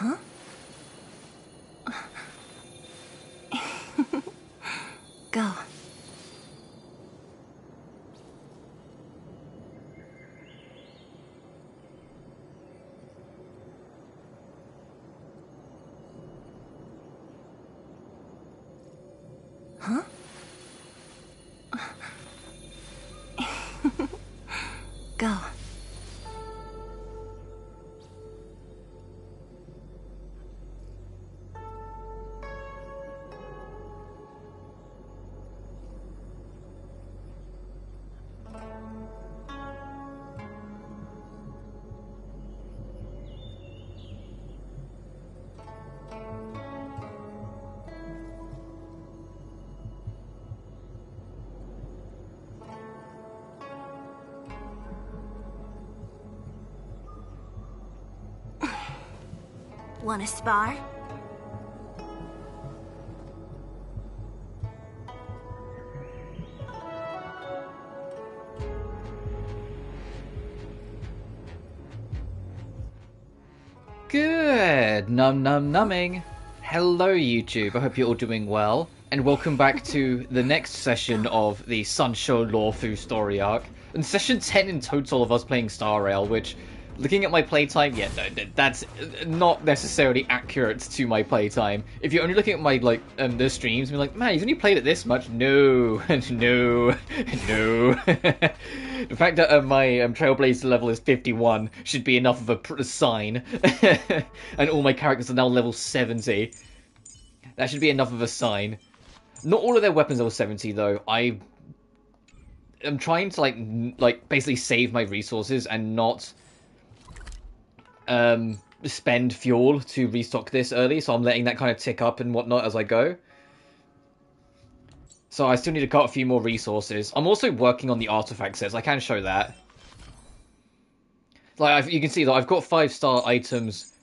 Huh? Go. Huh? Go. Wanna spar? Good numbing. Hello YouTube, I hope you're all doing well, and welcome back to the next session of the Xianzhou Luofu story arc, and session 10 in total of us playing Star Rail, which, looking at my playtime, yeah, no, that's not necessarily accurate to my playtime. If you're only looking at my, the streams, and you're like, man, you've only played it this much? No, no, no. The fact that my Trailblazer level is 51 should be enough of a sign. And all my characters are now level 70. That should be enough of a sign. Not all of their weapons are level 70, though. I'm trying to, basically save my resources and not spend fuel to restock this early, so I'm letting that kind of tick up and whatnot as I go. So I still need to cut a few more resources. I'm also working on the artifact sets. I can show that. You can see that I've got 5-star items.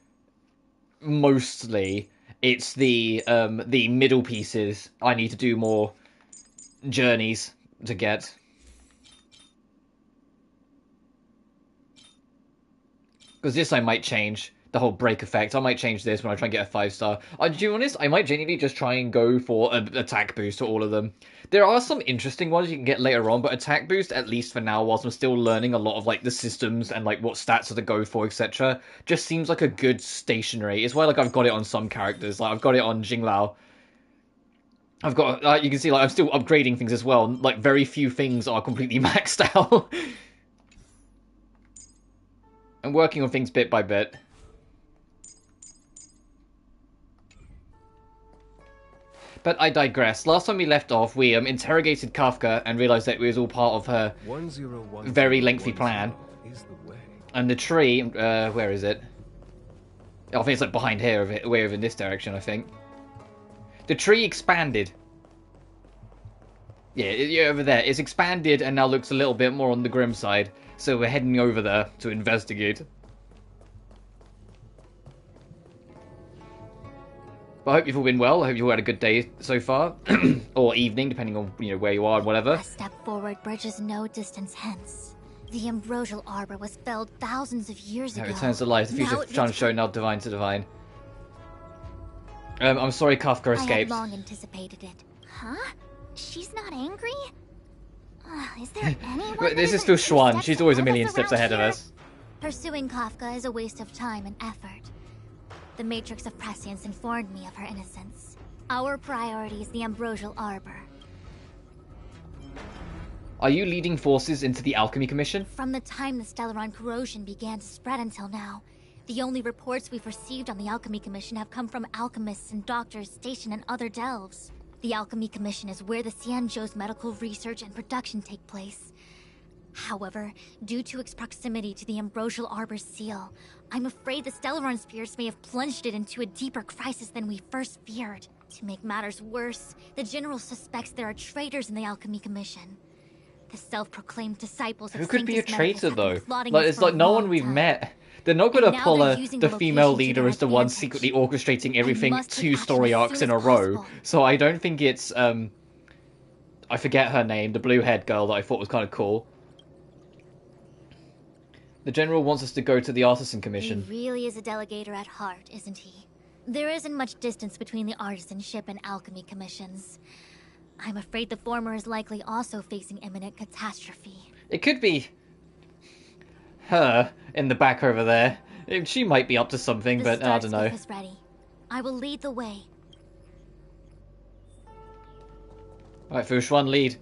Mostly, it's the middle pieces I need to do more journeys to get. Because this I might change. The whole break effect. I might change this when I try and get a 5-star. To be honest, I might genuinely just try and go for an attack boost to all of them. There are some interesting ones you can get later on, but attack boost, at least for now, whilst I'm still learning a lot of the systems and what stats are to go for, etc., just seems like a good stationary. It's why I've got it on some characters. I've got it on Jinglao. I've got you can see I'm still upgrading things as well. Very few things are completely maxed out. I'm working on things bit by bit. But I digress. Last time we left off, we interrogated Kafka and realised that it was all part of her very lengthy plan. And the tree, where is it? I think it's behind here, way over in this direction, I think. The tree expanded. Yeah, over there. It's expanded and now looks a little bit more on the grim side. So we're heading over there to investigate. But I hope you've all been well. I hope you all had a good day so far. Or evening, depending on where you are and whatever. A step forward bridges no distance hence. The ambrosial arbor was felled thousands of years ago. It returns to life. The future of Xianzhou, now divine to divine. I'm sorry Kafka escaped. I had long anticipated it. Huh? She's not angry? Is there anyone But this is still Xuan. She's always a million steps ahead of us. Pursuing Kafka is a waste of time and effort. The Matrix of Prescience informed me of her innocence. Our priority is the ambrosial arbor. Are you leading forces into the Alchemy Commission? From the time the Stellaron corrosion began to spread until now, the only reports we've received on the Alchemy Commission have come from alchemists and doctors stationed in other delves. The Alchemy Commission is where the Xianzhou's medical research and production take place. However, due to its proximity to the ambrosial arbor's seal, I'm afraid the Stellaron spirits may have plunged it into a deeper crisis than we first feared. To make matters worse, the General suspects there are traitors in the Alchemy Commission. The self-proclaimed disciples of Who could be a Sanctus traitor, Medicus though? have been plotting It's this for a no one long we've time. met. They're not going to And now pull they're using the the female location to leader their as the one advantage. secretly orchestrating everything must take 2 action story as arcs soon in a as row. possible. So I don't think it's, I forget her name, the blue-haired girl that I thought was kind of cool. The General wants us to go to the Artisan Commission. He really is a delegator at heart, isn't he? There isn't much distance between the Artisanship and Alchemy Commissions. I'm afraid the former is likely also facing imminent catastrophe. It could be her in the back over there. She might be up to something, but I don't know. The is ready. I will lead the way. Right, Fushuan, lead.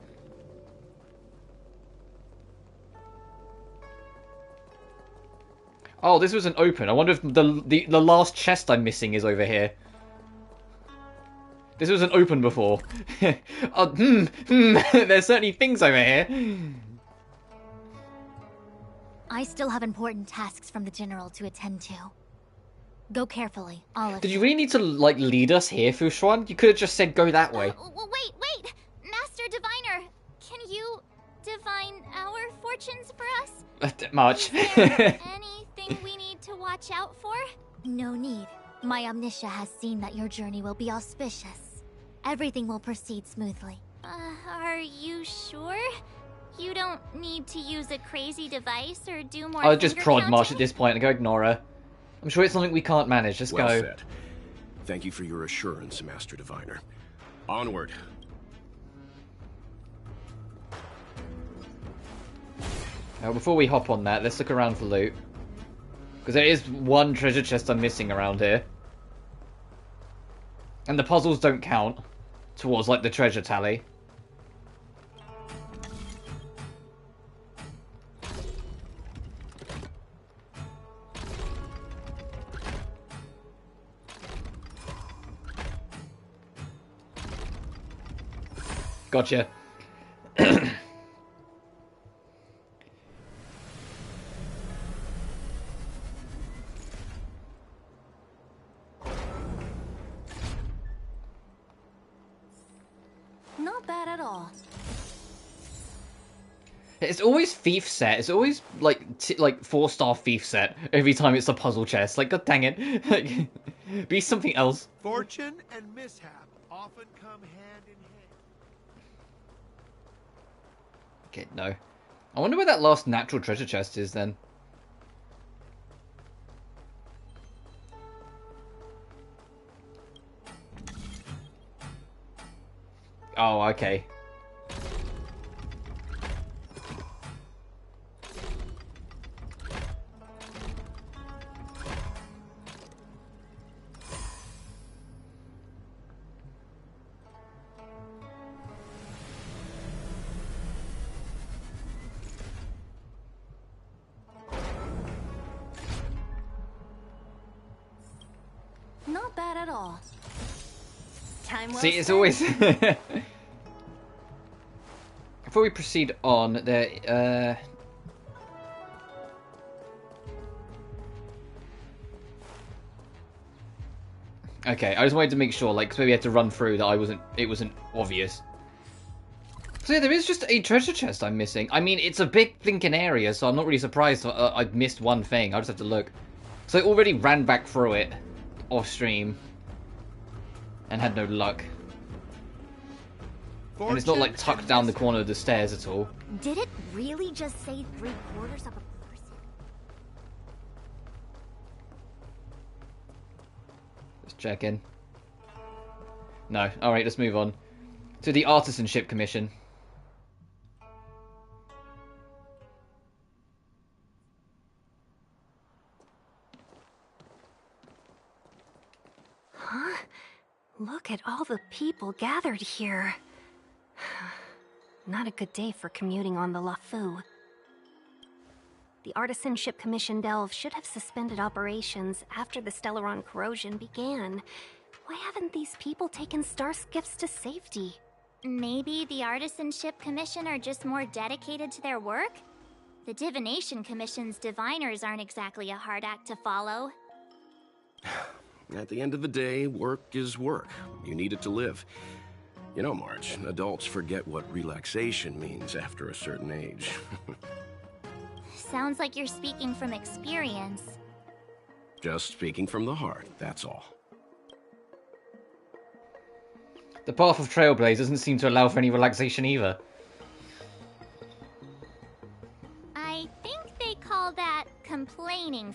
Oh, this wasn't open. I wonder if the last chest I'm missing is over here. This wasn't open before. Oh, there's certainly things over here. I still have important tasks from the General to attend to. Go carefully, all of you. Did you really need to, like, lead us here, Fushuan? You could have just said go that way. Wait! Master Diviner, can you divine our fortunes for us? Much. Is there anything we need to watch out for? No need. My Omniscia has seen that your journey will be auspicious. Everything will proceed smoothly. Are you sure? You don't need to use a crazy device or do more I'll just prod counting? Marsh at this point and go ignore her. I'm sure it's something we can't manage. Let's Well go. said. Thank you for your assurance, Master Diviner. Onward. Now, before we hop on that, let's look around for loot. Because there is one treasure chest I'm missing around here. And the puzzles don't count towards, like, the treasure tally. Gotcha. Not bad at all. It's always thief set. It's always like 4-star thief set every time it's a puzzle chest. Like, god dang it. Like, be something else. Fortune and mishap often come hand in hand. Okay, no. I wonder where that last natural treasure chest is then. Oh, okay. Not bad at all. Time well See, it's spent. always... Before we proceed on, there, Okay, I just wanted to make sure, like, 'cause maybe I had to run through that it wasn't obvious. So yeah, there is just a treasure chest I'm missing. I mean, it's a big thinking area, so I'm not really surprised I've missed one thing. I'll just have to look. So I already ran back through it off stream and had no luck. And it's not like tucked down the corner of the stairs at all. Did it really just say 3/4 of a person? Let's check in. No. Alright, let's move on. To the Artisanship Commission. Huh? Look at all the people gathered here. Not a good day for commuting on the Luofu. The Artisanship Commission Delve should have suspended operations after the Stellaron corrosion began. Why haven't these people taken star skiffs to safety? Maybe the Artisanship Commission are just more dedicated to their work? The Divination Commission's diviners aren't exactly a hard act to follow. At the end of the day, work is work. You need it to live. You know, March, adults forget what relaxation means after a certain age. Sounds like you're speaking from experience. Just speaking from the heart, that's all. The path of Trailblaze doesn't seem to allow for any relaxation either. I think they call that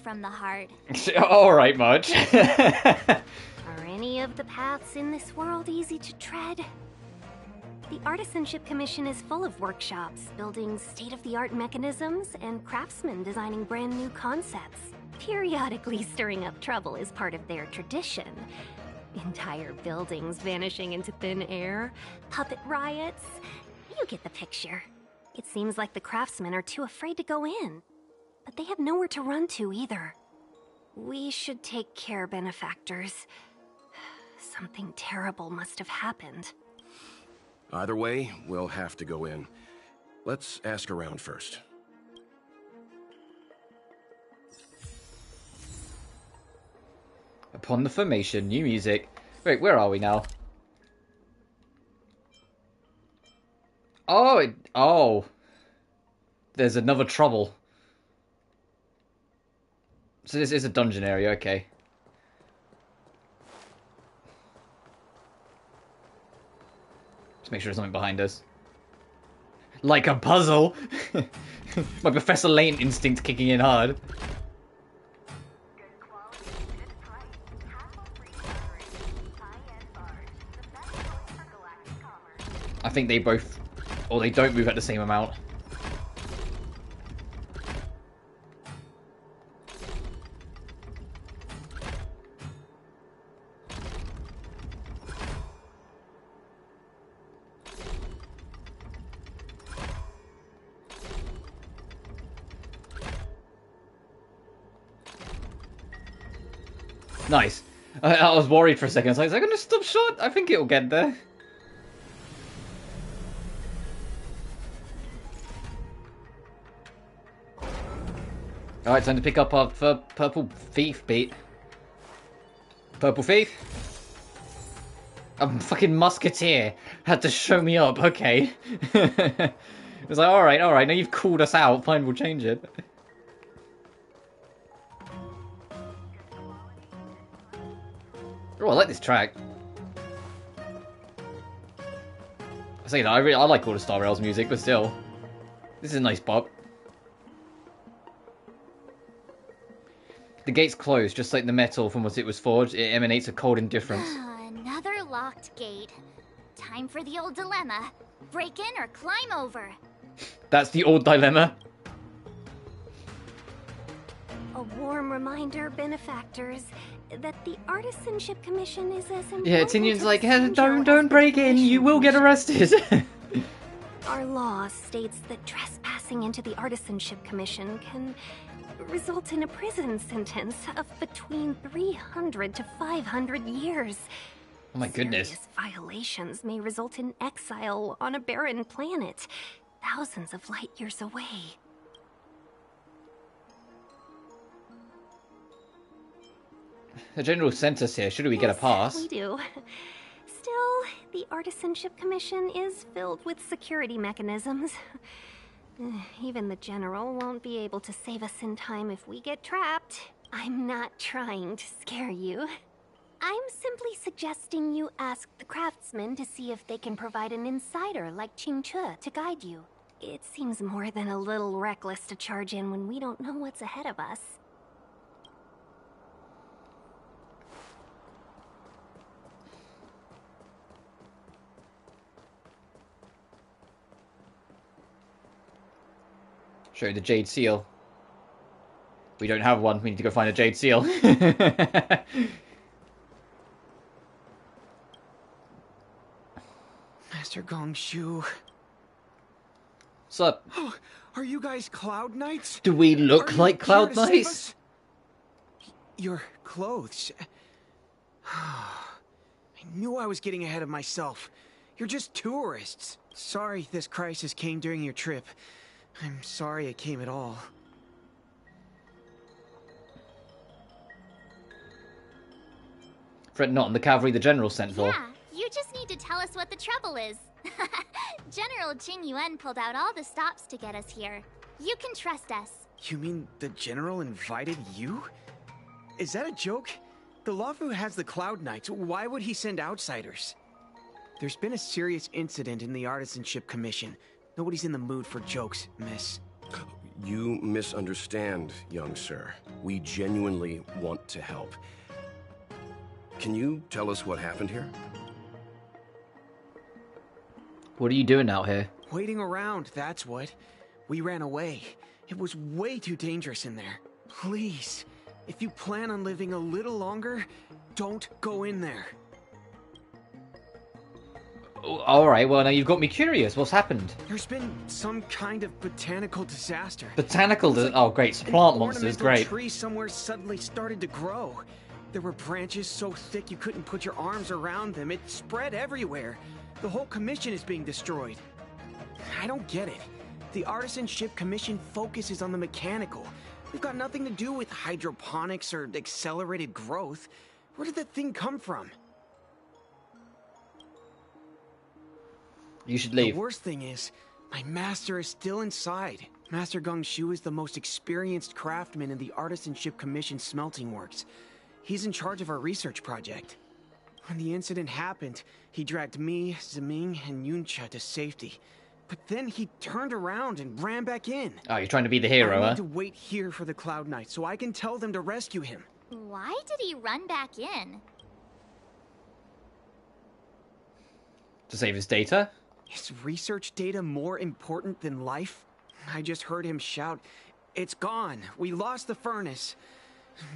from the heart. Alright, Marge. Are any of the paths in this world easy to tread? The Artisanship Commission is full of workshops, building state-of-the-art mechanisms, and craftsmen designing brand new concepts. Periodically stirring up trouble is part of their tradition. Entire buildings vanishing into thin air, puppet riots. You get the picture. It seems like the craftsmen are too afraid to go in. But they have nowhere to run to either. We should take care, benefactors. Something terrible must have happened. Either way, we'll have to go in. Let's ask around first. Upon the formation, new music. Wait, where are we now? Oh, there's another trouble. So this is a dungeon area, okay. Just make sure there's something behind us. Like a puzzle! My Professor Layton instinct kicking in hard. I think they both... or they don't move at the same amount. Nice. I was worried for a second. I was like, is that going to stop short? I think it'll get there. Alright, time to pick up our purple thief beat. Purple thief? A fucking musketeer had to show me up, okay. It was like, alright, now you've called us out, fine, we'll change it. Oh, I like this track. I say that, I like all the Star Rail's music, but still. This is a nice bop. The gate's closed, just like the metal from which it was forged. It emanates a cold indifference. Another locked gate. Time for the old dilemma. Break in or climb over. That's the old dilemma. A warm reminder, benefactors, that the Artisanship Commission is as important. Yeah, Tinion's to like, Xianzhou don't as break the in, you will get arrested. Our law states that trespassing into the Artisanship Commission can result in a prison sentence of between 300 to 500 years. Oh my goodness. Serious violations may result in exile on a barren planet, thousands of light years away. The general sent us here. Should we get a pass? We do. Still, the Artisanship Commission is filled with security mechanisms. Even the General won't be able to save us in time if we get trapped. I'm not trying to scare you. I'm simply suggesting you ask the craftsmen to see if they can provide an insider like Qingche to guide you. It seems more than a little reckless to charge in when we don't know what's ahead of us. Show you the Jade Seal. We don't have one. We need to go find a Jade Seal. Master Gongshu. What's up? Oh, are you guys Cloud Knights? Do we look like Cloud Knights? Your clothes. I knew I was getting ahead of myself. You're just tourists. Sorry this crisis came during your trip. I'm sorry it came at all. Fret not, the cavalry the general sent for. Yeah, you just need to tell us what the trouble is. General Qing Yuan pulled out all the stops to get us here. You can trust us. You mean the General invited you? Is that a joke? The Luofu has the Cloud Knights. Why would he send outsiders? There's been a serious incident in the Artisanship Commission. Nobody's in the mood for jokes, miss. You misunderstand, young sir. We genuinely want to help. Can you tell us what happened here? What are you doing out here? Waiting around, that's what. We ran away. It was way too dangerous in there. Please, if you plan on living a little longer, don't go in there. Alright, well now you've got me curious. What's happened? There's been some kind of botanical disaster. Botanical oh great, so plant monsters, great. A tree somewhere suddenly started to grow. There were branches so thick you couldn't put your arms around them. It spread everywhere. The whole commission is being destroyed. I don't get it. The Artisanship Commission focuses on the mechanical. We've got nothing to do with hydroponics or accelerated growth. Where did that thing come from? You should leave. The worst thing is, my master is still inside. Master Gongshu is the most experienced craftsman in the Artisanship Commission smelting works. He's in charge of our research project. When the incident happened, he dragged me, Zeming, and Yuncha to safety. But then he turned around and ran back in. Oh, you're trying to be the hero, I huh? need to wait here for the Cloud Knight so I can tell them to rescue him. Why did he run back in? To save his data? Is research data more important than life? I just heard him shout, "It's gone! We lost the furnace!"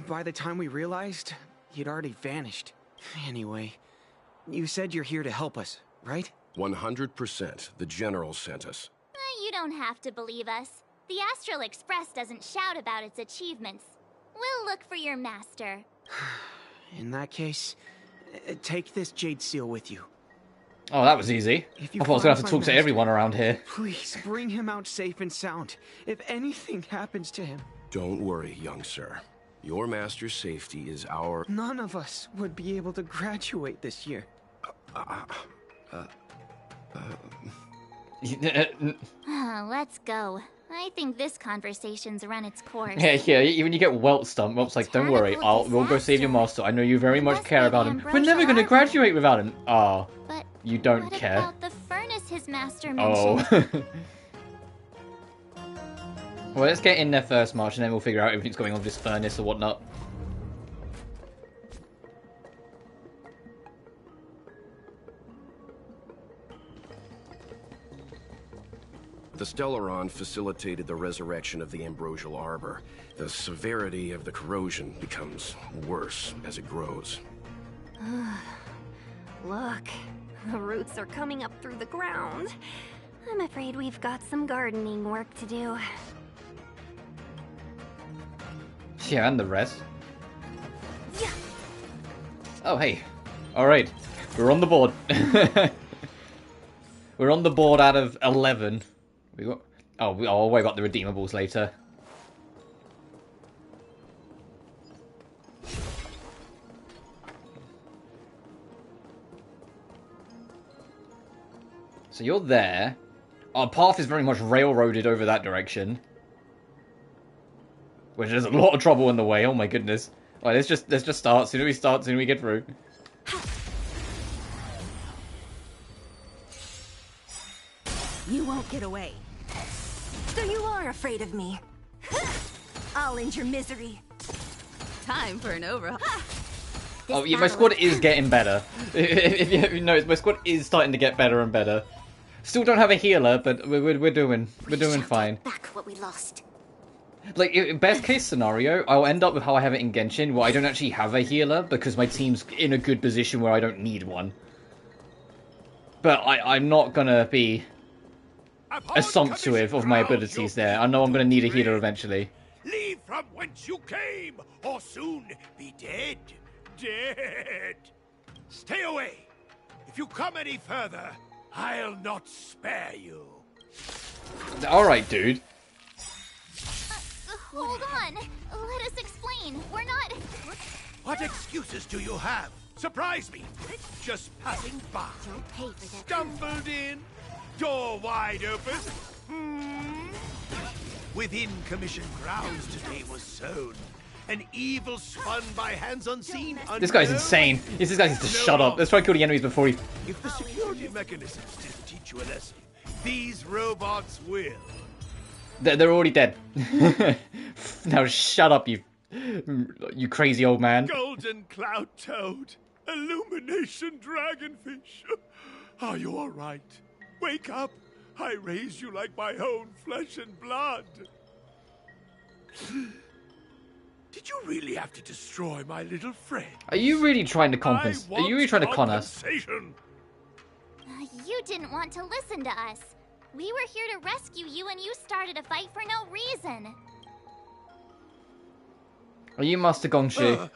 By the time we realized, he'd already vanished. Anyway, you said you're here to help us, right? 100%. The General sent us. You don't have to believe us. The Astral Express doesn't shout about its achievements. We'll look for your master. In that case, take this jade seal with you. Oh, that was easy. I thought I was going to have to talk to everyone around here. Please, bring him out safe and sound. If anything happens to him... Don't worry, young sir. Your master's safety is our... None of us would be able to graduate this year. Let's go. I think this conversation's run its course. Yeah, even you get Welt stumped. Welt's like, don't worry, we'll go save your master. I know you very much care about him. We're never going to graduate without him. Oh, but you don't what care. About the furnace his master Oh. mentioned? Well, let's get in there first, March, and then we'll figure out everything's going on with this furnace or whatnot. The Stellaron facilitated the resurrection of the Ambrosial Arbor. The severity of the corrosion becomes worse as it grows. Look, the roots are coming up through the ground. I'm afraid we've got some gardening work to do. Yeah, and the rest. Oh, hey. Alright. We're on the board. We're on the board out of 11. We got... I'll worry about the redeemables later. So you're there. Our path is very much railroaded over that direction. Which there's a lot of trouble in the way, oh my goodness. Alright, let's just start. Sooner we start, sooner we get through. You won't get away. So you are afraid of me. I'll end your misery. Time for an overhaul. Oh yeah, my squad is getting better. If you notice, my squad is starting to get better and better. Still don't have a healer, but we're doing fine. Back what we lost. Like, best case scenario, I'll end up with how I have it in Genshin, where I don't actually have a healer, because my team's in a good position where I don't need one. But I'm not gonna be assumptive of my abilities there. I know I'm gonna need a healer eventually. Leave from whence you came, or soon be dead. Dead. Stay away. If you come any further, I'll not spare you. Alright, dude. Hold on. Let us explain. We're not... What excuses do you have? Surprise me. Just passing by. You'll pay for that. Stumbled in. Door wide open. Within Commission grounds today was sown. An evil spun by hands unseen. This guy's insane. This guy needs to shut up. Let's try and kill the enemies before he... If the security mechanisms didn't teach you a lesson, these robots will. They're already dead. Now shut up, you crazy old man. Golden cloud toad, illumination dragonfish. Are you all right? Wake up. I raised you like my own flesh and blood. Did you really have to destroy my little friend? Are you really trying to Are you really trying to con us? You didn't want to listen to us. We were here to rescue you and you started a fight for no reason. Are you Master Gongshu?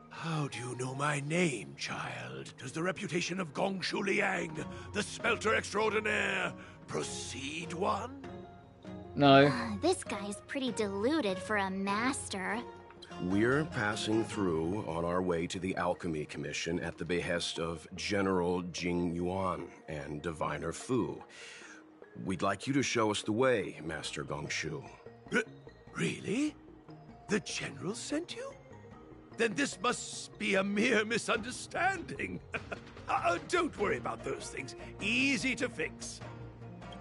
How do you know my name, child? Does the reputation of Gongshu Liang, the smelter extraordinaire, precede one? No. This guy's pretty deluded for a master. We're passing through on our way to the Alchemy Commission at the behest of General Jing Yuan and Diviner Fu. We'd like you to show us the way, Master Gongshu. Really? The General sent you? Then this must be a mere misunderstanding. Don't worry about those things. Easy to fix.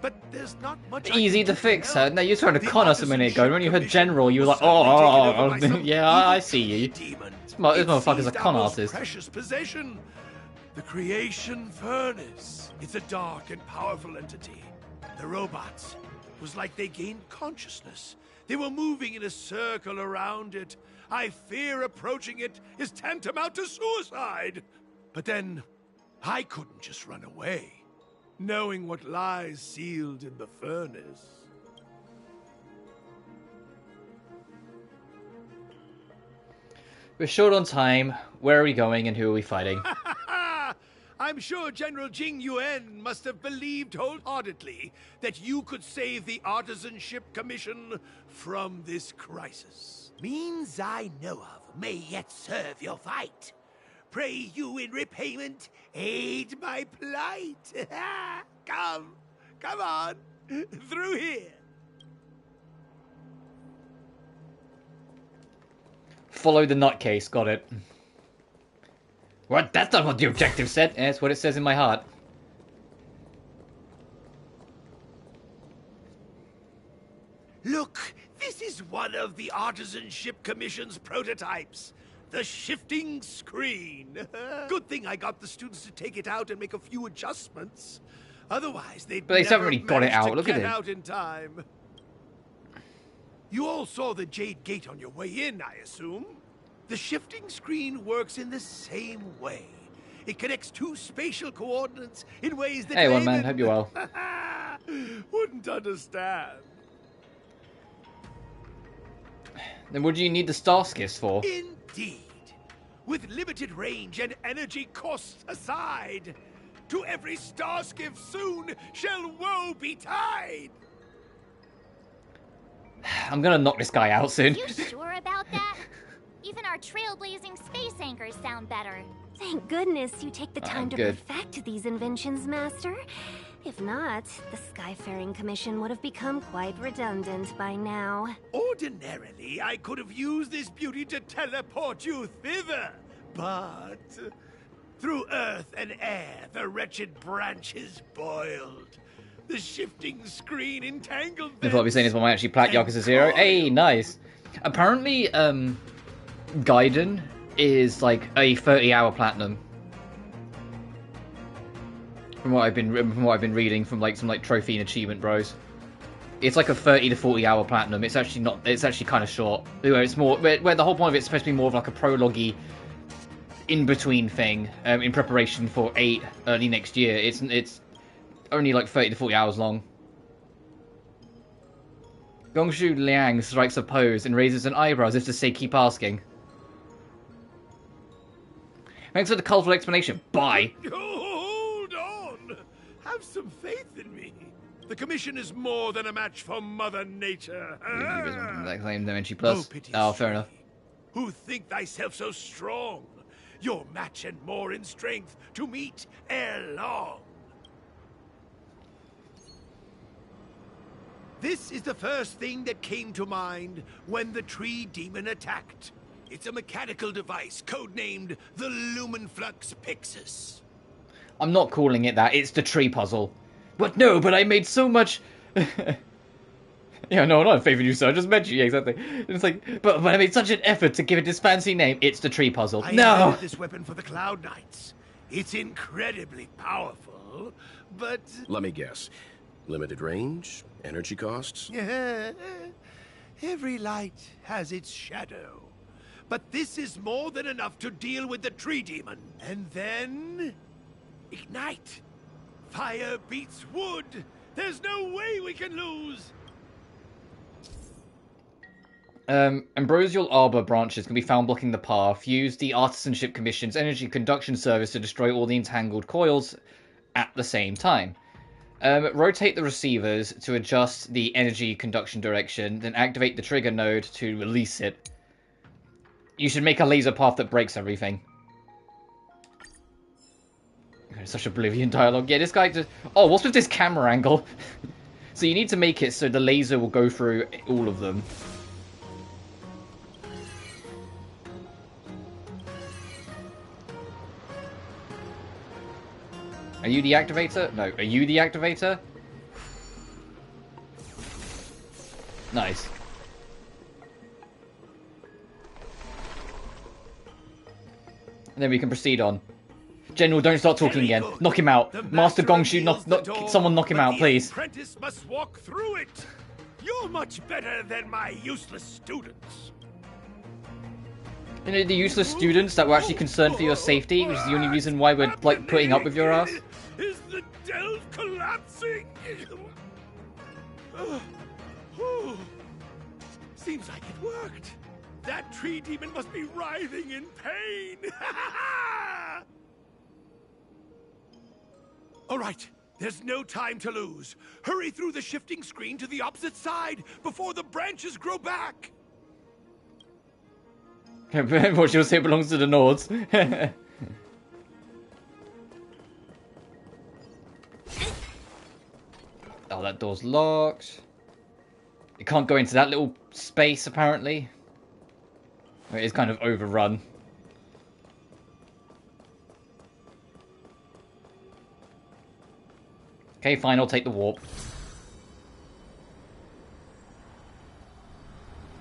But there's not much easy to fix, huh? No, you're trying to con us a minute ago. When you heard General, you were like, oh, yeah, I see you. This motherfucker's a con artist. Precious possession, the creation furnace. It's a dark and powerful entity. The robots, it was like they gained consciousness. They were moving in a circle around it. I fear approaching it is tantamount to suicide. But then, I couldn't just run away, knowing what lies sealed in the furnace. We're short on time. Where are we going and who are we fighting? I'm sure General Jing Yuan must have believed wholeheartedly that you could save the Artisanship Commission from this crisis. Means I know of may yet serve your fight. Pray you in repayment aid my plight. Come on, through here. Follow the nutcase, got it. What? That's not what the objective said. Yeah, that's what it says in my heart. Look, this is one of the Artisanship Commission's prototypes. The shifting screen. Good thing I got the students to take it out and make a few adjustments. Otherwise, they'd But they haven't really got it out. Look at it. Out in time. You all saw the Jade Gate on your way in, I assume. The shifting screen works in the same way. It connects two spatial coordinates in ways that hey, one man, hope you're well. wouldn't understand. Then what do you need the star skiffs for? Indeed. With limited range and energy costs aside, to every star skiff soon shall woe betide. I'm gonna knock this guy out soon. You sure about that? Even our trailblazing space anchors sound better. Thank goodness you take the time to good. perfect these inventions, Master. If not, the Skyfaring Commission would have become quite redundant by now. Ordinarily, I could have used this beauty to teleport you thither, but through earth and air, the wretched branches boiled. The shifting screen entangled them. That's what I'll be saying is when I actually plat Yakuza 0. Hey, nice. Apparently, Gaiden is like a 30-hour platinum. From what I've been reading from like some like trophy and achievement bros. It's like a 30 to 40-hour platinum. It's actually not. It's actually kind of short. Where it's more. Where the whole point of it's supposed to be more of like a prologue-y in-between thing in preparation for 8 early next year. It's only like 30 to 40 hours long. Gongshu Liang strikes a pose and raises an eyebrow as if to say, keep asking. Thanks for the colourful explanation. Bye. Hold on. Have some faith in me. The Commission is more than a match for Mother Nature. That claim Dimension Plus. Oh, fair enough. Who think thyself so strong? Your match and more in strength to meet ere long. This is the first thing that came to mind when the tree demon attacked. It's a mechanical device codenamed the Lumenflux Pixis. I'm not calling it that. It's the tree puzzle. But no, but I made so much... Yeah, no, I'm not in favor of you, sir. I just met you. Yeah, exactly. It's like, but I made such an effort to give it this fancy name. It's the tree puzzle. I No! invented this weapon for the Cloud Knights. It's incredibly powerful, but... Let me guess. Limited range? Energy costs? Every light has its shadow. But this is more than enough to deal with the tree demon. And then... ignite. Fire beats wood. There's no way we can lose. Ambrosial arbor branches can be found blocking the path. Use the Artisanship Commission's energy conduction service to destroy all the entangled coils at the same time. Rotate the receivers to adjust the energy conduction direction, then activate the trigger node to release it. You should make a laser path that breaks everything. Such Oblivion dialogue. Yeah, this guy just... Oh, what's with this camera angle? So you need to make it so the laser will go through all of them. Are you the activator? No. Are you the activator? Nice. And then we can proceed on. General, don't start talking again. Knock him out. Master Gongshu, someone knock him out, please. The apprentice must walk through it. You're much better than my useless students. You know, the useless students that were actually concerned for your safety, which is the only reason why we're, like, putting up with your ass. Is the delve collapsing? Seems like it worked. That tree demon must be writhing in pain. All right, there's no time to lose. Hurry through the shifting screen to the opposite side before the branches grow back. What she'll say belongs to the Nords. Oh, that door's locked. You can't go into that little space, apparently. It is kind of overrun. Okay, fine, I'll take the warp.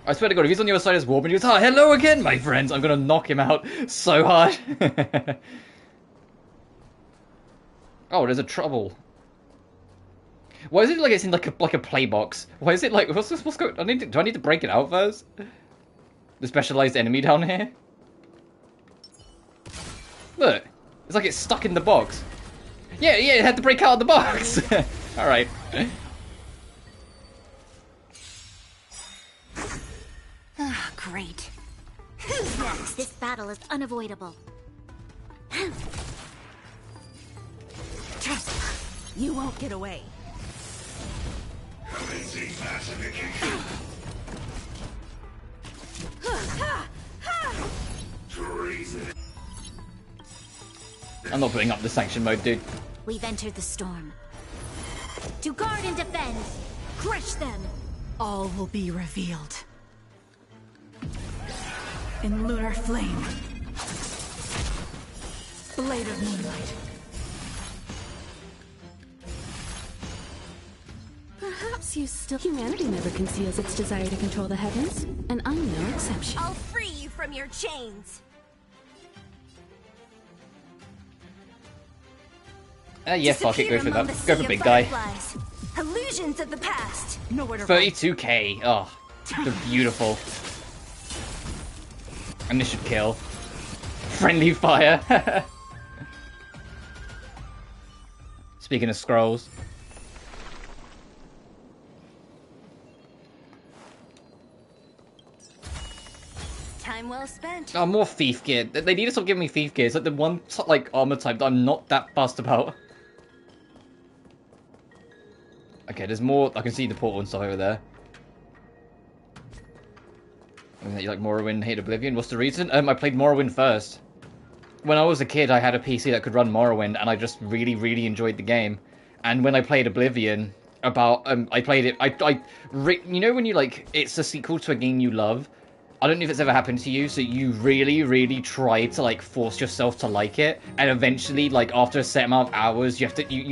I swear to God, if he's on the other side of his warp and he goes, "Oh, hello again, my friends," I'm gonna knock him out so hard. Oh, there's a trouble. Why is it like it's in like a play box? Why is it like what's going? Do I need to break it out first? The specialized enemy down here. Look, it's like it's stuck in the box. Yeah, it had to break out of the box. All right. Ah, great. Who's next? This battle is unavoidable. Trust me, you won't get away. I'm not putting up the sanction mode, dude. We've entered the storm. To guard and defend, crush them. All will be revealed. In lunar flame. Blade of moonlight. Perhaps you still... Humanity never conceals its desire to control the heavens, and I'm no exception. I'll free you from your chains. Yeah, fuck it, go for that. Go for big guy. Illusions of the past. Nowhere to run. 32k. Oh, they're beautiful. And this should kill. Friendly fire. Speaking of scrolls. Time well spent. Oh, more thief gear. They need to stop giving me thief gear. It's like the one like armor type that I'm not that fussed about. Okay, there's more. I can see the portal and stuff over there. You like Morrowind, hate Oblivion? What's the reason? I played Morrowind first. When I was a kid, I had a PC that could run Morrowind, and I just really, really enjoyed the game. And when I played Oblivion, I played it. You know when you like, it's a sequel to a game you love. I don't know if it's ever happened to you, so you really, really try to like force yourself to like it, and eventually, like after a set amount of hours, you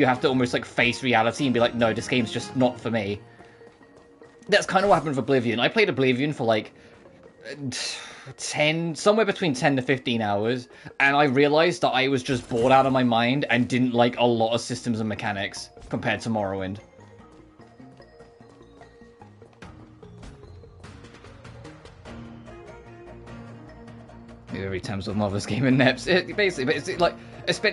have to almost like face reality and be like, no, this game's just not for me. that's kind of what happened with Oblivion. I played Oblivion for like 10, somewhere between 10 to 15 hours, and I realized that I was just bored out of my mind and didn't like a lot of systems and mechanics compared to Morrowind. Every time's with Mother's Game and Neps. Basically, but it's like,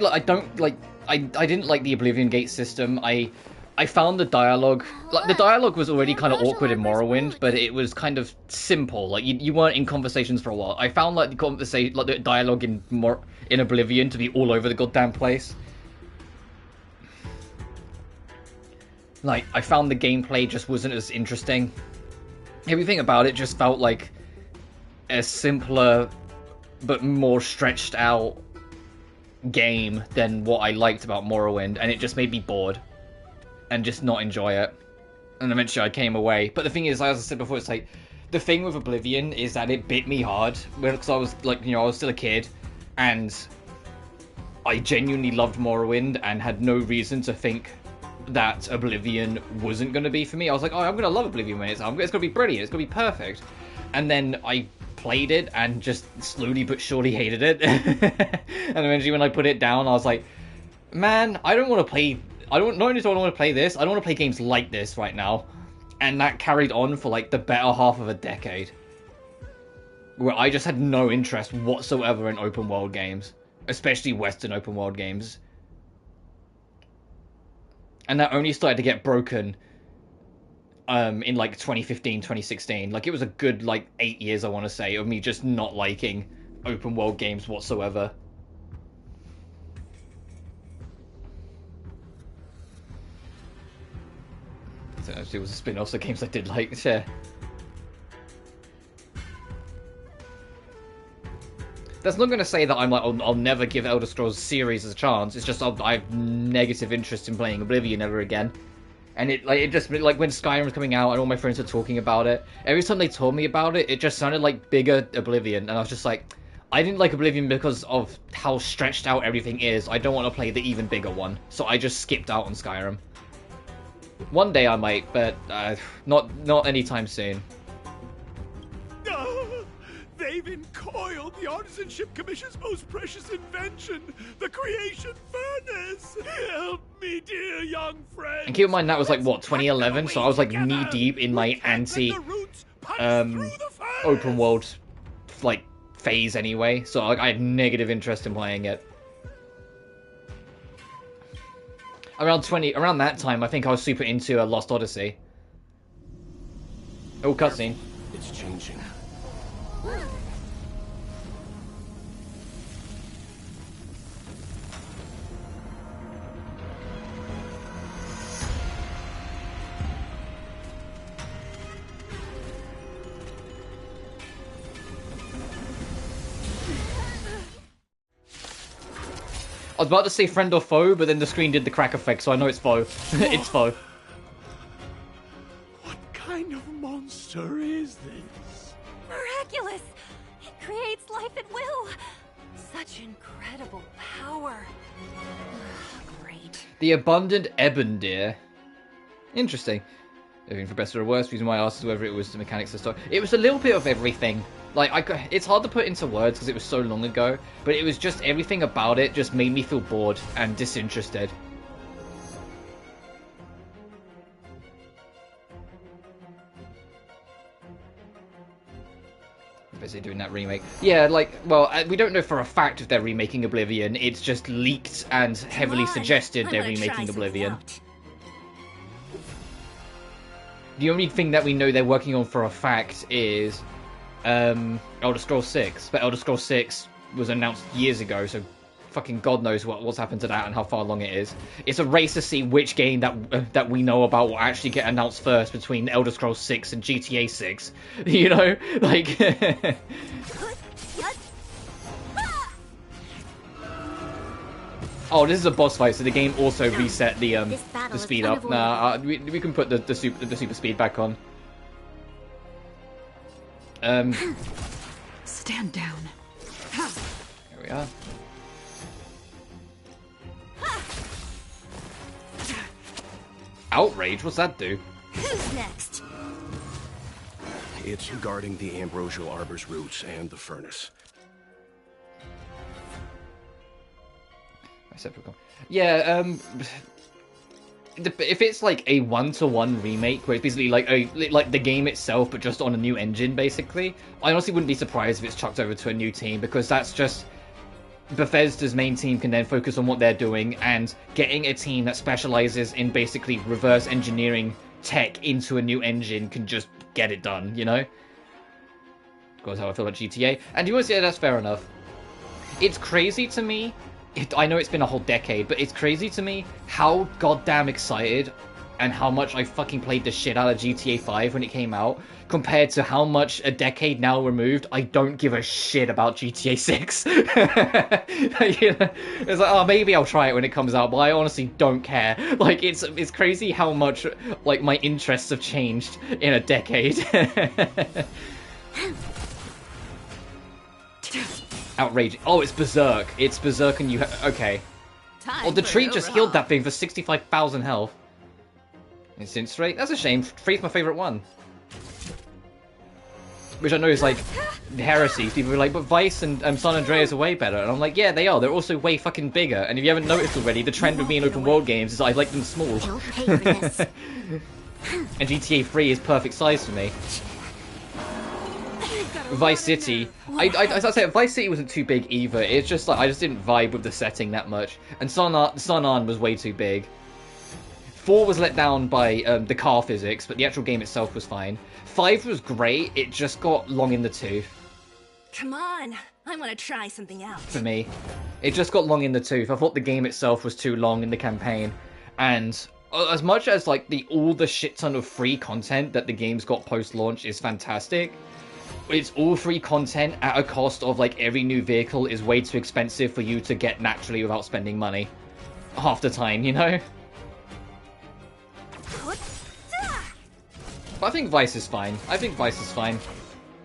I don't like, I didn't like the Oblivion Gate system. I found the dialogue, like the dialogue was already kind of awkward in Morrowind, but it was kind of simple. Like you weren't in conversations for a while. I found like the dialogue in Oblivion to be all over the goddamn place. Like I found the gameplay just wasn't as interesting. Everything about it just felt like a simpler but more stretched out game than what I liked about Morrowind, and it just made me bored and just not enjoy it. And eventually I came away. But the thing is, as I said before, it's like the thing with Oblivion is that it bit me hard because I was like, you know, I was still a kid and I genuinely loved Morrowind and had no reason to think that Oblivion wasn't going to be for me. I was like, oh, I'm going to love Oblivion when it's going to be brilliant, it's going to be perfect. And then I played it and just slowly but surely hated it. And eventually when I put it down, I was like, man, I don't want to play, not only do I want to play this, I don't want to play games like this right now. And that carried on for like the better half of a decade, where I just had no interest whatsoever in open world games, especially Western open world games. And that only started to get broken in like 2015, 2016. Like it was a good like 8 years, I want to say, of me just not liking open world games whatsoever. So actually it was a spin-off of games I did like, share. That's not going to say that I'm like, I'll never give Elder Scrolls series a chance. It's just I have negative interest in playing Oblivion ever again. And it just when Skyrim was coming out and all my friends were talking about it, every time they told me about it, it just sounded like bigger Oblivion, and I was just like, I didn't like Oblivion because of how stretched out everything is. I don't want to play the even bigger one, so I just skipped out on Skyrim. One day I might, but not anytime soon. They've encoiled the Artisanship Commission's most precious invention, the creation furnace. Help me, dear young friend. And keep in mind that was like what, 2011, so I was like knee deep in my anti open world like phase anyway, so I had negative interest in playing it. Around that time, I think I was super into Lost Odyssey. Oh, cutscene. It's changing. I was about to say friend or foe, but then the screen did the crack effect, so I know it's foe. It's foe. What kind of monster is this? Miraculous! It creates life at will! Such incredible power. Great. The Abundant Ebon Deer. Interesting. Everything for better or worse, reason why I asked whether it was the mechanics of the story. It was a little bit of everything. Like, it's hard to put into words because it was so long ago, but it was just everything about it just made me feel bored and disinterested. Busy doing that remake. Yeah, like, well, we don't know for a fact if they're remaking Oblivion. It's just leaked and heavily suggested they're remaking Oblivion. The only thing that we know they're working on for a fact is Elder Scrolls 6. But Elder Scrolls 6 was announced years ago, so fucking God knows what's happened to that and how far along it is. It's a race to see which game that we know about will actually get announced first between Elder Scrolls 6 and GTA 6. You know? Like... Oh, this is a boss fight, so the game also reset the speed up. Nah, we can put the super speed back on. Stand down. Here we are. Outrage? What's that do? Who's next? It's guarding the ambrosial arbor's roots and the furnace. Yeah, if it's like a one-to-one remake, where it's basically like the game itself, but just on a new engine, basically, I honestly wouldn't be surprised if it's chucked over to a new team, because that's just Bethesda's main team can then focus on what they're doing, and getting a team that specializes in basically reverse engineering tech into a new engine can just get it done, you know? That's how I feel about GTA. And you want to say that's fair enough. It's crazy to me. I know it's been a whole decade, but it's crazy to me how goddamn excited and how much I fucking played the shit out of GTA 5 when it came out, compared to how much a decade now removed I don't give a shit about GTA 6. You know, it's like, oh, maybe I'll try it when it comes out, but I honestly don't care. Like, it's crazy how much, like, my interests have changed in a decade. Outrageous. Oh, it's Berserk. It's Berserk and you... Okay. Oh, the tree just healed that thing for 65,000 health. Instant straight. That's a shame. Free's my favourite one. Which I know is like heresy. People are like, but Vice and San Andreas are way better. And I'm like, yeah, they are. They're also way fucking bigger. And if you haven't noticed already, the trend with me in open world games is I like them small. And GTA 3 is perfect size for me. Vice City, I say Vice City wasn't too big either. It's just like I just didn't vibe with the setting that much, and Sun An was way too big. 4 was let down by the car physics, but the actual game itself was fine. 5 was great. It just got long in the tooth. Come on, I want to try something out. For me, it just got long in the tooth. I thought the game itself was too long in the campaign, and as much as like all the shit ton of free content that the game's got post-launch is fantastic, it's all free content at a cost of like every new vehicle is way too expensive for you to get naturally without spending money. Half the time, you know? But I think Vice is fine.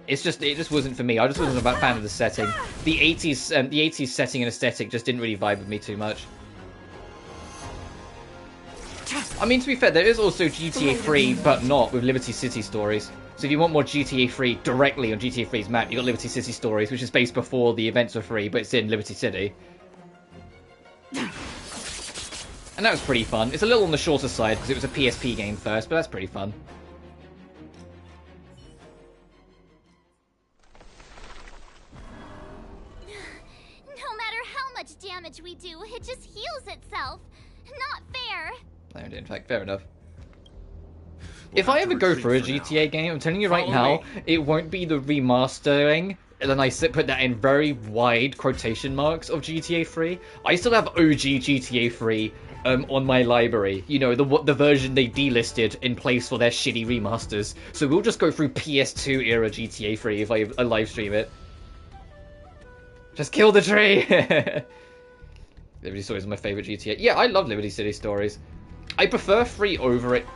It just wasn't for me. I just wasn't a fan of the setting. The 80s setting and aesthetic just didn't really vibe with me too much. I mean, to be fair, there is also GTA 3, but not with Liberty City Stories. So if you want more GTA 3 directly on GTA 3's map, you got Liberty City Stories, which is based before the events were free, but it's in Liberty City. And that was pretty fun. It's a little on the shorter side, because it was a PSP game first, but that's pretty fun. No matter how much damage we do, it just heals itself. Not fair. In fact, fair enough. If I ever go through a GTA game, I'm telling you right now, it won't be the remastering, and then I put that in very wide quotation marks, of GTA 3. I still have OG GTA 3 on my library. You know, the version they delisted in place for their shitty remasters. So we'll just go through PS2 era GTA 3 if I live stream it. Just kill the tree! Liberty Stories are my favourite GTA. Yeah, I love Liberty City Stories. I prefer 3 over it,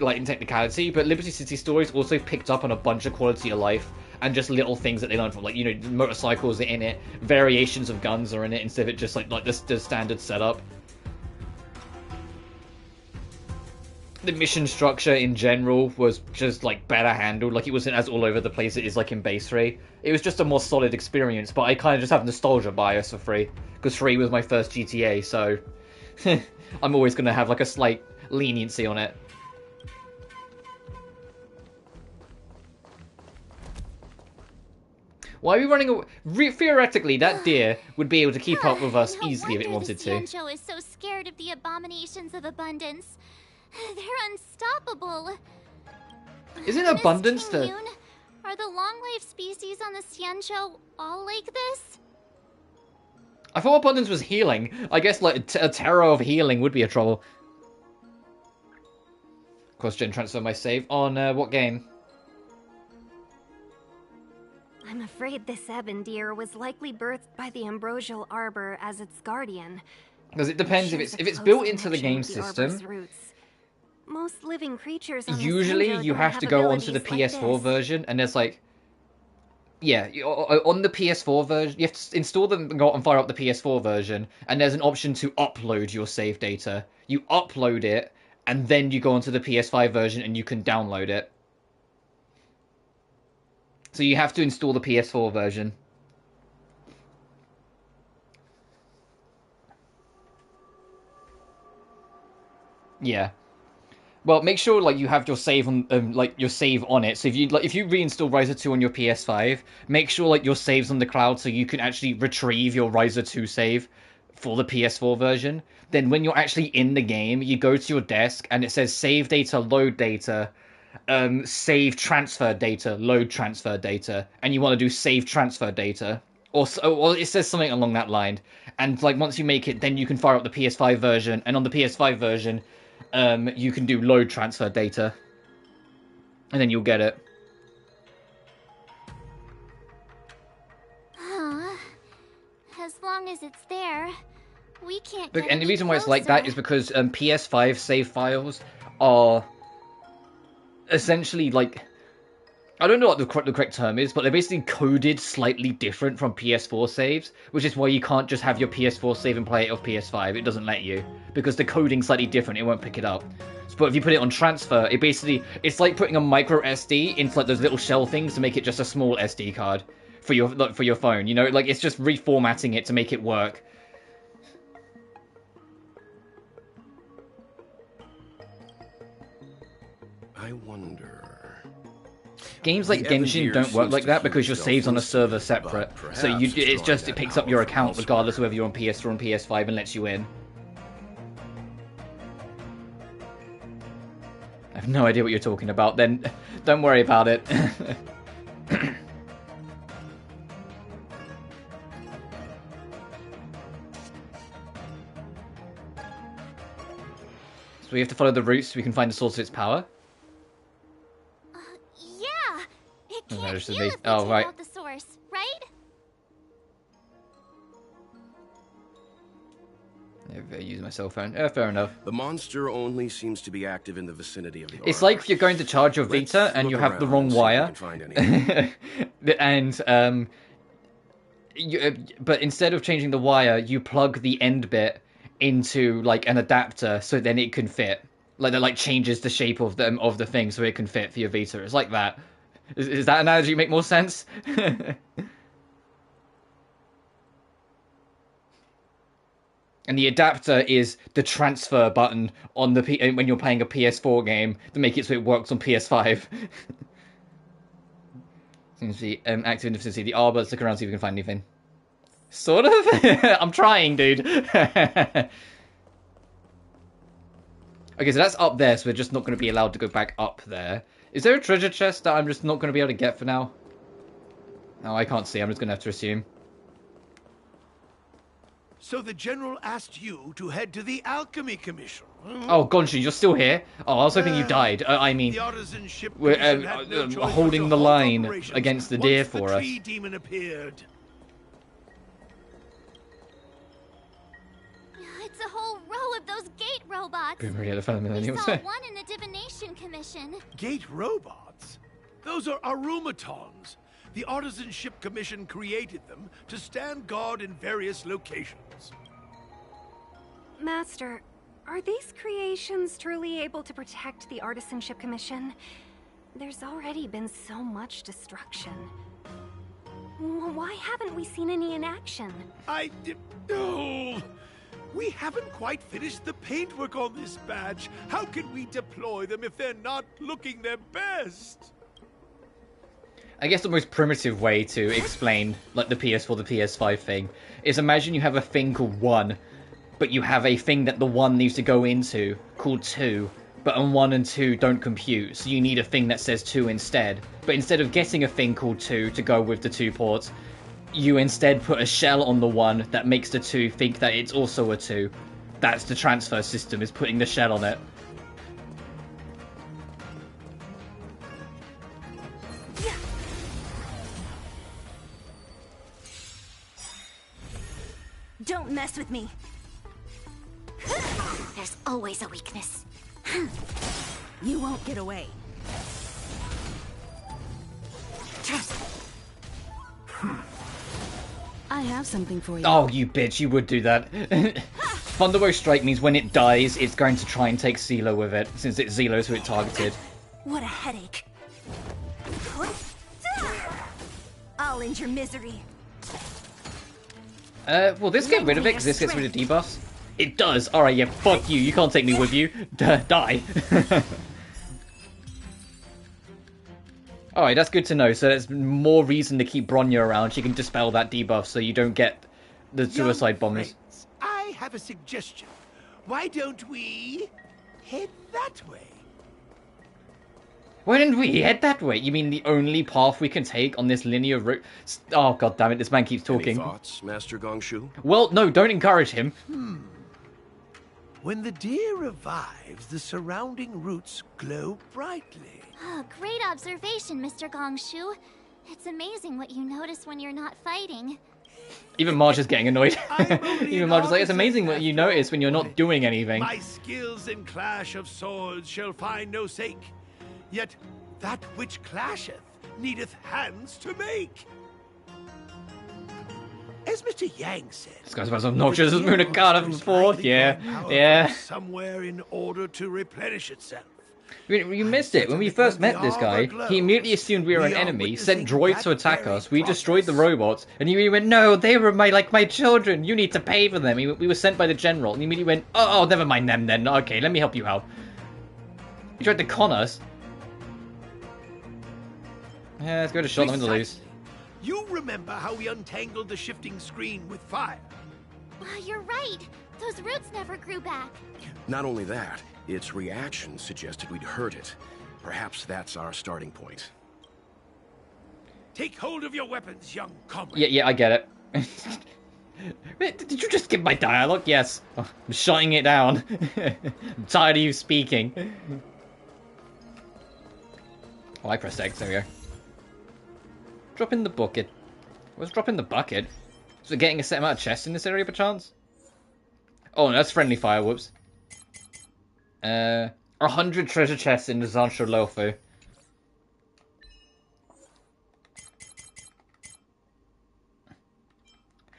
like, in technicality, but Liberty City Stories also picked up on a bunch of quality of life and just little things that they learned from, like, you know, motorcycles are in it, variations of guns are in it instead of it just like the standard setup. The mission structure in general was just like better handled, like it wasn't as all over the place it is like in base 3. It was just a more solid experience, but I kind of just have nostalgia bias for 3, because 3 was my first GTA, so I'm always going to have like a slight leniency on it. Why are we running away? Theoretically, that deer would be able to keep up with us easily if it wanted to. Xianzhou is so scared of the abominations of abundance. They're unstoppable. Isn't abundance the... Are the long-life species on the Xianzhou all like this? I thought abundance was healing. I guess like a terror of healing would be a trouble. Question, transfer my save on what game? I'm afraid this ebon deer was likely birthed by the ambrosial arbor as its guardian. Because it depends if it's built into the game system. Most living creatures on usually you have to go onto the PS4 version, and there's like, yeah, on the PS4 version, you have to install them and fire up the PS4 version, and there's an option to upload your save data. You upload it, and then you go onto the PS5 version and you can download it. So you have to install the PS4 version. Yeah. Well, make sure like you have your save on your save on it. So if you reinstall Ryza 2 on your PS5, make sure like your save's on the cloud so you can actually retrieve your Ryza 2 save for the PS4 version. Then when you're actually in the game, you go to your desk and it says save data, load data, save transfer data, load transfer data, and you want to do save transfer data. Or it says something along that line. And like once you make it, then you can fire up the PS5 version, and on the PS5 version you can do load transfer data, and then you'll get it. As long as it's there, we can't. Look, and the reason why it's like that is because PS5 save files are essentially like, I don't know what the correct term is, but they're basically coded slightly different from PS4 saves, which is why you can't just have your PS4 save and play it off PS5. It doesn't let you, because the coding's slightly different. It won't pick it up. But if you put it on transfer, it's like putting a micro SD into like those little shell things to make it just a small SD card for your phone. You know, like it's just reformatting it to make it work. I wonder. Games like Genshin don't work like that because your save's on a server separate. So it picks up your account regardless of whether you're on PS4 or on PS5 and lets you in. I have no idea what you're talking about, then don't worry about it. So we have to follow the route so we can find the source of its power? Yeah! It can't heal if we take right. out the source, right? I've used my cell phone. Fair enough. The monster only seems to be active in the vicinity of the It's like if you're going to charge your Vita and you have the wrong wire. And but instead of changing the wire, you plug the end bit into like an adapter so then it can fit. Like that changes the shape of the thing so it can fit for your Vita. It's like that. Is that analogy make more sense? And the adapter is the transfer button on the when you're playing a PS4 game to make it so it works on PS5. Seems to be active in the vicinity of the arbor. Let's look around, see if we can find anything. Sort of? I'm trying, dude. Okay, so that's up there, so we're just not going to be allowed to go back up there. Is there a treasure chest that I'm just not going to be able to get for now? No, I can't see. I'm just going to have to assume. So the General asked you to head to the Alchemy Commission. Oh, Gonshu, you're still here? Oh, I was hoping you died. I mean, we're holding the line against the deer for us. Tree demon appeared. It's a whole row of those gate robots. We saw one in the Divination Commission. Gate robots? Those are Arumatons. The Artisanship Commission created them to stand guard in various locations. Master, are these creations truly able to protect the Artisanship Commission? There's already been so much destruction. Why haven't we seen any in action? Oh, we haven't quite finished the paintwork on this badge. How can we deploy them if they're not looking their best? I guess the most primitive way to explain like the PS4, the PS5 thing is imagine you have a thing called 1, but you have a thing that the 1 needs to go into called 2, but on 1 and 2 don't compute, so you need a thing that says 2 instead. But instead of getting a thing called 2 to go with the 2 ports, you instead put a shell on the 1 that makes the 2 think that it's also a 2. That's the transfer system, is putting the shell on it. Don't mess with me. There's always a weakness. You won't get away. I have something for you. Oh, you bitch, you would do that. Thunderbow Strike means when it dies, it's going to try and take Zelo with it, since it's Zelo's who it targeted. What a headache. I'll end your misery. Will this get rid of it? Because this gets rid of debuffs? It does! Alright, yeah, fuck you. You can't take me with you. Die. Alright, that's good to know. So there's more reason to keep Bronya around. She can dispel that debuff so you don't get the suicide bombers. Friends, I have a suggestion. Why don't we head that way? Why didn't we head that way? You mean the only path we can take on this linear route? Oh, god damn it, this man keeps talking. Any thoughts, Master Gongshu? Well, no, don't encourage him. When the deer revives, the surrounding roots glow brightly. Oh, great observation, Mr. Gongshu. It's amazing what you notice when you're not fighting. Even Marge is getting annoyed. I'm only Even an Marge is like, it's artisan amazing what you after all. notice when you're not doing anything. My skills in clash of swords shall find no sake. Yet that which clasheth needeth hands to make. As Mr. Yang said, This guy's about as obnoxious as Moon Akata from before. likely Yeah, find power yeah. from somewhere in order to replenish itself. You missed it. When we first met this guy, he immediately assumed we were an enemy, sent droids to attack us, we destroyed the robots, and he went, no, they were my children, you need to pay for them. We were sent by the general, and he immediately went, oh, never mind them then, okay, let me help you out. He tried to con us. Yeah, let's go to shot them in the loose. Precisely. You remember how we untangled the shifting screen with fire? You're right. Those roots never grew back. Not only that, its reaction suggested we'd hurt it. Perhaps that's our starting point. Take hold of your weapons, young comrade. Yeah, I get it. Wait, did you just skip my dialogue? Yes. Oh, I'm shutting it down. I'm tired of you speaking. Oh, I pressed X, there we go. Drop in the bucket. What's drop in the bucket? Is it getting a set amount of chests in this area, perchance? Oh, no, that's friendly fire, whoops. 100 treasure chests in the Xianzhou Luofu.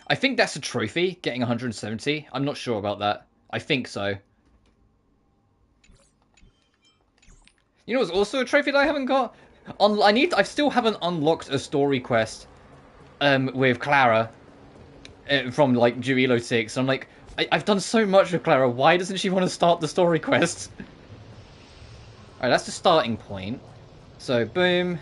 I think that's a trophy, getting 170. I'm not sure about that. I think so. You know what's also a trophy that I haven't got? I still haven't unlocked a story quest with Clara from like Juilo 6. I'm like, I've done so much with Clara, why doesn't she want to start the story quest? Alright, that's the starting point. So, boom.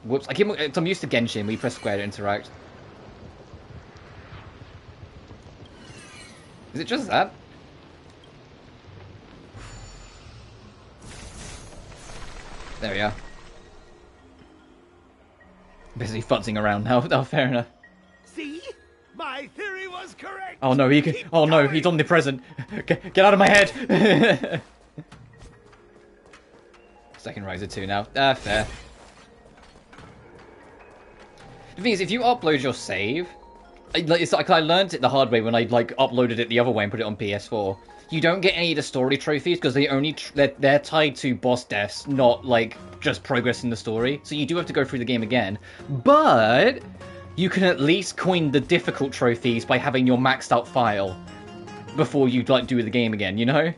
Whoops, I'm used to Genshin, we press square to interact. Is it just that? There we are. Busy futzing around now. Oh, fair enough. See? My theory was correct. Oh no, he's omnipresent. Get out of my head. Second riser 2 now. Fair. The thing is, if you upload your save, it's like I learned it the hard way when I uploaded it the other way and put it on PS4. You don't get any of the story trophies because they're tied to boss deaths, not like just progress in the story. So you do have to go through the game again. But you can at least coin the difficult trophies by having your maxed out file before you do the game again, you know?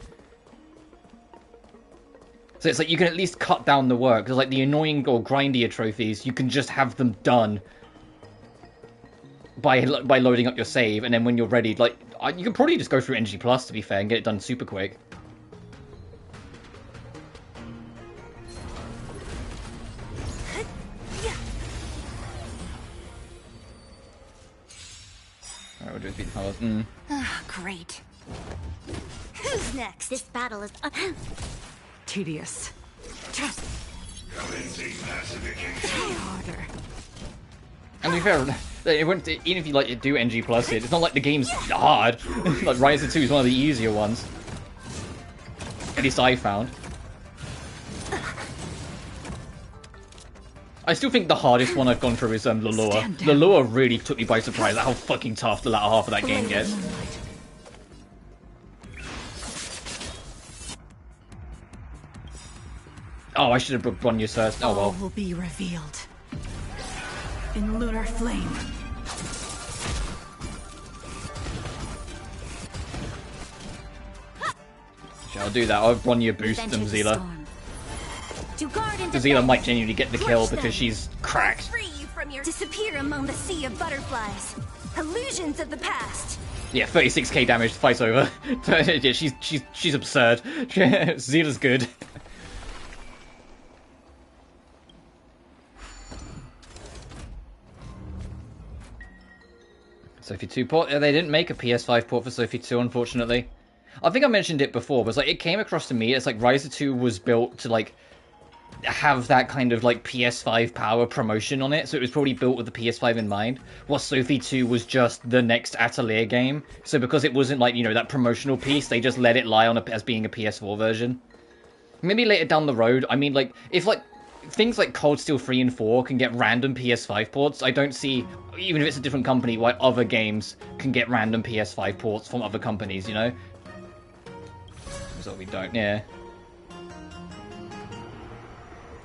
So it's like you can at least cut down the work. Because like the annoying or grindier trophies, you can just have them done by loading up your save, and then when you're ready, you can probably just go through NG Plus to be fair and get it done super quick. Alright, we'll do beat the powers. Great. Who's next? This battle is Tedious. Try harder. And to be fair, even if you do NG Plus it's not like the game's hard. Like Rise 2 is one of the easier ones. At least I found. I still think the hardest one I've gone through is Lulua. Lulua really took me by surprise at how fucking tough the latter half of that game gets. Oh, I should have run you first. Oh well. All will be revealed in lunar flame. I'll do that. I'll run your boost them, Zila. Zila might genuinely get the kill because she's cracked. Free you from your disappear among the sea of butterflies. Illusions of the past. Yeah, 36k damage, fight's over. Yeah, she's absurd. Zila's good. Sophie 2 port. They didn't make a PS5 port for Sophie 2, unfortunately. I think I mentioned it before, but it's like it came across to me. It's like Ryza 2 was built to like have that kind of like PS5 power promotion on it, so it was probably built with the PS5 in mind. While Sophie 2 was just the next Atelier game, so because it wasn't like, you know, that promotional piece, they just let it lie on as being a PS4 version. Maybe later down the road, I mean, like if like things like Cold Steel 3 and 4 can get random PS5 ports, I don't see, even if it's a different company, why other games can get random PS5 ports from other companies, you know? So we don't, yeah.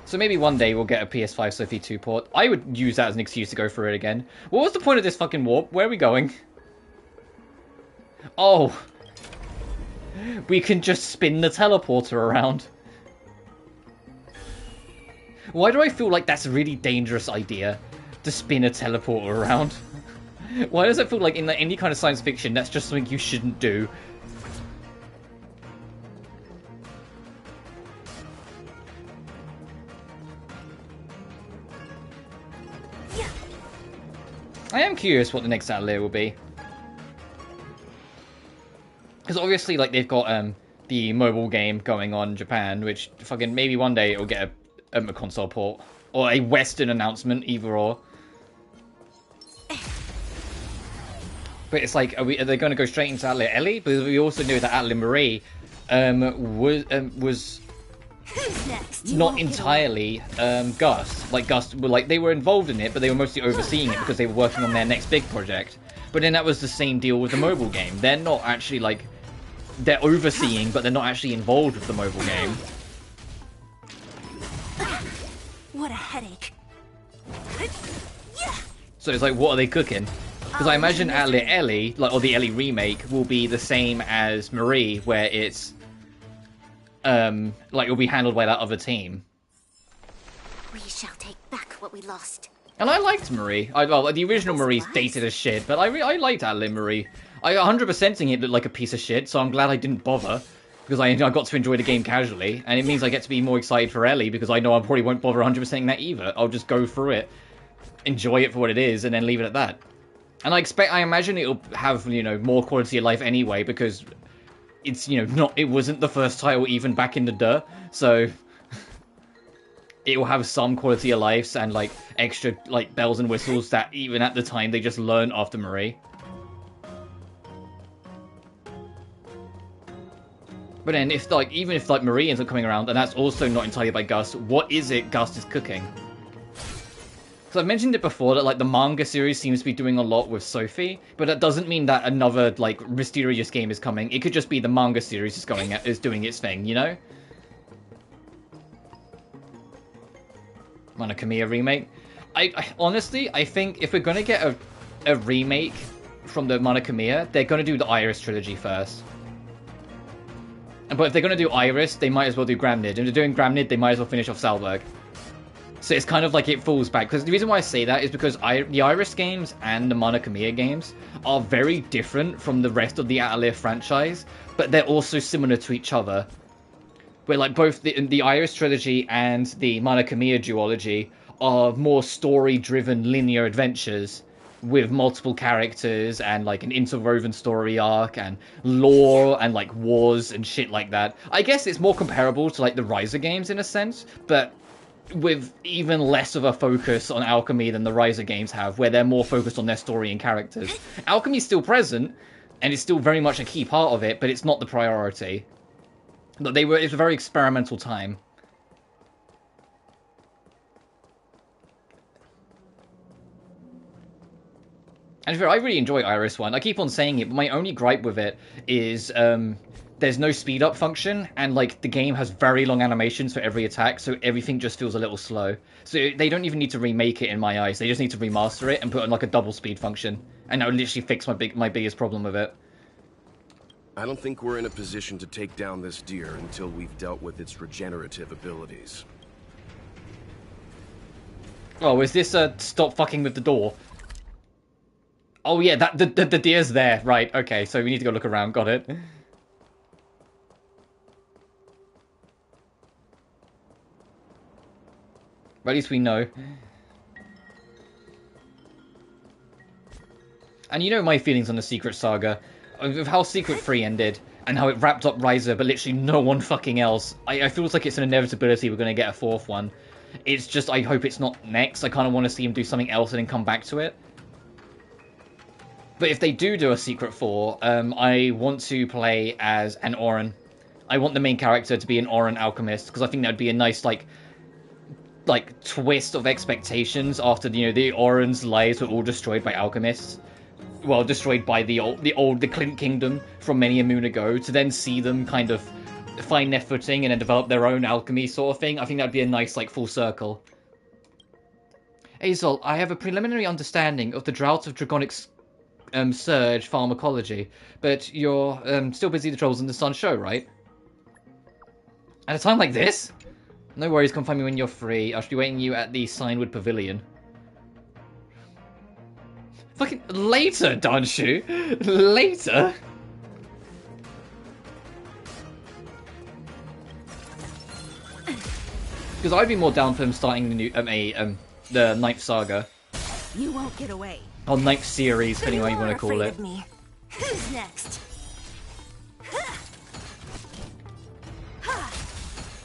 So maybe one day we'll get a PS5 Sophie 2 port. I would use that as an excuse to go through it again. What was the point of this fucking warp? Where are we going? Oh. We can just spin the teleporter around. Why do I feel like that's a really dangerous idea? To spin a teleporter around? Why does it feel like in any kind of science fiction that's just something you shouldn't do? I am curious what the next Atelier will be. Because obviously, like, they've got the mobile game going on in Japan, which fucking maybe one day it'll get a console port. Or a Western announcement, either or. But it's like, are they going to go straight into Atelier Ellie? But we also knew that Atelier Marie was not entirely Gus. Like Gus were like, they were involved in it, but they were mostly overseeing it because they were working on their next big project. But then that was the same deal with the mobile game. They're not actually like, they're overseeing, but they're not actually involved with the mobile game. What a headache. So it's like, what are they cooking? Because I imagine Atelier Ellie, like, or the Ellie remake, will be the same as Marie, where it's like it'll be handled by that other team. We shall take back what we lost. And I liked Marie. Well, the original Marie's dated as shit, but I liked Atelier Marie. I 100%ing it looked like a piece of shit, so I'm glad I didn't bother. Because I got to enjoy the game casually, and it means I get to be more excited for Ellie, because I know I probably won't bother 100%ing that either. I'll just go through it, enjoy it for what it is, and then leave it at that. And I imagine it'll have, you know, more quality of life anyway, because it's, you know, it wasn't the first title even back in the duh, so it will have some quality of life and, like, extra, like, bells and whistles that even at the time they just learned after Marie. But then, even if Marie ends up coming around, and that's also not entirely by Gus, what is it Gus is cooking? So I've mentioned it before that, like, the manga series seems to be doing a lot with Sophie, but that doesn't mean that another, like, mysterious game is coming. It could just be the manga series is doing its thing, you know? Monokamiya remake. I honestly, I think if we're gonna get a remake from the Monokamiya, they're gonna do the Iris trilogy first. But if they're going to do Iris, they might as well do Gramnid. And if they're doing Gramnid, they might as well finish off Salberg. So it's kind of like it falls back. Because the reason why I say that is because the Iris games and the Monokamiya games are very different from the rest of the Atelier franchise. But they're also similar to each other. Where like both the Iris trilogy and the Monokamiya duology are more story-driven linear adventures with multiple characters and like an interwoven story arc and lore and like wars and shit like that. I guess it's more comparable to like the Ryza games in a sense, but with even less of a focus on alchemy than the Ryza games have, where they're more focused on their story and characters. Alchemy's still present and it's still very much a key part of it, but it's not the priority. But it's a very experimental time. And I really enjoy Iris 1. I keep on saying it, but my only gripe with it is there's no speed up function, and like the game has very long animations for every attack, so everything just feels a little slow. So they don't even need to remake it in my eyes. They just need to remaster it and put on like a double speed function, and that would literally fix my biggest problem with it. I don't think we're in a position to take down this deer until we've dealt with its regenerative abilities. Oh, is this a stop fucking with the door? Oh yeah, the deer's there. Right, okay, so we need to go look around. Got it. But at least we know. And you know my feelings on the Secret Saga. Of how Secret 3 ended, and how it wrapped up Riser, but literally no one fucking else. I feel like it's an inevitability we're going to get a fourth one. It's just, I hope it's not next. I kind of want to see him do something else and then come back to it. But if they do a Secret 4, I want to play as an Orin. I want the main character to be an Orin alchemist, because I think that would be a nice, like twist of expectations after, you know, the Orin's lives were all destroyed by alchemists. Well, destroyed by the Clint Kingdom from many a moon ago, to then see them kind of find their footing and then develop their own alchemy sort of thing. I think that'd be a nice, like, full circle. Hazel, I have a preliminary understanding of the drought of Dragonic surge pharmacology, but you're still busy the Trolls in the Sun show, right? At a time like this? No worries, come find me when you're free. I shall be waiting you at the Signwood Pavilion. Fucking later, Danshu! Later? Because I'd be more down for him starting the new, the ninth saga. You won't get away. Or ninth series, depending on how you want to call it. Who's next?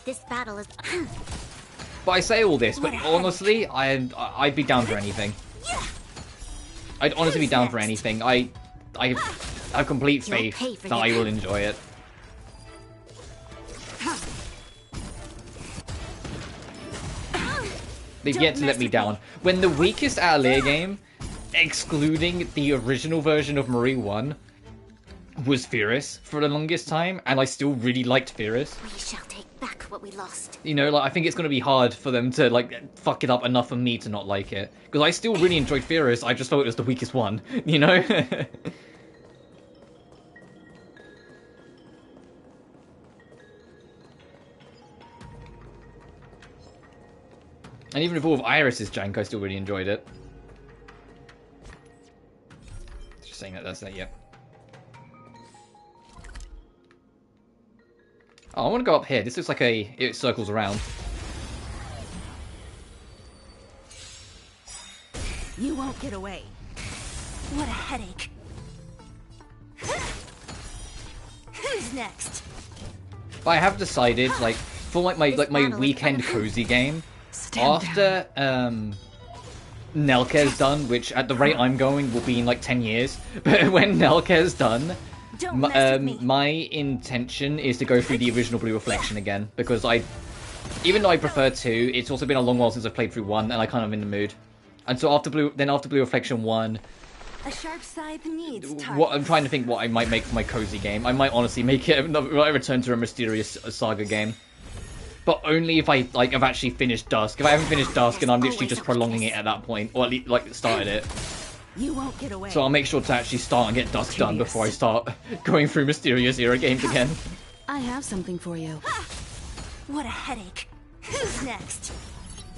This battle is... But I say all this, but honestly, I'd be down for anything. I'd honestly be down for anything. I have complete faith that I will enjoy it. They've yet to let me down. When the weakest Atelier game, excluding the original version of Marie 1, was Fyrus for the longest time, and I still really liked Fyrus. We shall take back what we lost. You know, like, I think it's going to be hard for them to, like, fuck it up enough for me to not like it. Because I still really enjoyed Fyrus, I just thought it was the weakest one, you know? And even if all of Iris's jank, I still really enjoyed it. Just saying that's that, yeah. Oh, I want to go up here. This looks like it circles around. You won't get away. What a headache. Who's next? But I have decided, like, for like my weekend cozy game, after Nelke's done, which at the rate I'm going will be in like 10 years, but when Nelke's done, my intention is to go through the original Blue Reflection again, because even though I prefer 2, it's also been a long while since I've played through 1, and I'm kind of in the mood. And so after Blue Reflection 1, a sharp scythe needs what I'm trying to think what I might make for my cozy game. I might honestly make it a Return to a Mysterious Saga game. But only if I've actually finished Dusk. If I haven't finished Dusk and I'm literally just prolonging it at that point, or at least like started it. You won't get away. So I'll make sure to actually start and get Dusk done before I start going through Mysterious Era games again. I have something for you. What a headache. Who's next?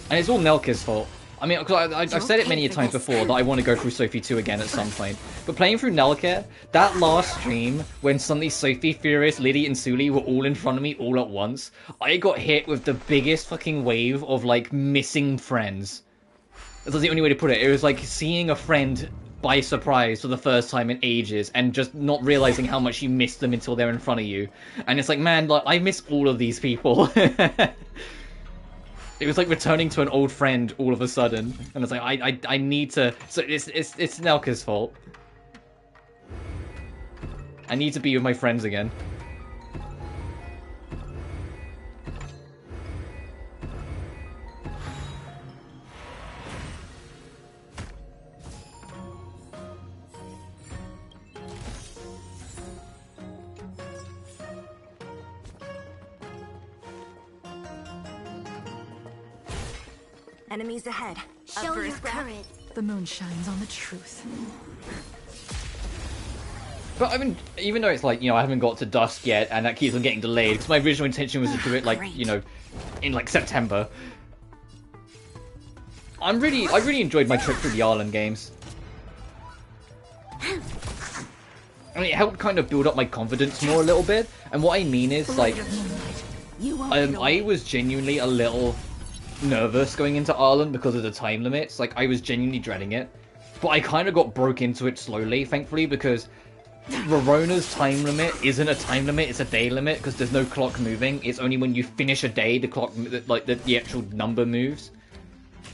And it's all Nelke's fault. I mean, I've said it many times before that I want to go through Sophie 2 again at some point. But playing through Nelke, that last stream, when suddenly Sophie, Furious, Liddy, and Sully were all in front of me all at once, I got hit with the biggest fucking wave of, like, missing friends. That's the only way to put it. It was like seeing a friend by surprise for the first time in ages, and just not realizing how much you missed them until they're in front of you. And it's like, man, like, I miss all of these people. It was like returning to an old friend all of a sudden, and it's like I need to. So it's Nelke's fault. I need to be with my friends again. Enemies ahead. Show your courage. The moon shines on the truth. But I mean, even though it's like, I haven't got to dusk yet, and that keeps on getting delayed, because my original intention was to do it like, in like September. I really enjoyed my trip through the Arlen games. I mean, it helped kind of build up my confidence more a little bit, and what I mean is, like, I was genuinely a little nervous going into Arlen because of the time limits. Like, I was genuinely dreading it. But I kind of got broke into it slowly, thankfully, because Rarona's time limit isn't a time limit, it's a day limit, because there's no clock moving. It's only when you finish a day, the clock, like, the actual number moves.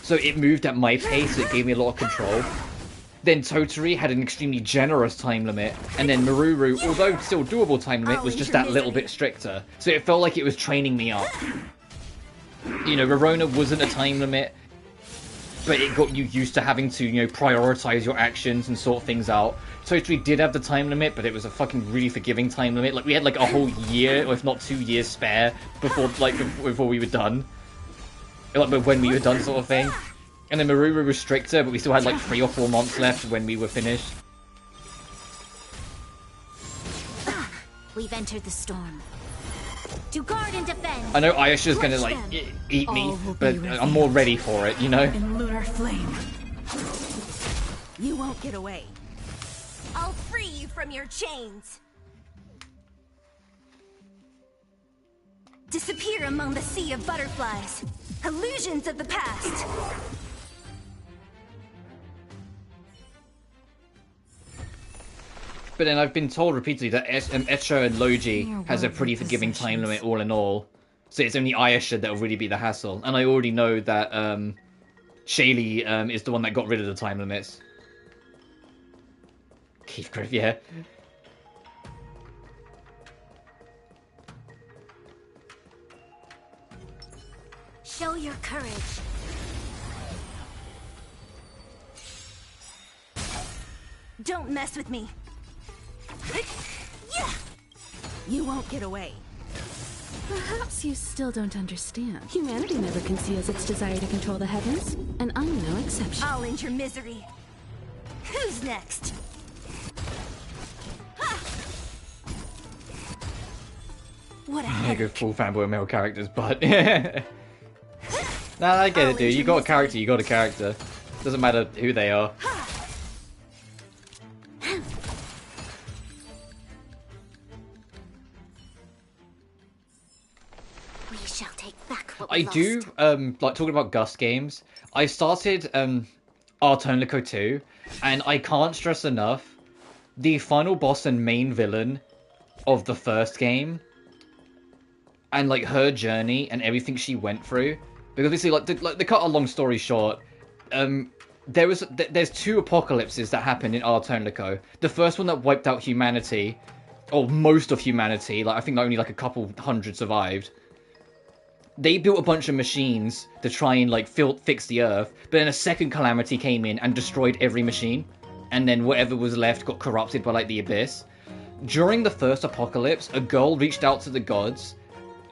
So it moved at my pace, it gave me a lot of control. Then Toturi had an extremely generous time limit, and then Maruru, although still doable time limit, was just that little bit stricter. So it felt like it was training me up. Rarona wasn't a time limit, but it got you used to having to, prioritize your actions and sort things out. Totally did have the time limit, but it was a fucking really forgiving time limit. Like, we had like a whole year, or if not 2 years spare, before we were done. Like, when we were done sort of thing. And then Maruru was stricter, but we still had like 3 or 4 months left when we were finished. We've entered the storm. To guard and defend. I know Ayesha's gonna like eat me, but I'm more ready for it, In lunar flame. You won't get away. I'll free you from your chains. Disappear among the sea of butterflies. Illusions of the past. But then I've been told repeatedly that Echo and Loji has a pretty forgiving time limit all in all. So it's only Ayesha that'll really be the hassle. And I already know that Shaylee is the one that got rid of the time limits. Keith Griff, yeah. Show your courage. Don't mess with me. You won't get away. Perhaps you still don't understand. Humanity never conceals its desire to control the heavens, and I'm no exception. I'll end your misery. Who's next? What a I go full fanboy male characters, but nah, I get it, dude. You got a character, you got a character. Doesn't matter who they are. We shall take back what I we do, lost. like, talking about Gus games, I started, Artonlico 2, and I can't stress enough, the final boss and main villain of the first game, and, like, her journey and everything she went through, because obviously, like, to cut a long story short, there's 2 apocalypses that happened in Artonlico. The first one that wiped out humanity, or most of humanity, like, I think only, like, a couple hundred survived. They built a bunch of machines to try and, like, fix the Earth, but then a second calamity came in and destroyed every machine, and then whatever was left got corrupted by, like, the Abyss. During the first apocalypse, a girl reached out to the gods,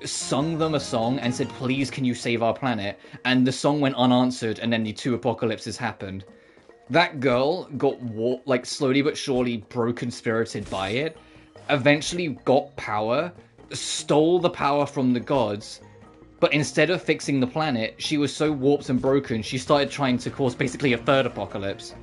sung them a song, and said, please, can you save our planet? And the song went unanswered, and then the 2 apocalypses happened. That girl got, like, slowly but surely broken-spirited by it, eventually got power, stole the power from the gods, but instead of fixing the planet, she was so warped and broken, she started trying to cause basically a 3rd apocalypse.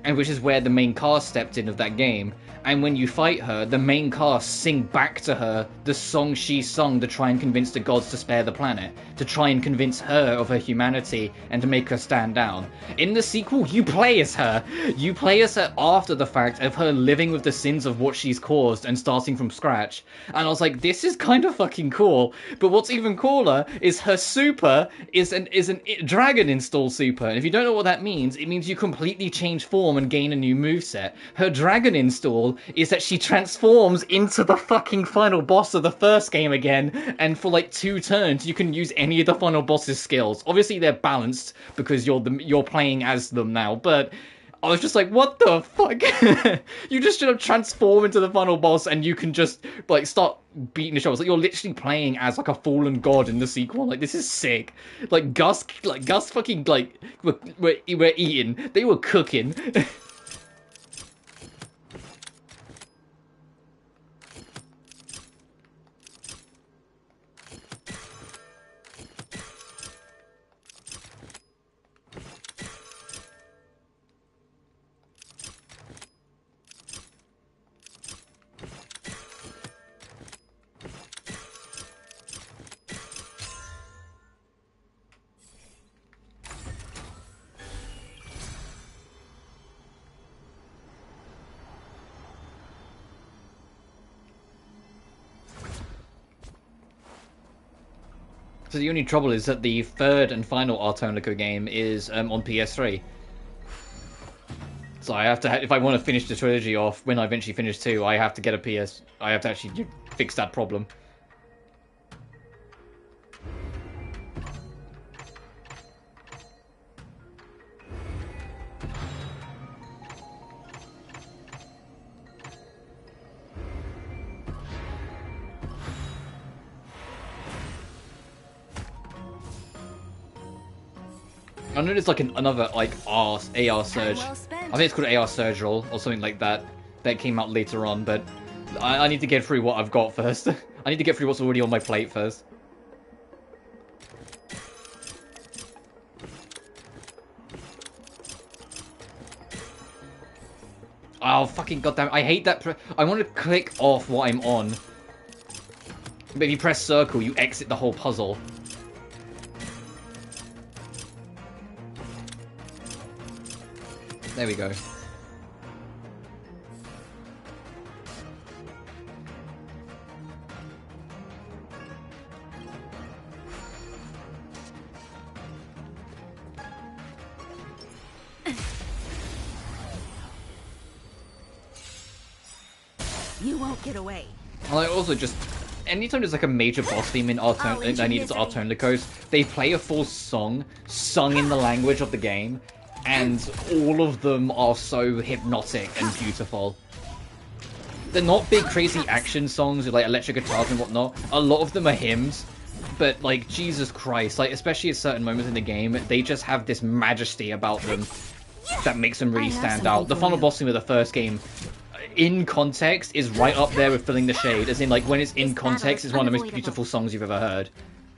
And which is where the main cast stepped in of that game. And when you fight her, the main cast sing back to her the song she sung to try and convince the gods to spare the planet, to try and convince her of her humanity and to make her stand down. In the sequel, you play as her. You play as her after the fact of her living with the sins of what she's caused and starting from scratch. And I was like, this is kind of fucking cool. But what's even cooler is her super is an dragon install super. And if you don't know what that means, it means you completely change form and gain a new moveset. Her dragon install is that she transforms into the fucking final boss of the first game again, and for like 2 turns you can use any of the final boss's skills. Obviously they're balanced because you're playing as them now, but I was just like, what the fuck? You just should have transformed into the final boss and you can just like start beating the shots. Like, you're literally playing as like a fallen god in the sequel. Like, this is sick. Like Gus fucking like we're eating. They were cooking. So the only trouble is that the third and final Artonico game is on PS3. So I have to, if I want to finish the trilogy off, when I eventually finish 2, I have to get a PS. I have to actually fix that problem. I know there's like another like AR Surge. I think it's called AR Surgeral or something like that. That came out later on, but I need to get through what I've got first. I need to get through what's already on my plate first. Oh fucking goddamn! I hate that. I want to click off what I'm on, but if you press circle, you exit the whole puzzle. There we go. You won't get away. Well, I also just anytime there's like a major boss theme in I need to Artonicos, they play a full song sung in the language of the game. And all of them are so hypnotic and beautiful. They're not big crazy action songs with like electric guitars and whatnot. A lot of them are hymns. But like, Jesus Christ, like especially at certain moments in the game, they just have this majesty about them that makes them really stand out. The final boss theme of the first game, in context, is right up there with Filling the Shade. As in like, when it's in context, it's one of the most beautiful songs you've ever heard.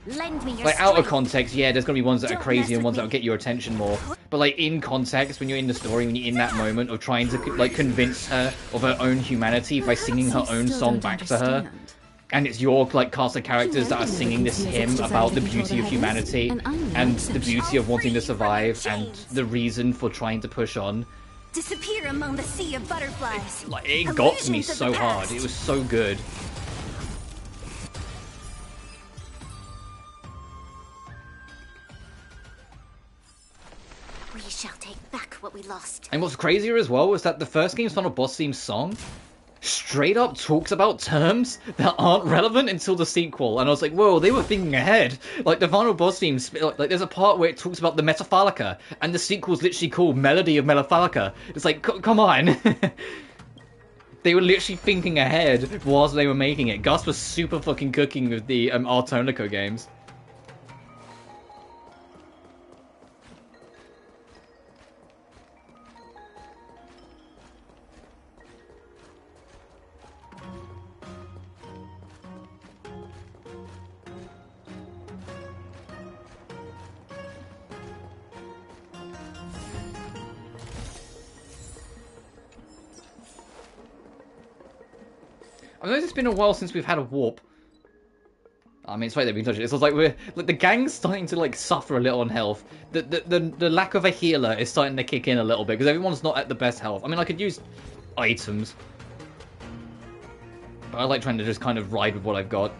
Lend me your like out of strength. context, yeah, there's gonna be ones that are Don't crazy mess and ones with that will get your attention more. But like in context, when you're in the story, when you're in that moment of trying to like convince her of her own humanity by singing her own song back to her, and it's your like cast of characters that are singing this hymn about the beauty of humanity and the beauty of wanting to survive and the reason for trying to push on. Disappear among the sea of butterflies. Like it got to me Illusions of so the hard. past. It was so good. We shall take back what we lost. And what's crazier as well was that the first game's final boss theme song straight up talks about terms that aren't relevant until the sequel, and I was like, whoa, they were thinking ahead. Like the final boss theme, like there's a part where it talks about the Metaphalica, and the sequel's literally called Melody of Metaphalica. It's like, come on. They were literally thinking ahead whilst they were making it. Gus was super fucking cooking with the Artonico games. I know it's been a while since we've had a warp. I mean, it's right there, we can touch it. It's like the gang's starting to like suffer a little on health. The lack of a healer is starting to kick in a little bit because everyone's not at the best health. I mean, I could use items, but I like trying to just kind of ride with what I've got.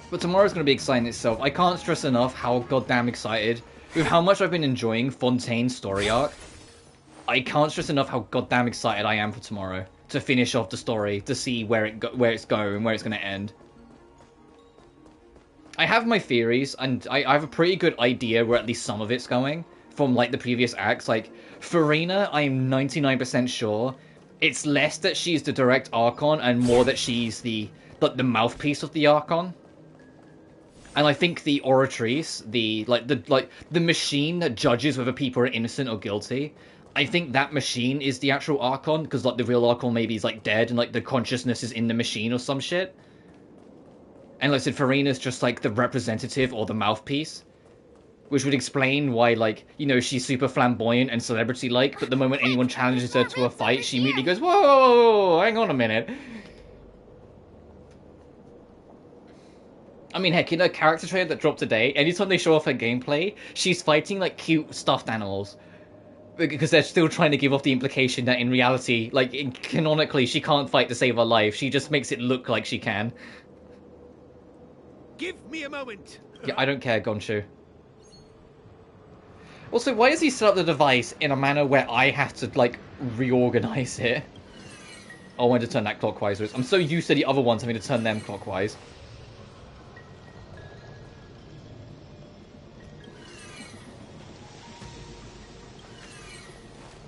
But tomorrow's going to be exciting itself. I can't stress enough how goddamn excited. With how much I've been enjoying Fontaine's story arc, I can't stress enough how goddamn excited I am for tomorrow. To finish off the story, to see where it's going, where it's going to end. I have my theories, and I have a pretty good idea where at least some of it's going. From, like, the previous acts. Like, Farina, I'm 99% sure. It's less that she's the direct Archon, and more that she's the mouthpiece of the Archon. And I think the Oratrice, the machine that judges whether people are innocent or guilty, I think that machine is the actual Archon, because like the real Archon maybe is like dead and like the consciousness is in the machine or some shit. And like I said, Farina's just like the representative or the mouthpiece, which would explain why, like, you know, she's super flamboyant and celebrity-like, but the moment anyone challenges her to a fight, she immediately goes, whoa, hang on a minute. I mean, heck, in a character trailer that dropped today, anytime they show off her gameplay, she's fighting, like, cute stuffed animals. Because they're still trying to give off the implication that in reality, like, canonically, she can't fight to save her life. She just makes it look like she can. Give me a moment. Yeah, I don't care, Gonshu. Also, why does he set up the device in a manner where I have to, like, reorganize it? Oh, I wanted to turn that clockwise. I'm so used to the other ones having to turn them clockwise.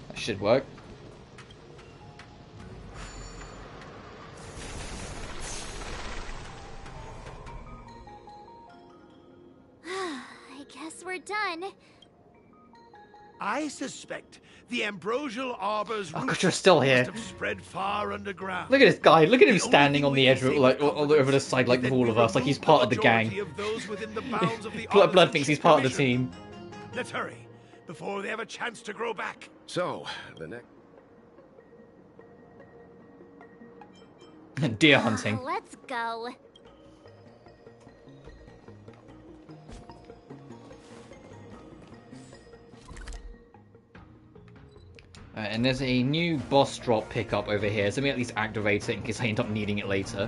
That should work. I guess we're done. I suspect the ambrosial arbor's Oh, roots God, you're still here. must have spread far underground. Look at this guy. Look at him The standing on only the thing edge, we can like, say with over the side, like, confidence with all is of that us. Like, we he's removed part of the majority gang. of those within the bounds of the Blood thinks he's part of the Commission. team. Let's hurry, before they have a chance to grow back. So, the next... Deer hunting. Let's go. And there's a new boss drop pickup over here, so let me at least activate it in case I end up needing it later.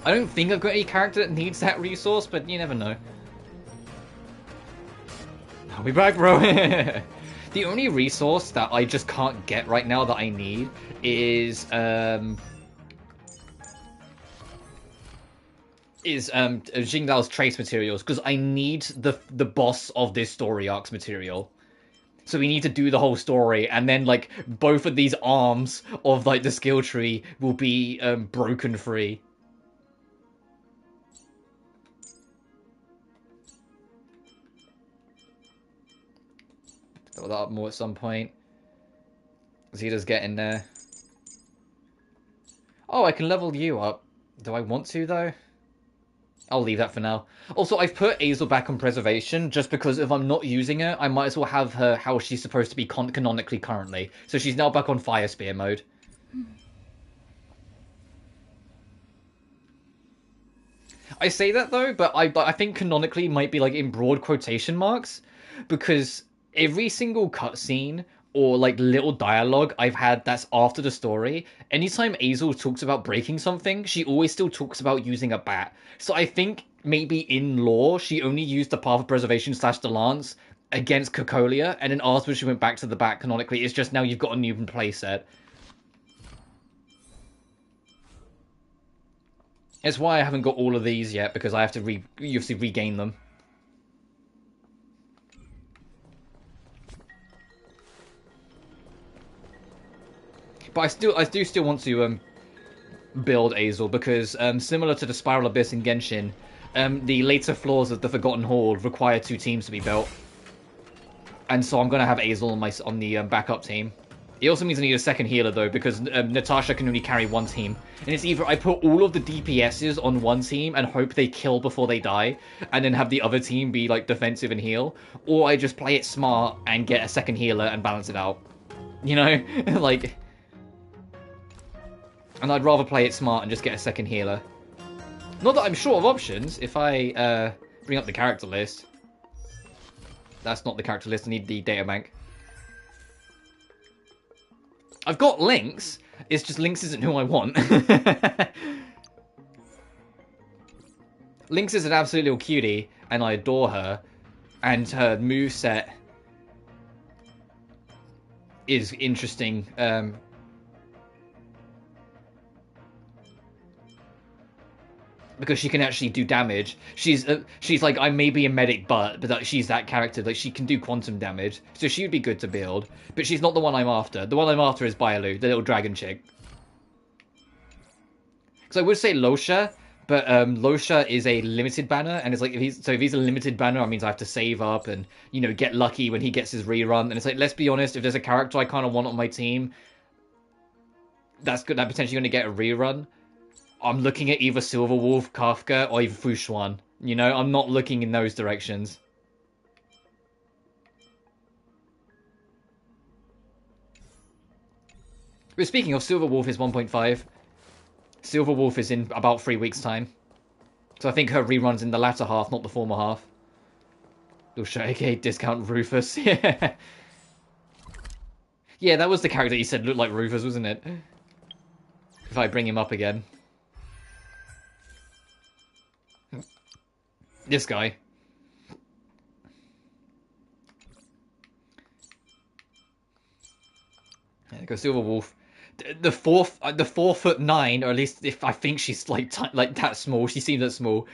I don't think I've got any character that needs that resource, but you never know. I'll be back, bro! The only resource that I just can't get right now that I need is Jingdao's trace materials, because I need the boss of this story arc's material. So we need to do the whole story, and then, like, both of these arms of, like, the skill tree will be broken free. Fill that up more at some point. Zeta's getting there. Oh, I can level you up. Do I want to, though? I'll leave that for now. Also, I've put Azel back on preservation, just because if I'm not using her, I might as well have her how she's supposed to be canonically currently. So she's now back on Fire Spear mode. I say that, though, but I think canonically might be, like, in broad quotation marks, because every single cutscene or, like, little dialogue I've had that's after the story, anytime Azel talks about breaking something, she always still talks about using a bat. So I think maybe in lore, she only used the Path of Preservation / the Lance against Cocolia, and then afterwards she went back to the bat canonically. It's just now you've got a new playset. It's why I haven't got all of these yet, because I have to you have to regain them. But I do still want to build Azel, because similar to the Spiral Abyss in Genshin, the later floors of the Forgotten Horde require 2 teams to be built, and so I'm gonna have Azel on the backup team. It also means I need a second healer though, because Natasha can only carry 1 team, and it's either I put all of the DPSs on 1 team and hope they kill before they die, and then have the other team be like defensive and heal, or I just play it smart and get a second healer and balance it out. You know, like. And I'd rather play it smart and just get a second healer. Not that I'm short of options. If I bring up the character list. That's not the character list. I need the data bank. I've got Lynx. It's just Lynx isn't who I want. Lynx is an absolute little cutie, and I adore her. And her moveset is interesting. Because she can actually do damage. She's like, I may be a medic, but she's that character. Like, she can do quantum damage. So she would be good to build. But she's not the one I'm after. The one I'm after is Bailu, the little dragon chick. Because I would say Losha, but Losha is a limited banner, and it's like, if he's a limited banner, that means I have to save up and, you know, get lucky when he gets his rerun. And it's like, let's be honest, if there's a character I kind of want on my team, that's potentially going to get a rerun, I'm looking at either Silverwolf, Kafka, or even Fushuan. You know, I'm not looking in those directions. But speaking of, Silverwolf is 1.5. Silverwolf is in about 3 weeks' time. So I think her rerun's in the latter half, not the former half. Okay, discount Rufus. Yeah. Yeah, that was the character you said looked like Rufus, wasn't it? If I bring him up again. This guy. There goes Silver Wolf. The 4'9", or at least if I think she's like that small. She seems that small.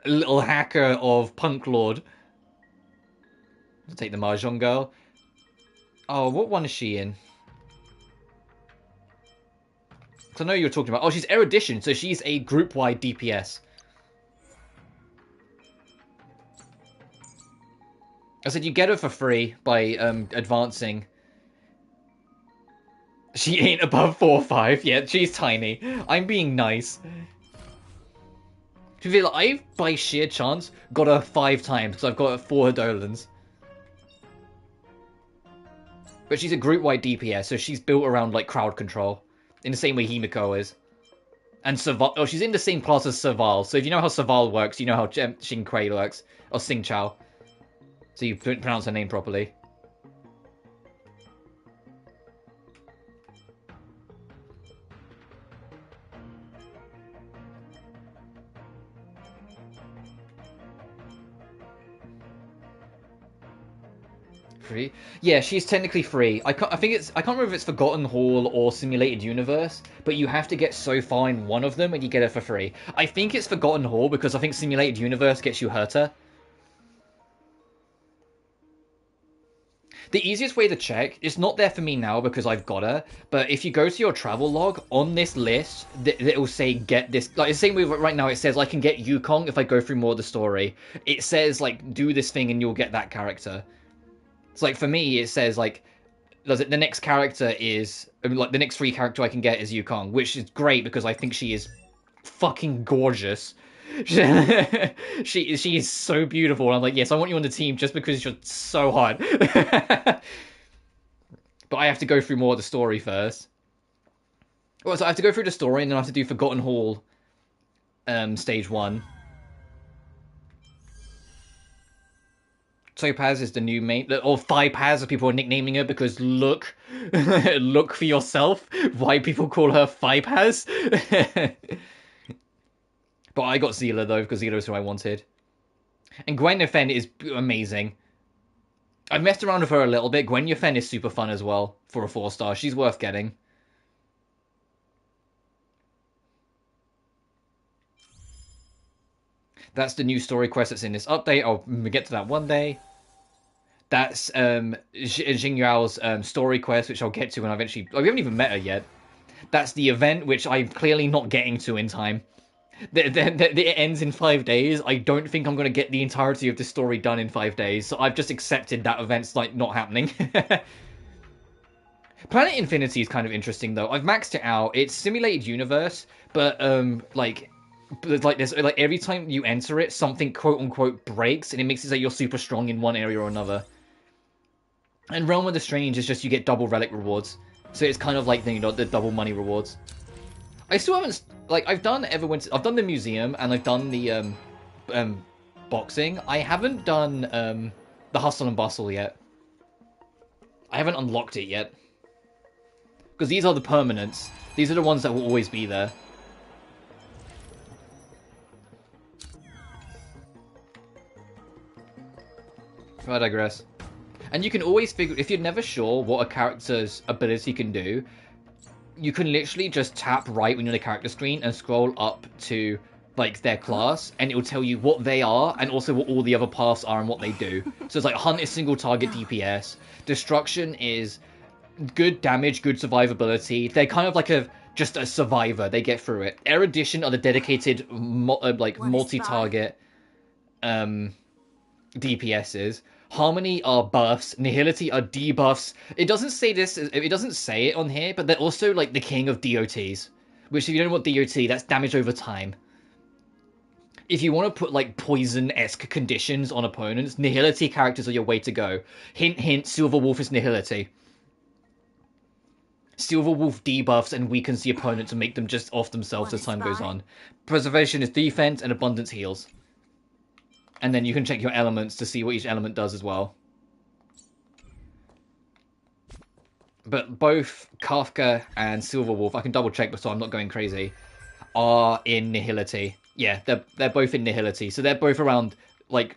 A little hacker of Punk Lord. I'll take the Mahjong girl. Oh, what one is she in? Because I know you were talking about... Oh, she's Erudition, so she's a group-wide DPS. I said you get her for free by advancing. She ain't above 4'5". Yeah, she's tiny. I'm being nice. I feel like I've, by sheer chance, got her 5 times, because I've got 4 Hidolans. But she's a group-wide DPS, so she's built around, like, crowd control. In the same way Himiko is. And Serval... Oh, she's in the same class as Serval. So if you know how Serval works, you know how Xin Kuei works. Or Xing Chao. So you pronounce her name properly. Free? Yeah, she's technically free. I can't remember if it's Forgotten Hall or Simulated Universe, but you have to get so far in one of them and you get it for free. I think it's Forgotten Hall because I think Simulated Universe gets you Herta. The easiest way to check, it's not there for me now because I've got her, but if you go to your travel log, on this list, it will say get this, like the same way right now it says I can get Yukong if I go through more of the story. It says like do this thing and you'll get that character. It's like, for me, it says, like, the next character is, like, the next free character I can get is Yukong, which is great because I think she is fucking gorgeous. she is so beautiful. And I'm like, yes, I want you on the team just because you're so hot. But I have to go through more of the story first. Well, so I have to go through the story and then I have to do Forgotten Hall, stage 1. Topaz is the new main, or Phi-Paz as people are nicknaming her because look, look for yourself why people call her Phi-Paz. But I got Zila though because Zila is who I wanted. And Gwen Yufen is amazing. I've messed around with her a little bit. Gwen Yufen is super fun as well for a 4-star. She's worth getting. That's the new story quest that's in this update. I'll get to that one day. That's Jing Yao's story quest, which I'll get to when I eventually... Oh, we haven't even met her yet. That's the event, which I'm clearly not getting to in time. It ends in 5 days. I don't think I'm going to get the entirety of the story done in 5 days, so I've just accepted that event's, like, not happening. Planet Infinity is kind of interesting, though. I've maxed it out. It's Simulated Universe, but, like there's like every time you enter it, something quote unquote breaks, and it makes it so you're super strong in one area or another. And Realm of the Strange is just you get double relic rewards, so it's kind of like the double money rewards. I still haven't I've done Everwinter, I've done the museum, and I've done the boxing. I haven't done the Hustle and Bustle yet. I haven't unlocked it yet because these are the permanents. These are the ones that will always be there. I digress. And you can always figure, if you're never sure what a character's ability can do, you can literally just tap right when you're on the character screen and scroll up to, like, their class, and it will tell you what they are, and also what all the other paths are and what they do. So it's like, Hunt is single target DPS, Destruction is good damage, good survivability. They're kind of like just a survivor, they get through it. Erudition are the dedicated, multi-target DPSs. Harmony are buffs, Nihility are debuffs. It doesn't say this, it doesn't say it on here, but they're also like the king of DOTs. Which, if you don't know what DOT, that's damage over time. If you want to put like poison-esque conditions on opponents, Nihility characters are your way to go. Hint, hint, Silver Wolf is Nihility. Silver Wolf debuffs and weakens the opponent to make them just off themselves as time goes on. Preservation is defense and abundance heals. And then you can check your elements to see what each element does as well. But both Kafka and Silver Wolf, I can double check so I'm not going crazy, are in Nihility. Yeah, they're both in Nihility. So they're both around, like,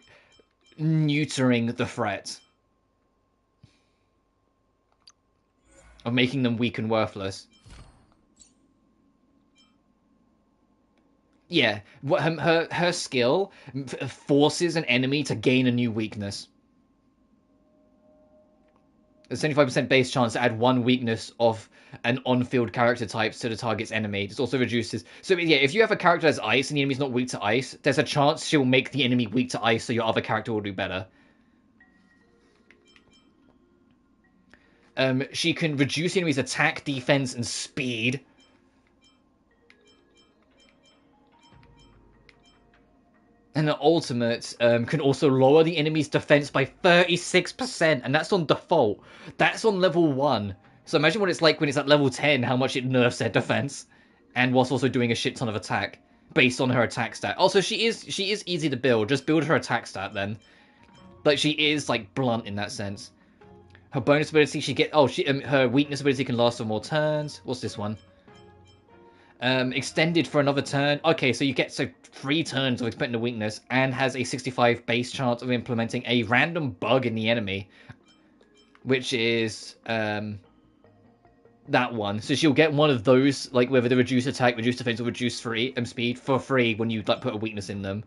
neutering the threat of making them weak and worthless. Yeah, her skill forces an enemy to gain a new weakness. A 75% base chance to add one weakness of an on-field character type to the target's enemy. This also reduces... So yeah, if you have a character that's ice and the enemy's not weak to ice, there's a chance she'll make the enemy weak to ice so your other character will do better. She can reduce the enemy's attack, defense, and speed. And the ultimate can also lower the enemy's defense by 36%, and that's on default. That's on level 1. So imagine what it's like when it's at level 10, how much it nerfs their defense, and whilst also doing a shit ton of attack based on her attack stat. Also, she is easy to build. Just build her attack stat then. Like, she is like blunt in that sense. Her bonus ability, her weakness ability can last for more turns. What's this one? Extended for another turn. Okay, so you get 3 turns of expending a weakness, and has a 65 base chance of implementing a random bug in the enemy, which is that one. So she'll get one of those, like whether the reduce attack, reduce defense, or reduce speed for free when you like put a weakness in them.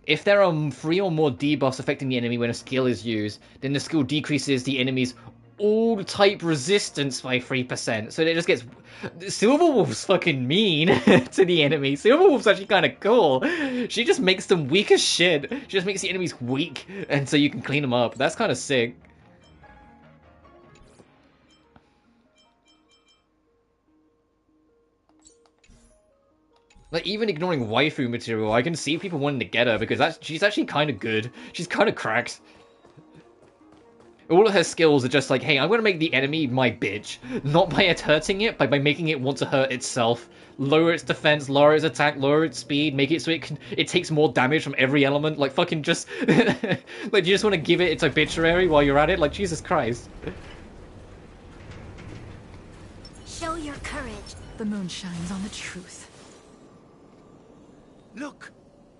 If there are 3 or more debuffs affecting the enemy when a skill is used, then the skill decreases the enemy's all type resistance by 3%. So it just gets... Silver Wolf's fucking mean to the enemy. Silver Wolf's actually kind of cool. She just makes them weak as shit. She just makes the enemies weak, and so you can clean them up. That's kind of sick. Like, even ignoring waifu material, I can see people wanting to get her, because she's actually kind of good. She's kind of cracked. All of her skills are just like, hey, I'm going to make the enemy my bitch. Not by hurting it, but by making it want to hurt itself. Lower its defense, lower its attack, lower its speed, make it so it takes more damage from every element. Like, fucking just... like, you just want to give it its obituary while you're at it? Like, Jesus Christ. Show your courage. The moon shines on the truth. Look!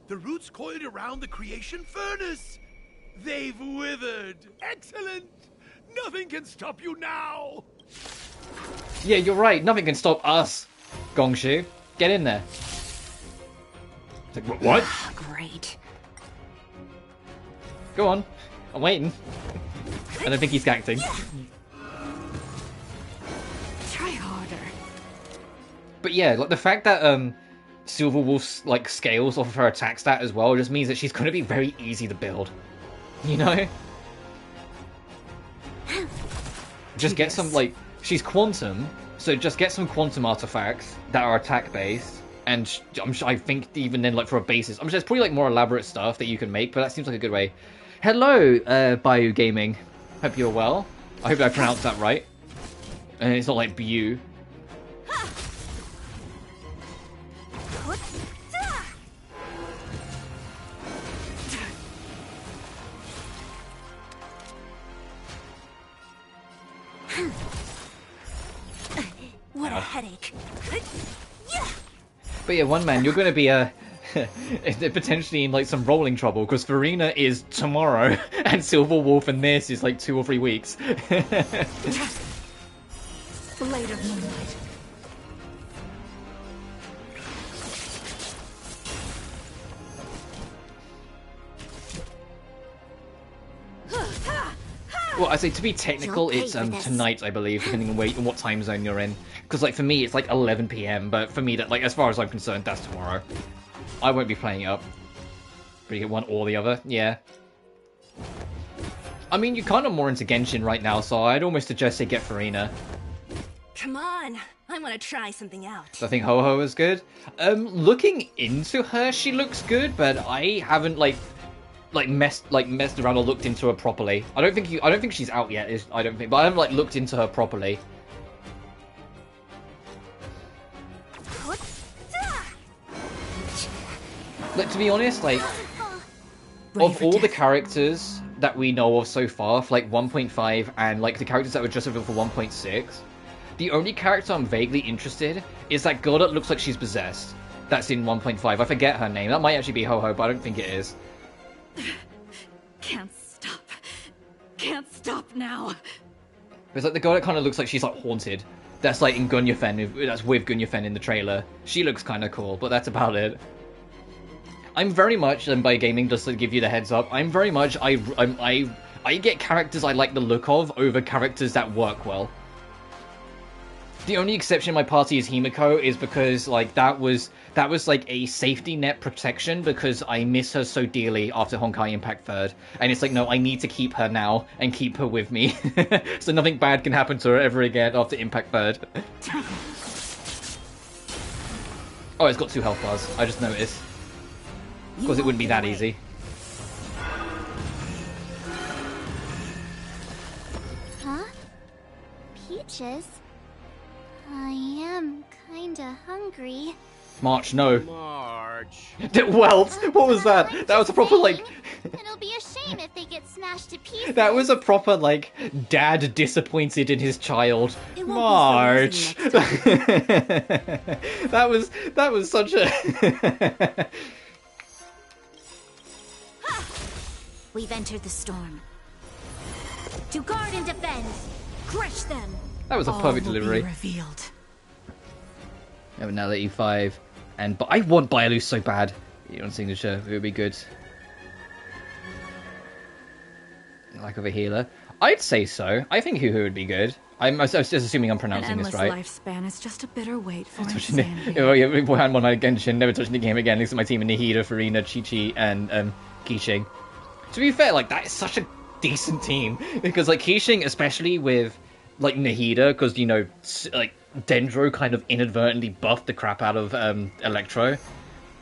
The roots coiled around the creation furnace! They've withered! Excellent! Nothing can stop you now! Yeah, you're right. Nothing can stop us, Gongshu. Get in there. It's like, what? Great. Go on. I'm waiting. I don't think he's acting. Try harder. But yeah, like the fact that Silver Wolf's like scales off of her attack stat as well just means that she's going to be very easy to build. You know? Just get some, like... She's quantum, so just get some quantum artifacts that are attack-based, and I think even then, like, for a basis... I'm sure there's probably, like, more elaborate stuff that you can make, but that seems like a good way. Hello, Bayou Gaming. Hope you're well. I hope I pronounced that right. And it's not like Bayou. What a headache. But yeah, one man, you're going to be potentially in like some rolling trouble, because Farina is tomorrow, and Silver Wolf and this is like 2 or 3 weeks. Blade of moonlight. Well, I say to be technical, it's tonight, I believe, depending on what time zone you're in. Because like for me, it's like 11 PM, but for me, that like as far as I'm concerned, that's tomorrow. I won't be playing it up. But you get one or the other, yeah. I mean, you're kind of more into Genshin right now, so I'd almost suggest you get Farina. Come on, I want to try something out. So I think Ho-Ho is good. Looking into her, she looks good, but I haven't like messed around or looked into her properly. I don't think she's out yet. But I haven't like looked into her properly. Like, to be honest, like, of all the characters that we know of so far, for like 1.5 and like the characters that were just available for 1.6, the only character I'm vaguely interested is that girl that looks like she's possessed. That's in 1.5. I forget her name. That might actually be Ho-Ho, but I don't think it is. Can't stop. Can't stop now. It's like the girl that kind of looks like she's like haunted. That's like in Gunyafen. That's with Gunyafen in the trailer. She looks kind of cool, but that's about it. I'm very much, and by gaming, just to give you the heads up, I'm very much I get characters I like the look of over characters that work well. The only exception in my party is Himiko, is because like that was like a safety net protection because I miss her so dearly after Honkai Impact 3rd, and it's like, no, I need to keep her now and keep her with me, so nothing bad can happen to her ever again after Impact 3rd. Oh, it's got 2 health bars. I just noticed. Of course, it wouldn't be that easy. Huh? Peaches? I am kinda hungry. March, no. March. Welt, what was that? That was a proper, like... It'll be a shame if they get smashed to pieces. That was a proper, like, dad disappointed in his child. March. That was such a... We've entered the storm. To guard and defend. Crush them. That was a perfect All will delivery. be revealed. Yeah, but now that E5, but I want Byalu so bad. You on signature, it would be good. Lack of a healer, I'd say so. I think Hoo would be good. I was just assuming I'm pronouncing this right. An endless lifespan is just a bitter wait for Touching insanity. Oh yeah, behind one night Genshin, never touching the game again. Next to my team in Nihida, Farina, Chi-Chi, and Keishing. To be fair, like that is such a decent team because like Keishing, especially with like Nihida, because you know like Dendro kind of inadvertently buffed the crap out of Electro.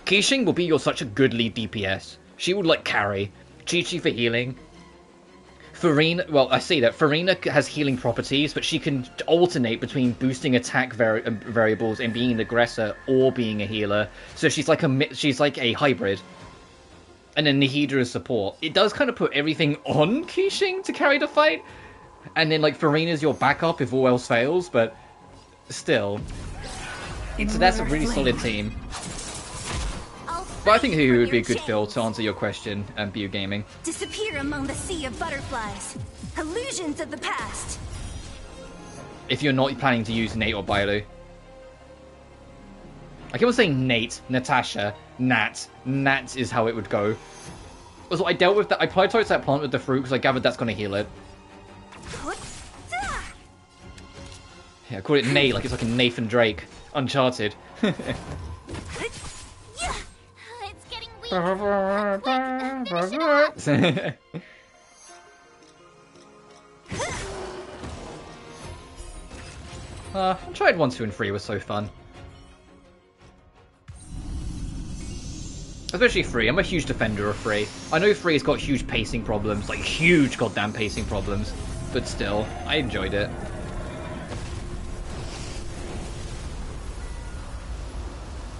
Keishing will be your such a good lead DPS. She would like carry. Chi-Chi for healing. Farina, well, I say that Farina has healing properties, but she can alternate between boosting attack variables and being an aggressor or being a healer. So she's like a hybrid. And then Nihida is support. It does kind of put everything on Keishing to carry the fight. And then, like, Farina's your backup if all else fails, but still. So that's a really solid team. But I think Hoo would be a good fill to answer your question, BU Gaming. Disappear among the sea of butterflies. Illusions of the past. If you're not planning to use Nate or Byalu. I keep on saying Nate, Natasha, Nat. Nat is how it would go. Also, I dealt with that. I prioritized that plant with the fruit because I gathered that's going to heal it. Yeah, I call it Nate like it's like a Nathan Drake. Uncharted. It's getting weak. Quick, finish it off. I tried 1, 2, and 3 was so fun. Especially 3. I'm a huge defender of 3. I know 3's got huge pacing problems, like huge goddamn pacing problems, but still, I enjoyed it.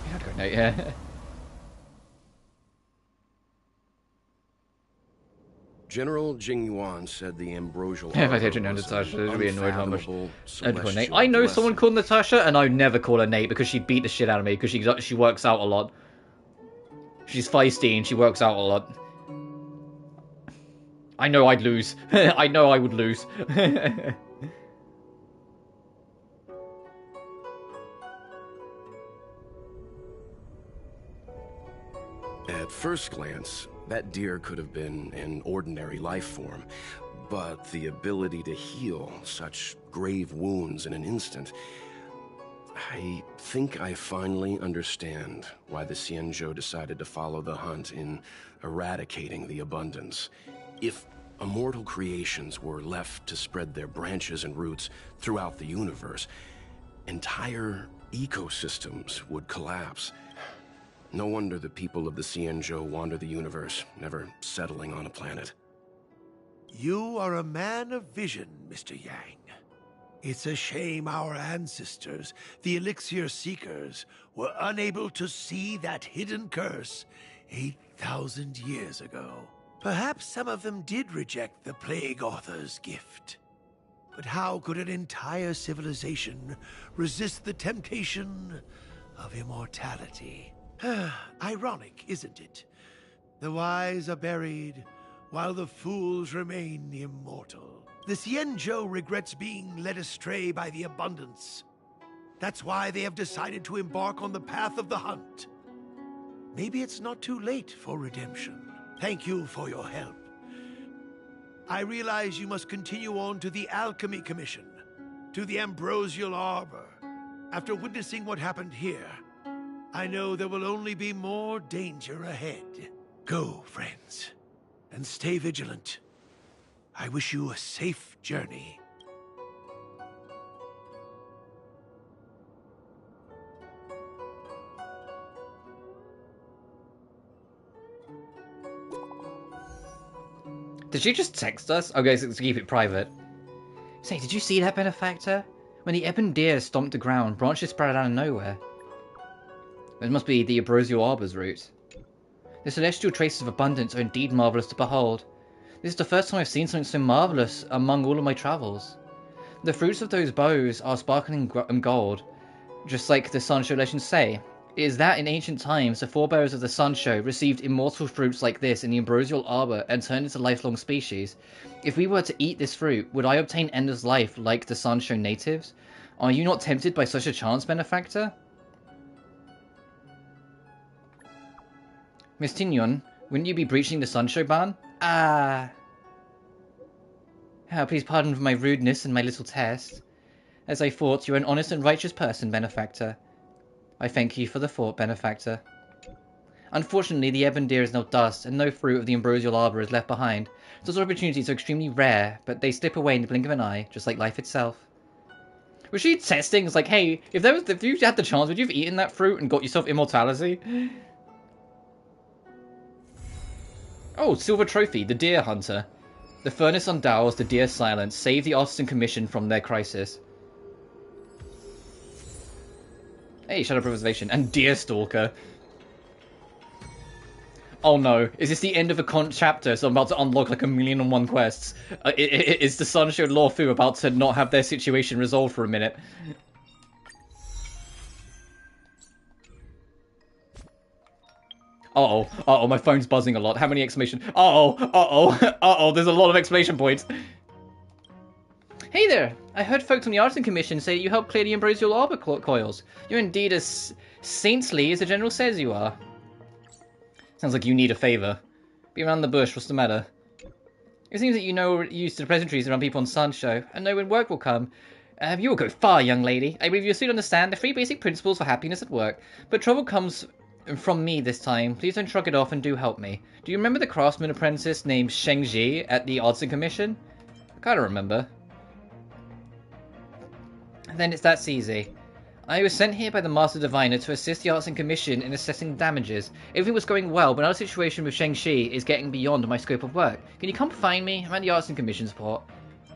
Yeah, I'd go Nate, yeah. General Jing Yuan said the ambrosial If I didn't know Natasha, I'd be annoyed how much I'd call Nate. I know someone called Natasha, and I would never call her Nate because she'd beat the shit out of me because she works out a lot. She's feisty and she works out a lot. I know I'd lose. I know I would lose. At first glance, that deer could have been an ordinary life form, but the ability to heal such grave wounds in an instant... I think I finally understand why the Xianzhou decided to follow the hunt in eradicating the abundance. If immortal creations were left to spread their branches and roots throughout the universe, entire ecosystems would collapse. No wonder the people of the Xianzhou wander the universe, never settling on a planet. You are a man of vision, Mr. Yang. It's a shame our ancestors, the Elixir Seekers, were unable to see that hidden curse 8,000 years ago. Perhaps some of them did reject the Plague Author's gift. But how could an entire civilization resist the temptation of immortality? Ironic, isn't it? The wise are buried, while the fools remain immortal. The Xianzhou regrets being led astray by the abundance. That's why they have decided to embark on the path of the hunt. Maybe it's not too late for redemption. Thank you for your help. I realize you must continue on to the Alchemy Commission, to the Ambrosial Arbor. After witnessing what happened here, I know there will only be more danger ahead. Go, friends, and stay vigilant. I wish you a safe journey. Did she just text us? Okay, so to keep it private. Say, did you see that, Benefactor? When the ebon deer stomped the ground, branches spread out of nowhere. It must be the Ambrosial Arbor's route. The celestial traces of abundance are indeed marvellous to behold. This is the first time I've seen something so marvellous among all of my travels. The fruits of those boughs are sparkling gold, just like the Xianzhou legends say. It is that in ancient times the forebears of the Xianzhou received immortal fruits like this in the Ambrosial Arbor and turned into lifelong species. If we were to eat this fruit, would I obtain endless life like the Xianzhou natives? Are you not tempted by such a chance, Benefactor? Miss Tignon, wouldn't you be breaching the Xianzhou ban? Please pardon for my rudeness and my little test. As I thought, you're an honest and righteous person, Benefactor. I thank you for the thought, Benefactor. Unfortunately, the ebon deer is now dust, and no fruit of the Ambrosial Arbor is left behind. Such opportunities are extremely rare, but they slip away in the blink of an eye, just like life itself. Was she testing? It's like, hey, if you had the chance, would you have eaten that fruit and got yourself immortality? Oh, silver trophy, the deer hunter. The furnace undours the deer silence, save the Artisan Commission from their crisis. Hey, Shadow Preservation, and Deer Stalker. Oh no, is this the end of a chapter, so I'm about to unlock like 1,000,001 quests? Is the Xianzhou Luofu about to not have their situation resolved for a minute? Uh-oh, my phone's buzzing a lot. How many exclamation... Uh-oh, there's a lot of exclamation points. Hey there! I heard folks from the Artisan Commission say you helped clear the Ambrosial Arbor coils. You're indeed as saintly as the General says you are. Sounds like you need a favour. Be around the bush, what's the matter? It seems that you know we're used to the pleasantries around people on Xianzhou, and know when work will come. You will go far, young lady. I believe you'll soon understand the 3 basic principles for happiness at work. But trouble comes from me this time. Please don't shrug it off and do help me. Do you remember the craftsman apprentice named Shengji at the Artisan Commission? I kinda remember. Then it's that easy. I was sent here by the Master Diviner to assist the Artisan Commission in assessing damages. Everything was going well, but our situation with Shengji is getting beyond my scope of work. Can you come find me? I'm at the Artisan Commission support.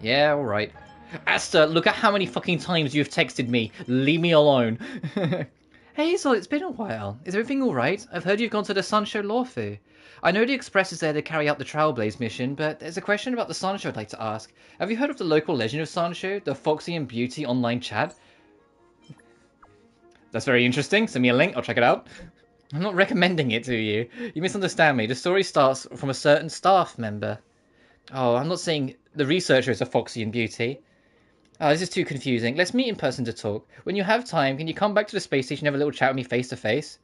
Yeah, alright. Asta, look at how many fucking times you've texted me. Leave me alone. Hey Hazel, it's been a while. Is everything alright? I've heard you've gone to the Xianzhou Luofu. I know the Express is there to carry out the Trailblaze mission, but there's a question about the Xianzhou I'd like to ask. Have you heard of the local legend of Xianzhou, the Foxy and Beauty online chat? That's very interesting. Send me a link, I'll check it out. I'm not recommending it to you. You misunderstand me. The story starts from a certain staff member. Oh, I'm not saying the researcher is a Foxy and Beauty. Oh, this is too confusing. Let's meet in person to talk. When you have time, can you come back to the space station and have a little chat with me face to face?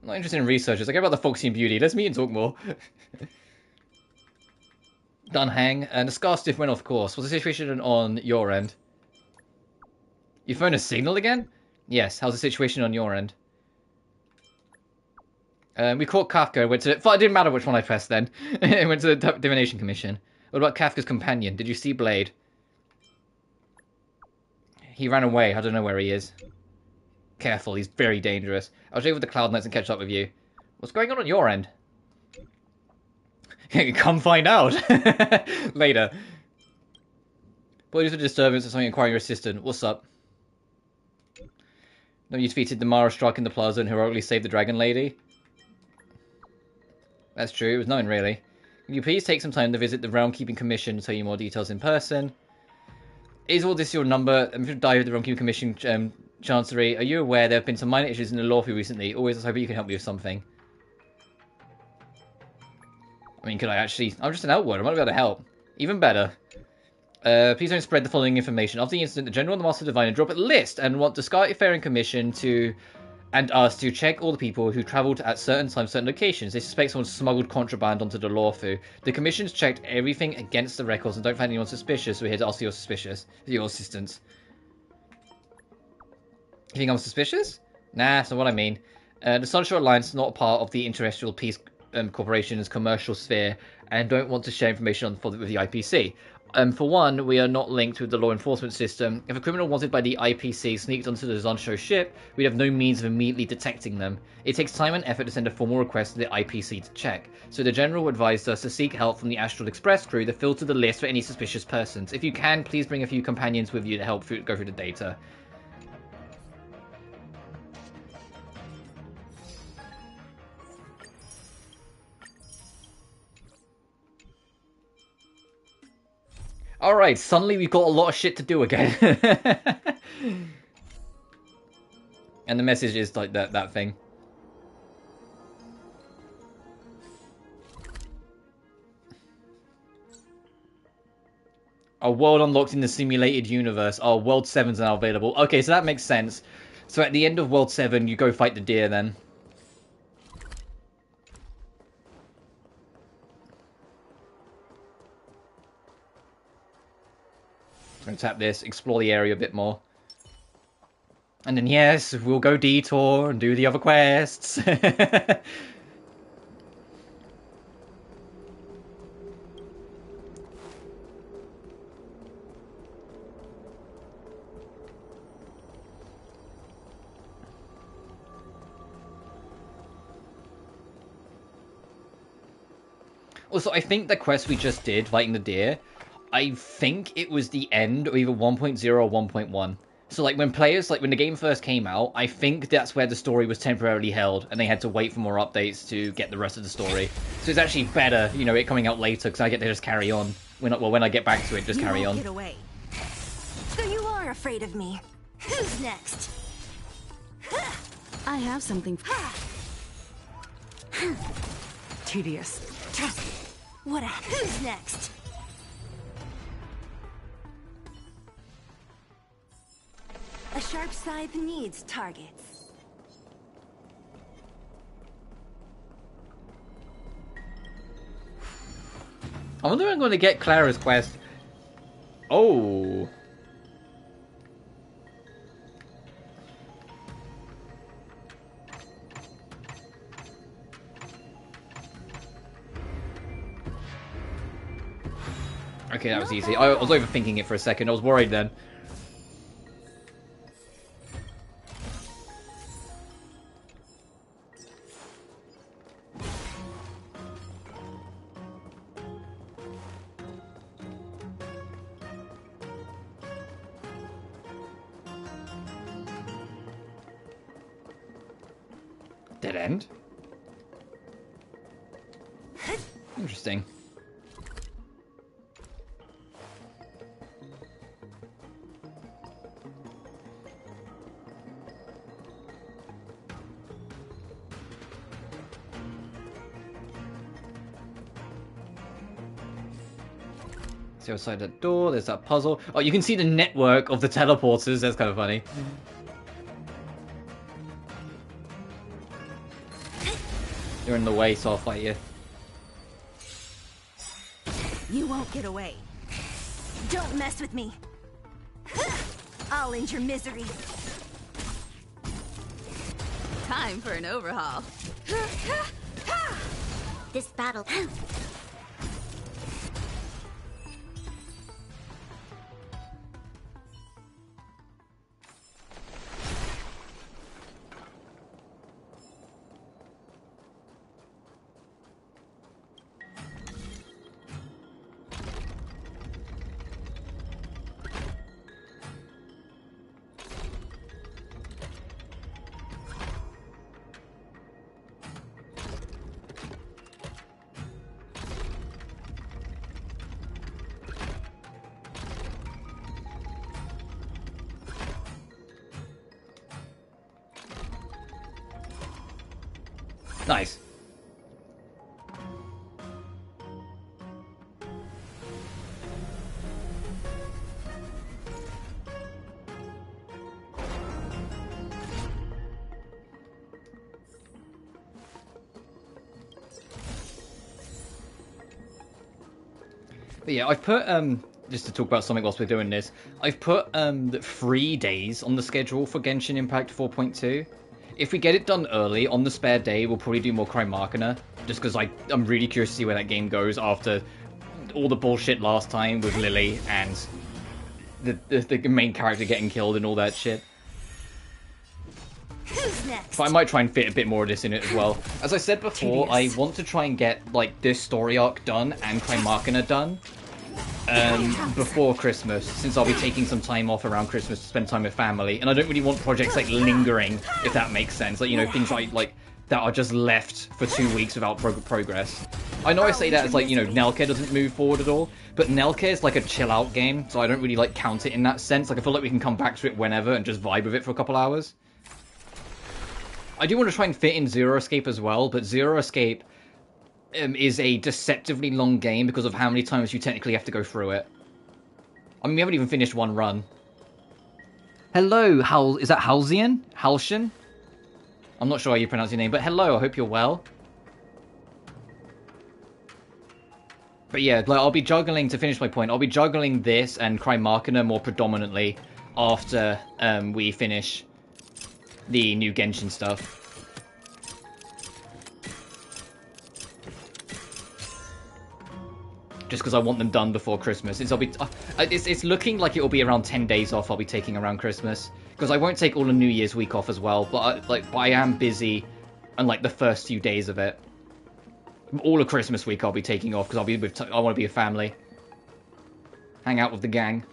I'm not interested in researchers. I care about the Foxy and Beauty. Let's meet and talk more. Done hang. And the Scar Stiff went off course. What's the situation on your end? You phoned a signal again? Yes. How's the situation on your end? We caught Kafka. Went to... It didn't matter which one I pressed then. It went to the Divination Commission. What about Kafka's companion? Did you see Blade? He ran away. I don't know where he is. Careful, he's very dangerous. I'll check with the Cloud Knights and catch up with you. What's going on your end? Come find out. Later. Apologies for the disturbance. There's something inquiring your assistant. What's up? No, you defeated the Mara Struck in the plaza and heroically saved the Dragon Lady. That's true, it was known, really. Can you please take some time to visit the Realm Keeping Commission to tell you more details in person? Is all this your number? I'm going to dive with the Realm Keeping Commission, Chancery. Are you aware there have been some minor issues in the Luofu recently? Always was hoping you can help me with something. I mean, could I actually... I'm just an outward, I might be able to help. Even better. Please don't spread the following information. After the incident, the General and the Master Diviner drop a list and want the Sky-faring Commission to... and us to check all the people who travelled at certain times, certain locations. They suspect someone smuggled contraband onto the Luofu. The Commission's checked everything against the records and don't find anyone suspicious, so we're here to ask your assistance. You think I'm suspicious? Nah, that's not what I mean. The Sunshine Alliance is not a part of the Interstellar Peace Corporation's commercial sphere and don't want to share information with the IPC. For one, we are not linked with the law enforcement system. If a criminal wanted by the IPC sneaked onto the Xianzhou ship, we'd have no means of immediately detecting them. It takes time and effort to send a formal request to the IPC to check. So the General advised us to seek help from the Astral Express crew to filter the list for any suspicious persons. If you can, please bring a few companions with you to help go through the data. Alright, suddenly we've got a lot of shit to do again. And the message is like that thing. A world unlocked in the simulated universe. Oh, World 7's now available. Okay, so that makes sense. So at the end of World 7, you go fight the deer then. I'm going to tap this, explore the area a bit more. And then, yes, we'll go detour and do the other quests. Also, I think the quest we just did, fighting the deer, I think it was the end of either 1.0 or 1.1. So, like, when the game first came out, I think that's where the story was temporarily held, and they had to wait for more updates to get the rest of the story. So it's actually better, you know, it coming out later, because I get to just carry on. When I get back to it, just carry on. Get away. So you are afraid of me. Who's next? I have something. Tedious. Who's next? A sharp scythe needs targets. I wonder if I'm going to get Clara's quest. Oh. Okay, that was easy. I was overthinking it for a second. I was worried then. Dead end? Interesting. See outside that door, there's that puzzle. Oh, you can see the network of the teleporters, that's kind of funny. You're in the way, so I'll fight you. You won't get away. Don't mess with me. I'll end your misery. Time for an overhaul. This battle. Nice. But yeah, I've put, just to talk about something whilst we're doing this, I've put 3 days on the schedule for Genshin Impact 4.2. If we get it done early, on the spare day, we'll probably do more Crime just because I'm really curious to see where that game goes after all the bullshit last time with Lily and the main character getting killed and all that shit. Who's next? But I might try and fit a bit more of this in it as well. As I said before, I want to try and get like this story arc done and Crime done before Christmas, since I'll be taking some time off around Christmas to spend time with family, and I don't really want projects like lingering, if that makes sense. Like, you know, things like that are just left for 2 weeks without progress. I know I say that as like, you know, Nelke doesn't move forward at all, but Nelke is like a chill out game, so I don't really like count it in that sense. Like, I feel like we can come back to it whenever and just vibe with it for a couple hours. I do want to try and fit in Zero Escape as well, but Zero Escape is a deceptively long game because of how many times you technically have to go through it. I mean, we haven't even finished one run. Hello, is that Halcyon? Halcyon? I'm not sure how you pronounce your name, but hello, I hope you're well. But yeah, like, I'll be juggling, to finish my point, I'll be juggling this and Crime more predominantly after we finish the new Genshin stuff. Just because I want them done before Christmas. It's looking like it'll be around 10 days off I'll be taking around Christmas. Because I won't take all of New Year's week off as well, but I am busy on like the first few days of it. All of Christmas week I'll be taking off because I want to be a family. Hang out with the gang.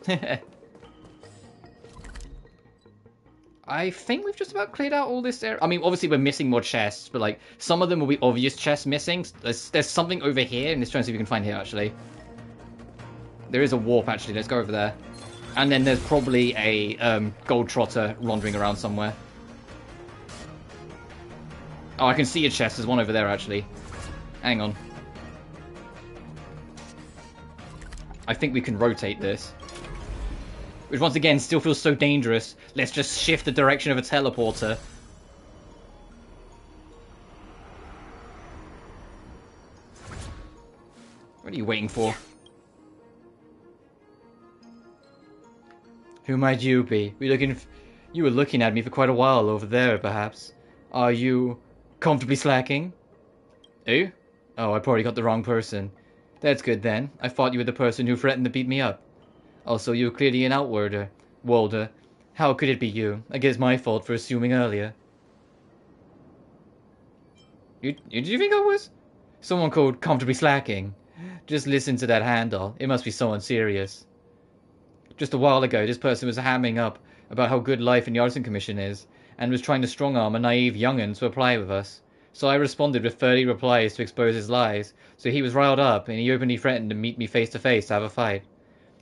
I think we've just about cleared out all this area. I mean, obviously we're missing more chests, but like some of them will be obvious chests missing. There's something over here, and let's try and see if we can find here actually. There is a warp actually. Let's go over there. And then there's probably a gold trotter wandering around somewhere. Oh, I can see a chest. There's one over there actually. Hang on. I think we can rotate this. Which once again still feels so dangerous. Let's just shift the direction of a teleporter. What are you waiting for? Who might you be? You were looking at me for quite a while over there, perhaps. Are you comfortably slacking? Who? Oh, I probably got the wrong person. That's good then. I thought you were the person who threatened to beat me up. Also, you're clearly an outworlder. Walder. How could it be you? I guess my fault for assuming earlier. Did you think I was? Someone called comfortably slacking. Just listen to that handle. It must be someone serious. Just a while ago, this person was hamming up about how good life in the Artisan Commission is, and was trying to strong-arm a naive young'un to apply with us. So I responded with 30 replies to expose his lies, so he was riled up, and he openly threatened to meet me face to face to have a fight.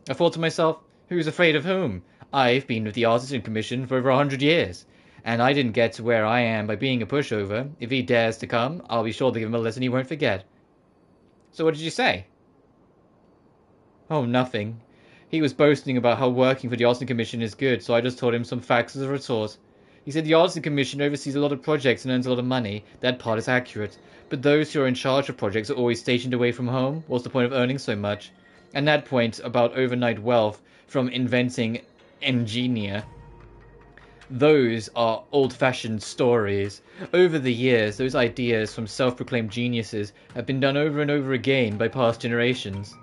I thought to myself, who's afraid of whom? I've been with the Artisan Commission for over 100 years, and I didn't get to where I am by being a pushover. If he dares to come, I'll be sure to give him a lesson he won't forget. So what did you say? Oh, nothing. He was boasting about how working for the Artisan Commission is good, so I just told him some facts as a retort. He said the Artisan Commission oversees a lot of projects and earns a lot of money. That part is accurate. But those who are in charge of projects are always stationed away from home. What's the point of earning so much? And that point about overnight wealth from inventing Engenia. Those are old-fashioned stories. Over the years, those ideas from self-proclaimed geniuses have been done over and over again by past generations.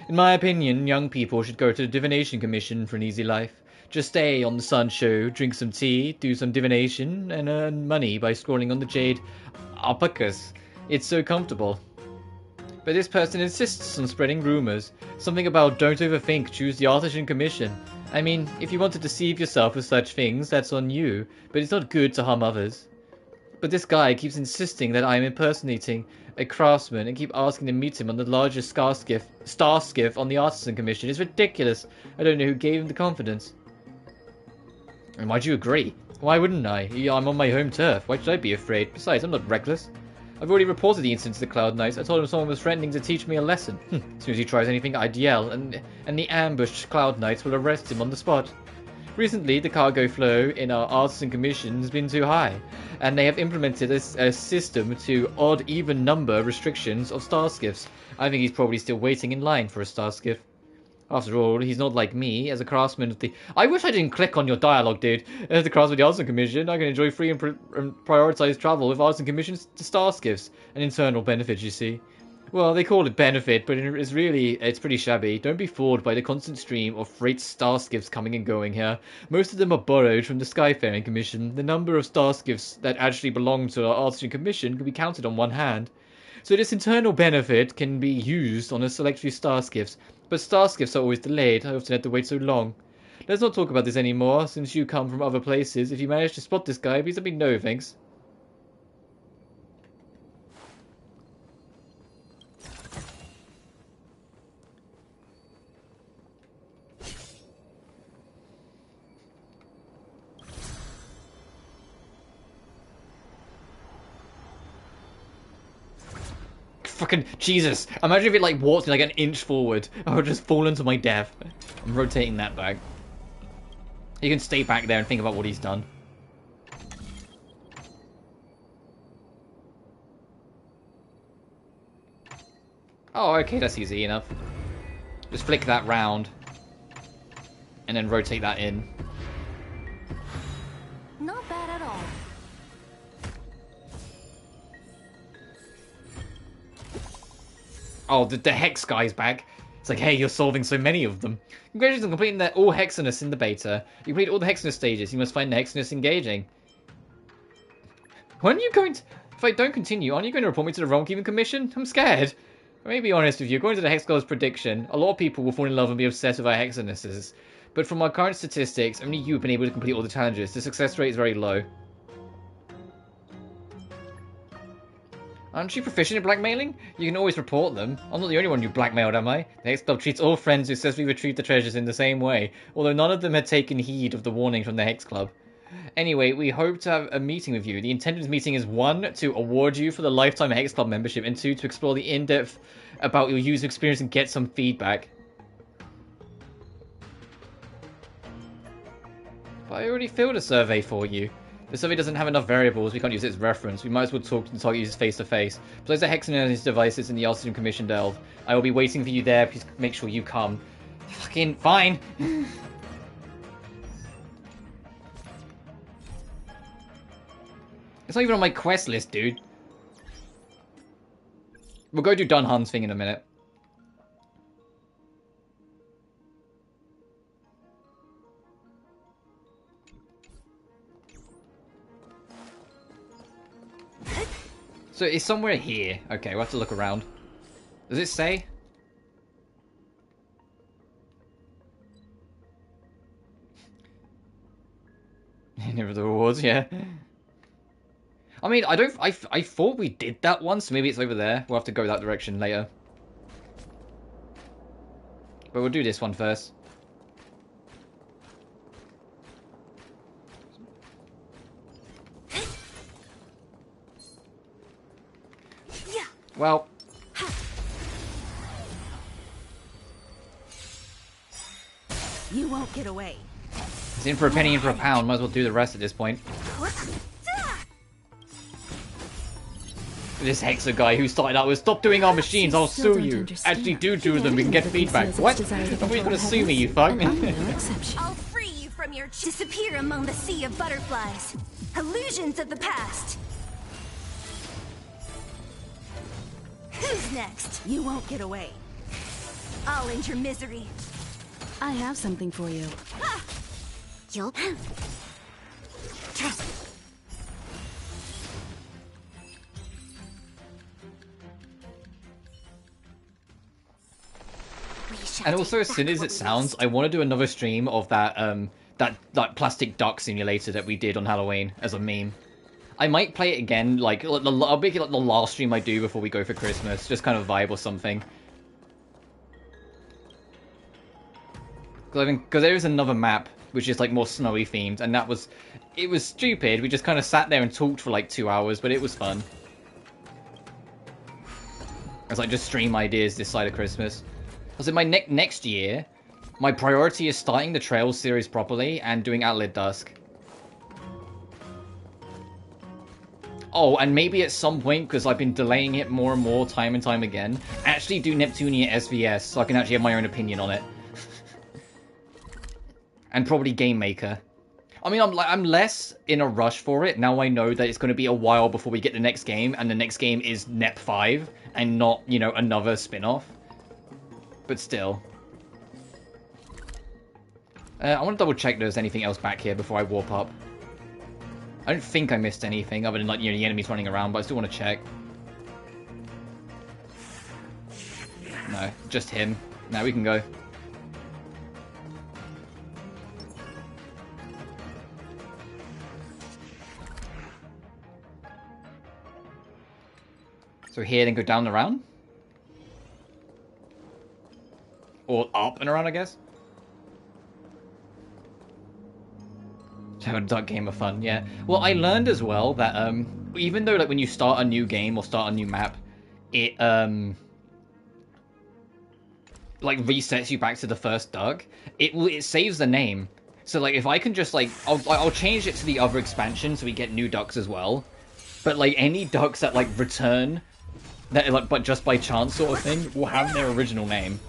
In my opinion, young people should go to the Divination Commission for an easy life. Just stay on the Sanshou, drink some tea, do some divination, and earn money by scrolling on the jade alpacas. It's so comfortable. But this person insists on spreading rumors. Something about don't overthink, choose the Artisan Commission. I mean, if you want to deceive yourself with such things, that's on you, but it's not good to harm others. But this guy keeps insisting that I am impersonating a craftsman and keep asking to meet him on the largest star skiff on the Artisan Commission. It's ridiculous. I don't know who gave him the confidence. And why'd you agree? Why wouldn't I? I'm on my home turf. Why should I be afraid? Besides, I'm not reckless. I've already reported the incident to the Cloud Knights. I told him someone was threatening to teach me a lesson. As soon as he tries anything, I'd yell, and the ambushed Cloud Knights will arrest him on the spot. Recently, the cargo flow in our artisan commission has been too high, and they have implemented a system to odd even number restrictions of star skiffs. I think he's probably still waiting in line for a star skiff. After all, he's not like me, as a craftsman of the... I wish I didn't click on your dialogue, dude. As the craftsman of the Artisan Commission, I can enjoy free and prioritized travel with Artisan Commissions to star skiffs. An internal benefit, you see. Well, they call it benefit, but it's pretty shabby. Don't be fooled by the constant stream of freight star skiffs coming and going here. Most of them are borrowed from the Skyfaring Commission. The number of star skiffs that actually belong to our Artisan Commission can be counted on one hand. So this internal benefit can be used on a select few star skiffs, but star skiffs are always delayed. I often have to wait so long. Let's not talk about this anymore, since you come from other places. If you manage to spot this guy, please let me know, thanks. Fucking Jesus! Imagine if it like walked me like an inch forward. I would just fall into my death. I'm rotating that back. He can stay back there and think about what he's done. Oh, okay, that's easy enough. Just flick that round. And then rotate that in. Not bad at all. Oh, the Hex guy's back. It's like, hey, you're solving so many of them. Congratulations on completing all Hexinus in the beta. You completed all the Hexinus stages. You must find the Hexinus engaging. When are you going to... If I don't continue, aren't you going to report me to the Realm Keeping Commission? I'm scared. I may be honest with you. According to the Hex Girl's prediction, a lot of people will fall in love and be obsessed with our Hexinuses. But from our current statistics, only you have been able to complete all the challenges. The success rate is very low. Aren't you proficient in blackmailing? You can always report them. I'm not the only one you blackmailed, am I? The Hex Club treats all friends who successfully retrieve the treasures in the same way, although none of them had taken heed of the warning from the Hex Club. Anyway, we hope to have a meeting with you. The intent of this meeting is 1, to award you for the lifetime Hex Club membership, and 2, to explore the in-depth about your user experience and get some feedback. But I already filled a survey for you. The survey doesn't have enough variables, we can't use it as reference. We might as well talk to users face to face. Besides the Hexen and his devices in the Artisan Commission Delve. I will be waiting for you there, please make sure you come. Fucking fine! It's not even on my quest list, dude. We'll go do Dun Han's thing in a minute. So it's somewhere here. Okay, we'll have to look around. Does it say? Never the rewards, yeah. I mean, I thought we did that once. Maybe it's over there. We'll have to go that direction later. But we'll do this one first. Well, you won't get away. It's in for a penny, in for a pound. Might as well do the rest at this point. This Hexer guy who started out with, stop doing our machines, I'll sue you. Actually do them, we can get feedback. What? Nobody's gonna sue me, you fuck. I'll free you from your disappear among the sea of butterflies. Illusions of the past. Who's next? You won't get away. I'll end your misery. I have something for you. You'll... And also, as silly as it sounds, I want to do another stream of that that plastic duck simulator that we did on Halloween as a meme. I might play it again, like I'll make it like the last stream I do before we go for Christmas, just kind of vibe or something. Because there is another map which is like more snowy themed, and it was stupid. We just kind of sat there and talked for like 2 hours, but it was fun. As I just stream ideas this side of Christmas. I said my next year, my priority is starting the Trails series properly and doing Outlet Dusk. Oh, and maybe at some point, because I've been delaying it more and more time and time again, actually do Neptunia SVS so I can actually have my own opinion on it. And probably Game Maker. I mean, I'm less in a rush for it. Now I know that it's going to be a while before we get the next game, and the next game is Nep 5, and not, you know, another spin-off. But still. I want to double check there's anything else back here before I warp up. I don't think I missed anything other than, like, you know, the enemies running around, but I still want to check. No, just him. Now we can go. So here, then go down and around? Or up and around, I guess? Have a dark game of fun, yeah. Well, I learned as well that even though like when you start a new game or start a new map, it like resets you back to the first Doug. It saves the name. So like if I can just like I'll change it to the other expansion so we get new ducks as well. But like any ducks that like return that like but just by chance sort of thing will have their original name.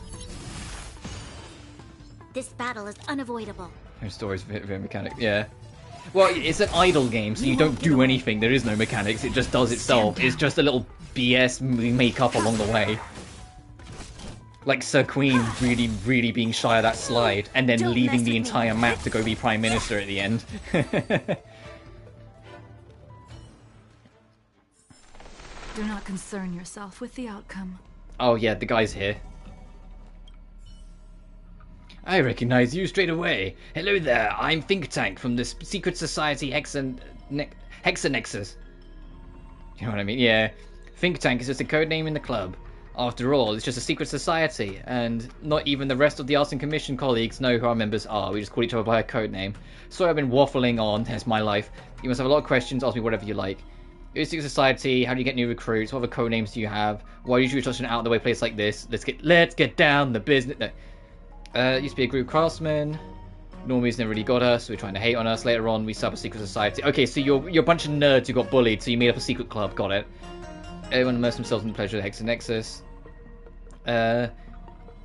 This battle is unavoidable. No stories, very mechanic, yeah. Well, it's an idle game, so you don't do anything. There is no mechanics. It just does itself. It's just a little BS we make up along the way. Like Sir Queen really, really being shy of that slide, and then leaving the entire map to go be Prime Minister at the end. Do not concern yourself with the outcome. Oh yeah, the guy's here. I recognize you straight away. Hello there, I'm Think Tank from the Secret Society Hexanexus. You know what I mean? Yeah. Think Tank is just a code name in the club. After all, it's just a secret society, and not even the rest of the Arts and Commission colleagues know who our members are. We just call each other by a code name. So I've been waffling on, that's my life. You must have a lot of questions, ask me whatever you like. It's a secret society, how do you get new recruits, what other code names do you have? Why do you choose such an out-of-the-way place like this? Let's get down the business. No. Used to be a group craftsman. Normies never really got us, so we're trying to hate on us. Later on, we set up a secret society. Okay, so you're a bunch of nerds who got bullied, so you made up a secret club. Got it. Everyone immersed themselves in the pleasure of the Hexanexus.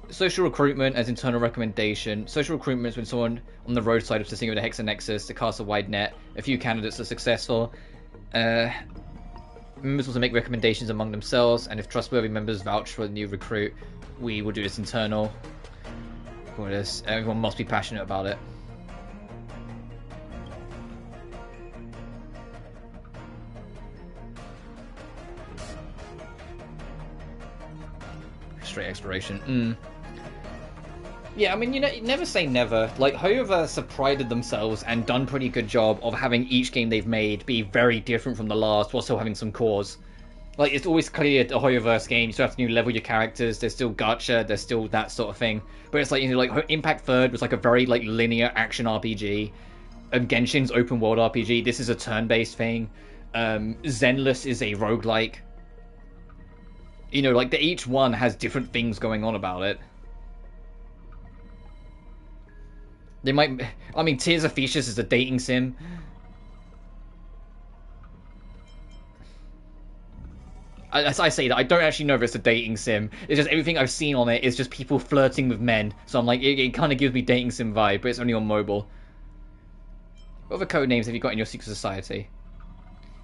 Social recruitment as internal recommendation. Social recruitment is when someone on the roadside is sitting with a Hexanexus to cast a wide net. A few candidates are successful. Members also make recommendations among themselves, and if trustworthy members vouch for the new recruit, we will do this internal. Everyone must be passionate about it. Straight exploration. Yeah, I mean, you know, never say never. Like, Hoyoverse have prided themselves and done pretty good job of having each game they've made be very different from the last, while still having some cores. Like, it's always clear a Hoyoverse game, you still have to level your characters, there's still gacha, there's still that sort of thing. But it's like, you know, like, Impact Third was like a very, like, linear action RPG. Genshin's open world RPG, this is a turn-based thing. Zenless is a roguelike. You know, like, each one has different things going on about it. They might... I mean, Tears of Theseus is a dating sim. As I say that, I don't actually know if it's a dating sim. It's just everything I've seen on it is just people flirting with men. So I'm like, it kind of gives me dating sim vibe, but it's only on mobile. What other code names have you got in your secret society?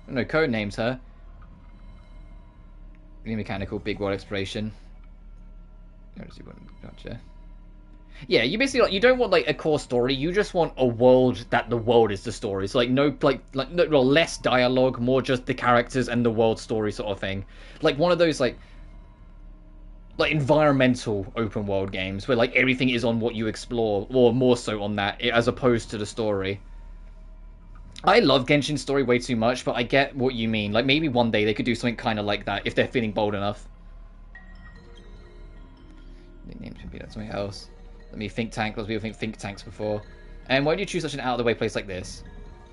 No, code names, huh? Mechanical, big world exploration. Gotcha. Yeah, you basically like, you don't want like a core story. You just want a world that the world is the story. So like no less dialogue, more just the characters and the world story sort of thing. Like one of those like environmental open world games where like everything is on what you explore, or more so on that as opposed to the story. I love Genshin's story way too much, but I get what you mean. Like maybe one day they could do something kind of like that if they're feeling bold enough. Nicknames should be that something else. Let me think tank, because people think tanks before. And why do you choose such an out-of-the-way place like this?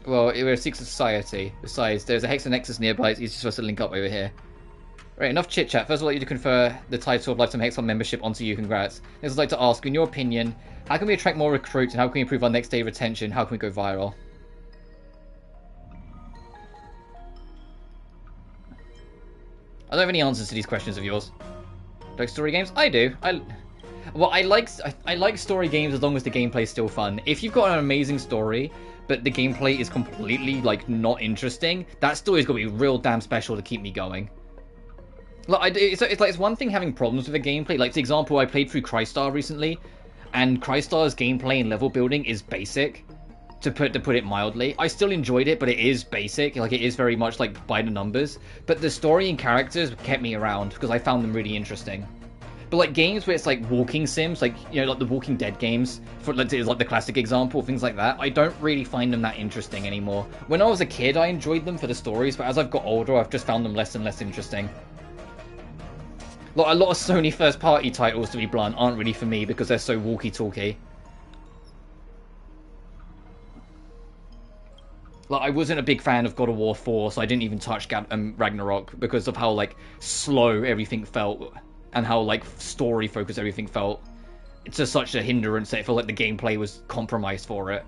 Well, we're a secret society. Besides, there's a Hexanexus nearby, it's easy for us to link up over here. Right, enough chit chat. First, I'd like you to confer the title of Lifetime Hexon membership onto you. Congrats. Next, I'd like to ask, in your opinion, how can we attract more recruits and how can we improve our next day retention? How can we go viral? I don't have any answers to these questions of yours. Like story games? I do. Well, I like story games as long as the gameplay is still fun. If you've got an amazing story, but the gameplay is completely like not interesting, that story's got to be real damn special to keep me going. Like, it's one thing having problems with the gameplay. Like, for example, I played through Crystar recently, and Crystar's gameplay and level building is basic, to put it mildly. I still enjoyed it, but it is basic. Like, it is very much like by the numbers. But the story and characters kept me around because I found them really interesting. But like games where it's like walking sims, like, you know, like the Walking Dead games, for like the classic example, things like that, I don't really find them that interesting anymore. When I was a kid, I enjoyed them for the stories, but as I've got older, I've just found them less and less interesting. Like, a lot of Sony first-party titles, to be blunt, aren't really for me because they're so walkie-talkie. Like, I wasn't a big fan of God of War 4, so I didn't even touch Ragnarok because of how, like, slow everything felt and how, like, story-focused everything felt. It's just such a hindrance that it felt like the gameplay was compromised for it.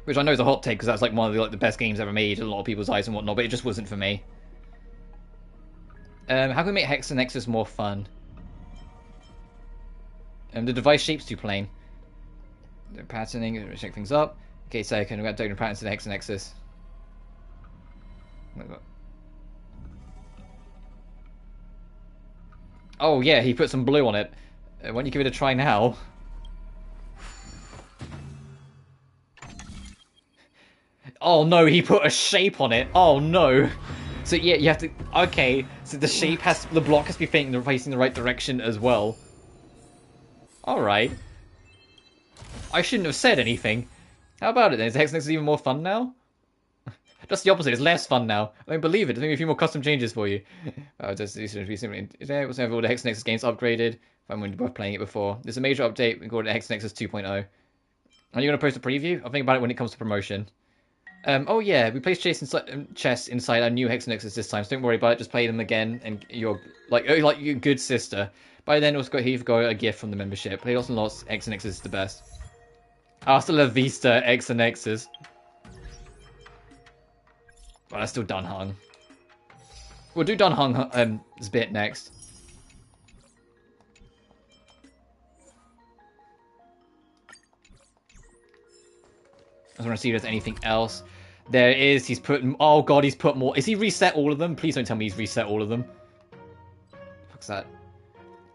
Which I know is a hot take because that's, like, one of the best games ever made in a lot of people's eyes and whatnot, but it just wasn't for me. How can we make Hex and Nexus more fun? The device shape's too plain. The patterning, shake things up. Okay, second, we've got different patterns to the Hex and Nexus. Oh yeah, he put some blue on it. Why don't you give it a try now? Oh no, he put a shape on it. Oh no. So yeah, you have to. Okay, so the shape the block has to be facing the right direction as well. All right. I shouldn't have said anything. How about it then? Is Hex Nexus even more fun now? Just the opposite. It's less fun now. I don't believe it. There's maybe a few more custom changes for you. These should be similar. There was all the Hex Nexus games upgraded. If I'm worth playing it before. There's a major update. We call it Hex Nexus 2.0. Are you going to post a preview? I'll think about it when it comes to promotion. Oh yeah, we placed chess inside our new Hex Nexus this time, so don't worry about it, just play them again, and you're like your good sister. By then, also you've got a gift from the membership. Play lots and lots, Hex Nexus is the best. Hasta la vista, Hex Nexus. But that's still Dunhung. We'll do Dunhung's bit next. I just want to see if there's anything else. There is. He's put. Oh god, he's put more. Is he reset all of them? Please don't tell me he's reset all of them. What's that?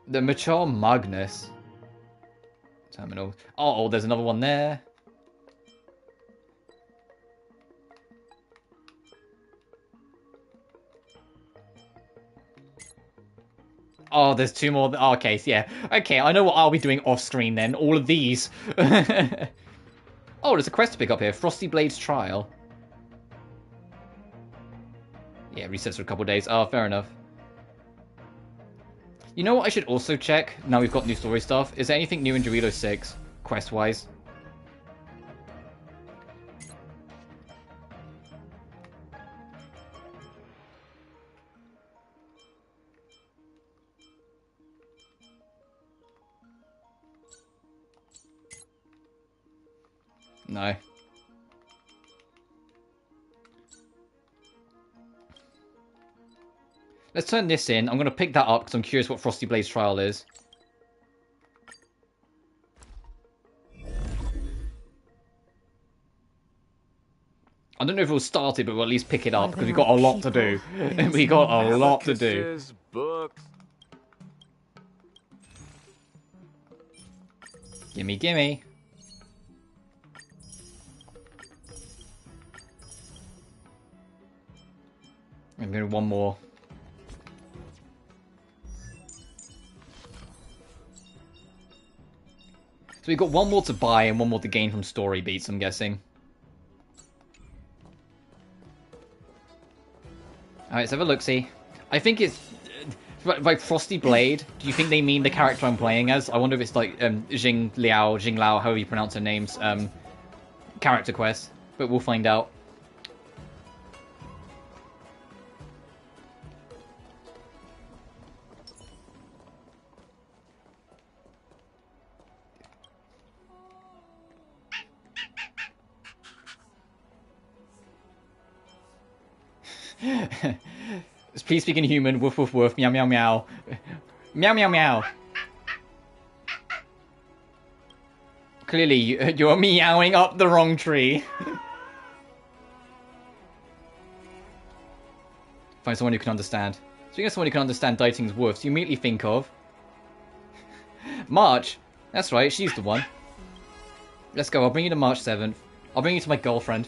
The Mature Magnus. Terminal. Oh, there's another one there. Oh, there's two more. Oh, okay, yeah. Okay, I know what I'll be doing off screen then. All of these. Oh, there's a quest to pick up here. Frosty Blade's Trial. Yeah, resets for a couple of days. Oh, fair enough. You know what I should also check, now we've got new story stuff? Is there anything new in Dorito 6, quest-wise? No. Let's turn this in. I'm going to pick that up because I'm curious what Frosty Blade's Trial is. I don't know if we'll start it, but we'll at least pick it up because we've got a lot to do. We got a lot to do. Gimme, gimme. I'm going to one more. So we've got one more to buy and one more to gain from story beats, I'm guessing. Alright, let's have a look-see. I think it's... Like, Frosty Blade, do you think they mean the character I'm playing as? I wonder if it's like Jing Lao, however you pronounce her name's character quest. But we'll find out. Please speak in human. Woof woof woof. Meow meow meow. Meow meow meow. Clearly, you're meowing up the wrong tree. Find someone who can understand. Speaking of someone who can understand Dieting's woofs, you immediately think of... March. That's right, she's the one. Let's go, I'll bring you to March 7th. I'll bring you to my girlfriend.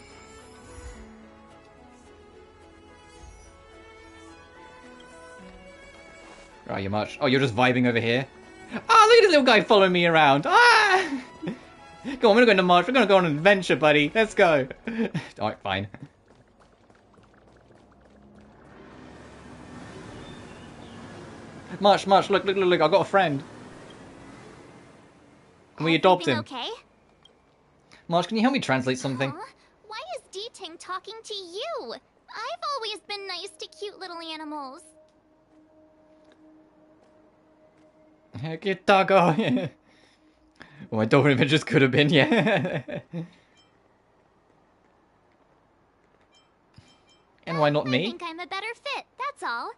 Right, you March. Oh, you're just vibing over here? Ah, look at this little guy following me around. Ah! Go on, we're gonna go into March. We're gonna go on an adventure, buddy. Let's go. Alright, fine. March, March, look, look, look, look, I've got a friend. Can we adopt him? Okay? March, can you help me translate something? Huh? Why is D-Ting talking to you? I've always been nice to cute little animals. Get doggo. Well, my Dolphin Adventures could have been, yeah. And why not me? I think I'm a better fit, that's all.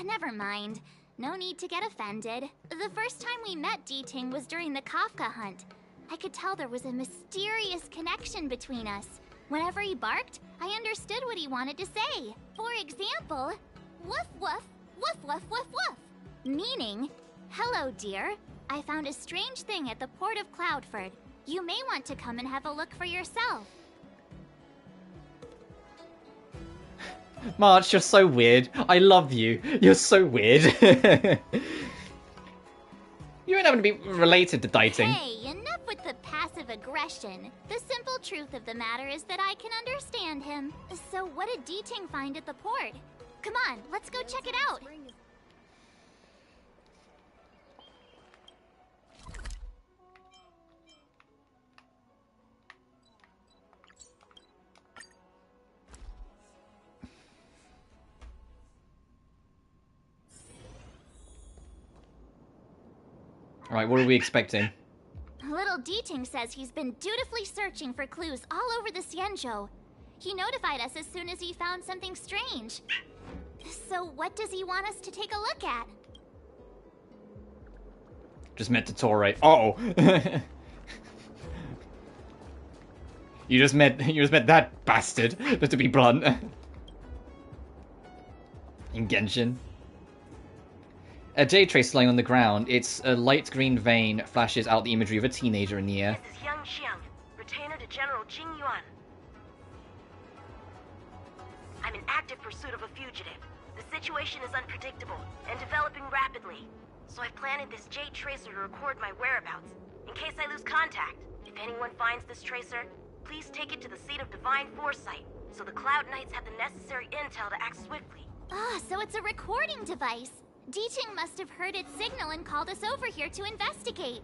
Never mind. No need to get offended. The first time we met D-Ting was during the Kafka hunt. I could tell there was a mysterious connection between us. Whenever he barked, I understood what he wanted to say. For example, woof woof, woof woof woof woof. Meaning, hello dear. I found a strange thing at the port of Cloudford. You may want to come and have a look for yourself. March, you're so weird. I love you. You're so weird. You don't happen to be related to Dieting. Hey, enough with the passive aggression. The simple truth of the matter is that I can understand him. So what did D-Ting find at the port? Come on, let's go check it out. Right, what are we expecting? Little D-Ting says he's been dutifully searching for clues all over the Xianzhou. He notified us as soon as he found something strange. So what does he want us to take a look at? Just met Totore. Uh-oh. You just met that bastard, to be blunt. In Genshin. A jade trace lying on the ground. Its a light green vein flashes out the imagery of a teenager in the air. This is Young Xiang, retainer to General Jing Yuan. I'm in active pursuit of a fugitive. The situation is unpredictable and developing rapidly. So I've planted this jade tracer to record my whereabouts, in case I lose contact. If anyone finds this tracer, please take it to the seat of divine foresight, so the Cloud Knights have the necessary intel to act swiftly. Ah, so it's a recording device. D-Ting must have heard its signal and called us over here to investigate.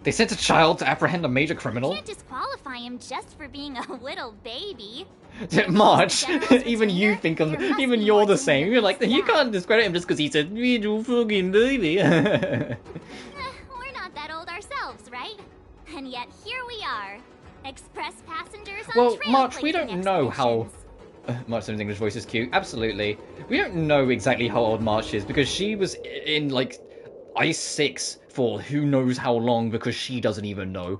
They sent a child to apprehend a major criminal? Can't disqualify him just for being a little baby. March, even you think of, even you're the same. You're like, you can't discredit him just because he said, little fucking baby. We're not that old ourselves, right? And yet here we are. Express passengers on well, trail March, we placing don't know how... expeditions. March's English voice is cute. Absolutely. We don't know exactly how old March is, because she was in, like, Ice 6 for who knows how long, because she doesn't even know.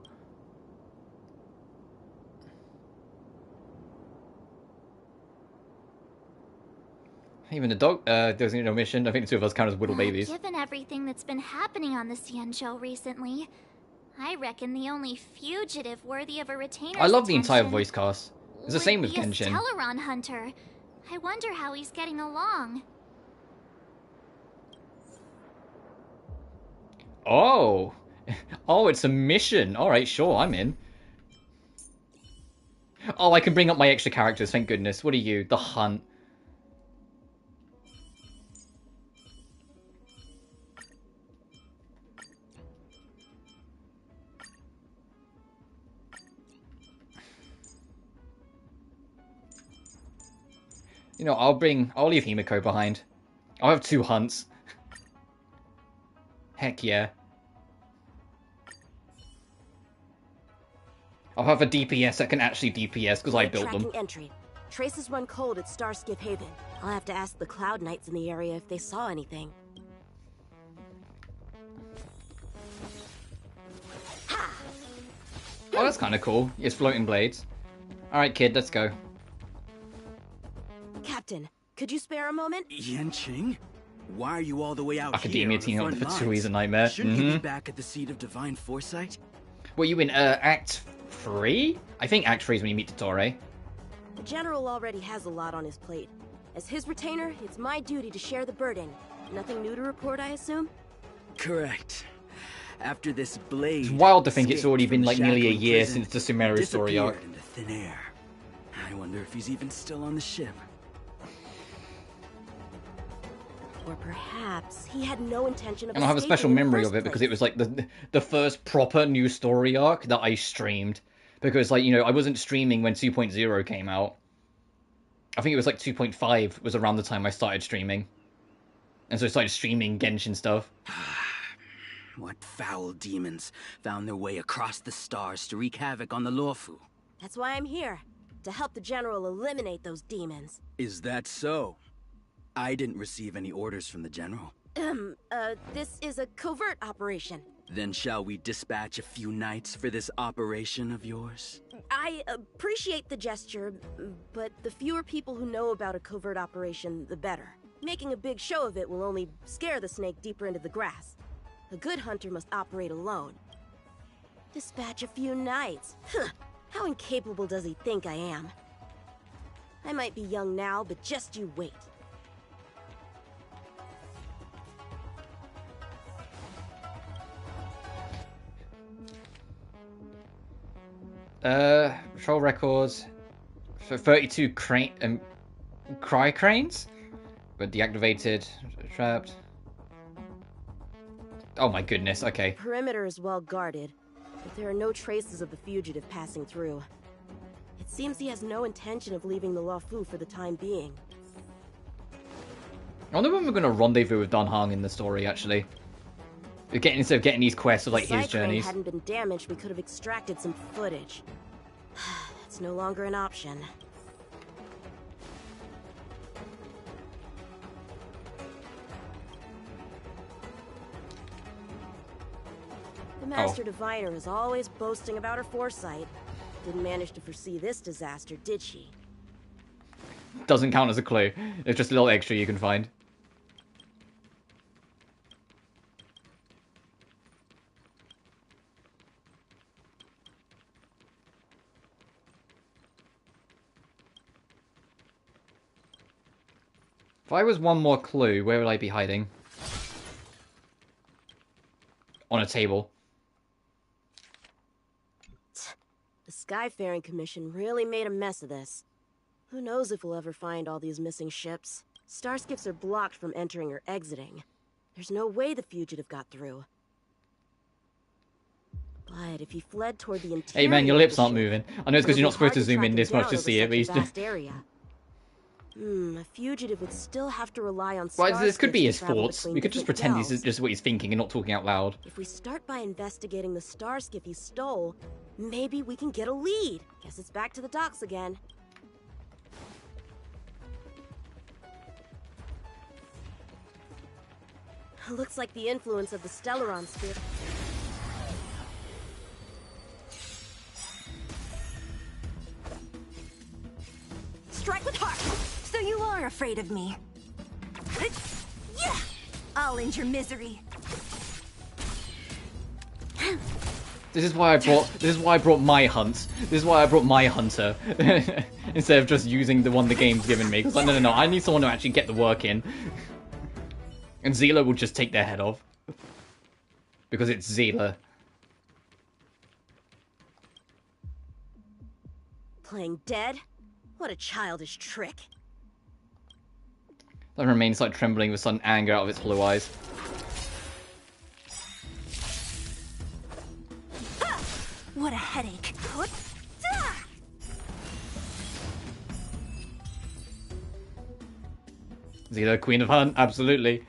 Even the dog, there's no mission. I think the two of us count as little babies. Given everything that's been happening on the Xianzhou recently, I reckon the only fugitive worthy of a retainer's I love the entire attention voice cast. It's the same with would be a Genshin. Stellaron hunter. I wonder how he's getting along. Oh! Oh, it's a mission. Alright, sure, I'm in. Oh, I can bring up my extra characters, thank goodness. What are you? The Hunt. You know, I'll leave Himiko behind. I'll have 2 hunts. Heck yeah. I'll have a DPS that can actually DPS because I built them. Tracking entry. Traces run cold at Starskip Haven. I'll have to ask the Cloud Knights in the area if they saw anything. Oh, that's kind of cool. It's floating blades. Alright, kid, let's go. Captain, could you spare a moment? Yanqing? Why are you all the way out Academia here team on up the for front two lines? is a nightmare. Shouldn't you be back at the seat of divine foresight? Were you in Act 3? I think Act 3 is when you meet Totore. The General already has a lot on his plate. As his retainer, it's my duty to share the burden. Nothing new to report, I assume? Correct. After this blade, It's wild to think it's already been escaped like from the nearly a shackling year prison, since the Sumeru story arc. disappeared into thin air. I wonder if he's even still on the ship. Or perhaps he had no intention of And I have a escaping special in the memory first of it because place. it was like the first proper new story arc that I streamed. Because, like, you know, I wasn't streaming when 2.0 came out. I think it was like 2.5 was around the time I started streaming. And so I started streaming Genshin stuff. What foul demons found their way across the stars to wreak havoc on the Luofu? That's why I'm here. To help the General eliminate those demons. Is that so? I didn't receive any orders from the General. This is a covert operation. Then shall we dispatch a few knights for this operation of yours? I appreciate the gesture, but the fewer people who know about a covert operation, the better. Making a big show of it will only scare the snake deeper into the grass. A good hunter must operate alone. Dispatch a few knights? Huh. How incapable does he think I am? I might be young now, but just you wait. Patrol records for 32 cry cranes, but deactivated, trapped. Oh my goodness, okay. The perimeter is well guarded, but there are no traces of the fugitive passing through. It seems he has no intention of leaving the Luofu for the time being. I wonder when we're going to rendezvous with Don Hong in the story, actually. Instead of getting these quests of, like, his journeys. If hadn't been damaged, we could have extracted some footage. That's no longer an option. The Master Diviner is always boasting about her foresight. Didn't manage to foresee this disaster, did she? Doesn't count as a clue. It's just a little extra you can find. If I was one more clue, where would I be hiding? On a table. The Skyfaring Commission really made a mess of this. Who knows if we'll ever find all these missing ships? Starskips are blocked from entering or exiting. There's no way the fugitive got through. But if he fled toward the interior... Hey man, your lips aren't moving. I know it's because it'll you're not be supposed hard to zoom track in him this much down to over see it, such but a he's... vast area. A fugitive would still have to rely on Well, this could be starships his to travel thoughts. between We could just different pretend he's delves. just what he's thinking and not talking out loud. If we start by investigating the starskip he stole, maybe we can get a lead. Guess it's back to the docks again. Looks like the influence of the Stellaron sphere. Strike with heart! So you are afraid of me. Yeah! I'll end your misery. This is why I brought my hunt. This is why I brought my hunter instead of just using the one the game's given me. Because like, no, I need someone to actually get the work in. And Zila will just take their head off because it's Zila. Playing dead? What a childish trick. That remains like trembling with sudden anger out of its blue eyes. What a headache. Zila, Queen of Hunt, absolutely.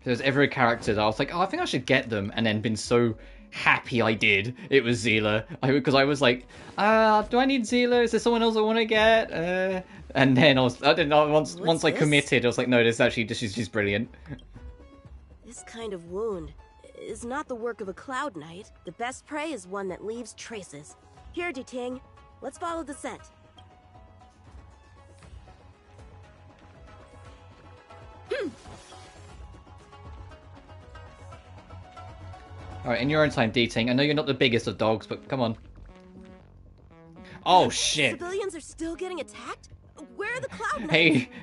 there's ever a character that I was like, oh, I think I should get them, and then been so happy I did, it was Zila. Because I was like, do I need Zila? Is there someone else I want to get? And then I didn't know, once I committed, I was like, no, she's brilliant. This kind of wound is not the work of a Cloud Knight. The best prey is one that leaves traces. Here, Diting, let's follow the scent. Alright, in your own time, Diting. I know you're not the biggest of dogs, but come on. Oh, shit. Civilians are still getting attacked? Where are the Cloud Knights?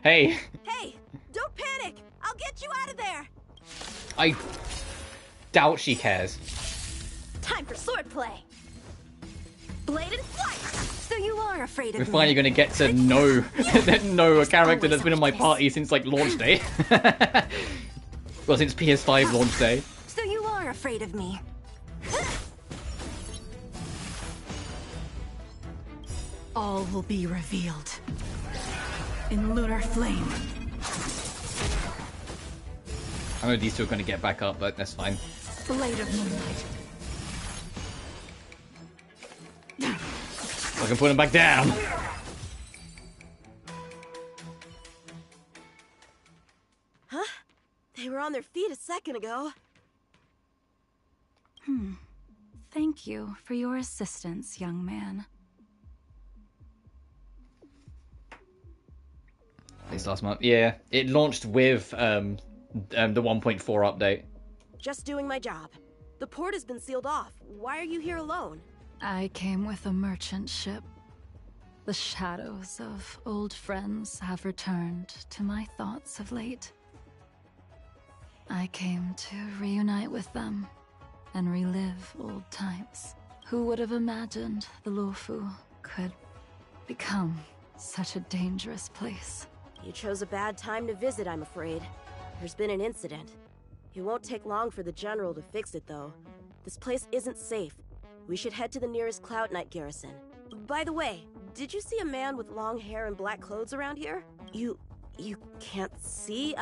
Hey! Hey, don't panic! I'll get you out of there! I doubt she cares. Time for swordplay! Blade and flight! So you are afraid of me. We're finally going to get to know a character that's been on my party since, like, launch day. Well, since PS5 launch day. So you are afraid of me. All will be revealed in lunar flame. I know these two are going to get back up, but that's fine. Blade of moonlight. I can put them back down. Huh? They were on their feet a second ago. Thank you for your assistance, young man. This last month, yeah, it launched with the 1.4 update. Just doing my job. The port has been sealed off. Why are you here alone? I came with a merchant ship. The shadows of old friends have returned to my thoughts of late. I came to reunite with them and relive old times. Who would have imagined the Luofu could become such a dangerous place? You chose a bad time to visit, I'm afraid. There's been an incident. It won't take long for the General to fix it, though. This place isn't safe. We should head to the nearest Cloud Knight garrison. By the way, did you see a man with long hair and black clothes around here? You can't see?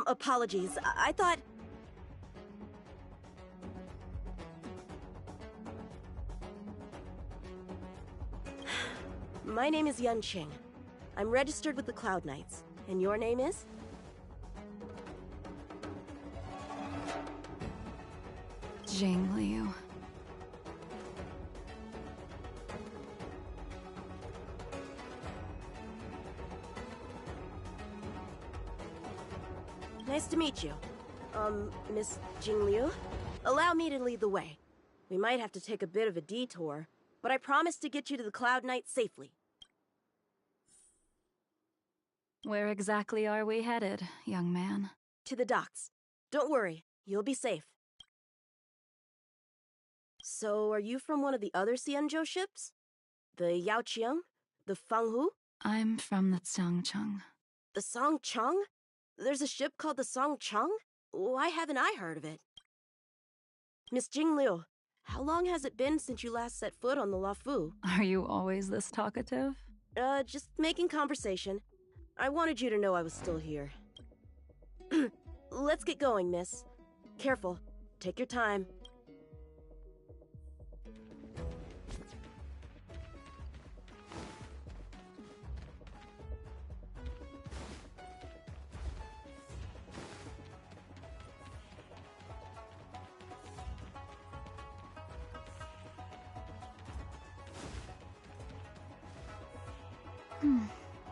Apologies. I thought... My name is Yunqing. I'm registered with the Cloud Knights. And your name is? Jing Liu. Nice to meet you. Miss Jing Liu? Allow me to lead the way. We might have to take a bit of a detour, but I promise to get you to the Cloud Knight safely. Where exactly are we headed, young man? To the docks. Don't worry, you'll be safe. So, are you from one of the other Xianzhou ships? The Yaoqiang? The Fanghu? I'm from the Xiangcheng. The Songcheng? There's a ship called the Songcheng? Why haven't I heard of it? Miss Jing Liu, how long has it been since you last set foot on the Luofu? Are you always this talkative? Just making conversation. I wanted you to know I was still here. Let's get going, miss. Careful. Take your time.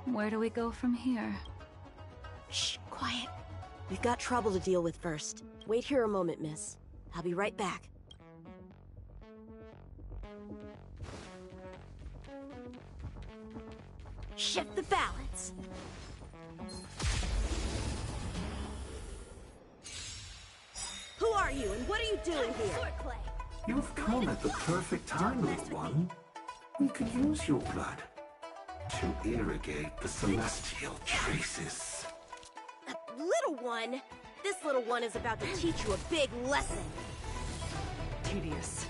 Where do we go from here? Shh, quiet. We've got trouble to deal with first. Wait here a moment, miss. I'll be right back. Shift the balance. Who are you, and what are you doing here? You've come at the perfect time, little one. We could use your blood to irrigate the celestial traces. Little one? This little one is about to teach you a big lesson. Tedious.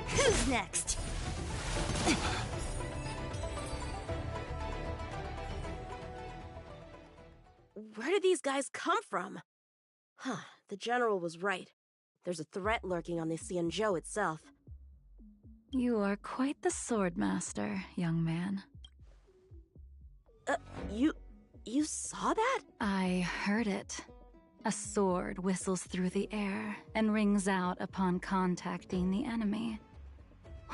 Who's next? guys come from? Huh, the general was right. There's a threat lurking on the Xianzhou itself. You are quite the sword master, young man. You saw that? I heard it. A sword whistles through the air and rings out upon contacting the enemy.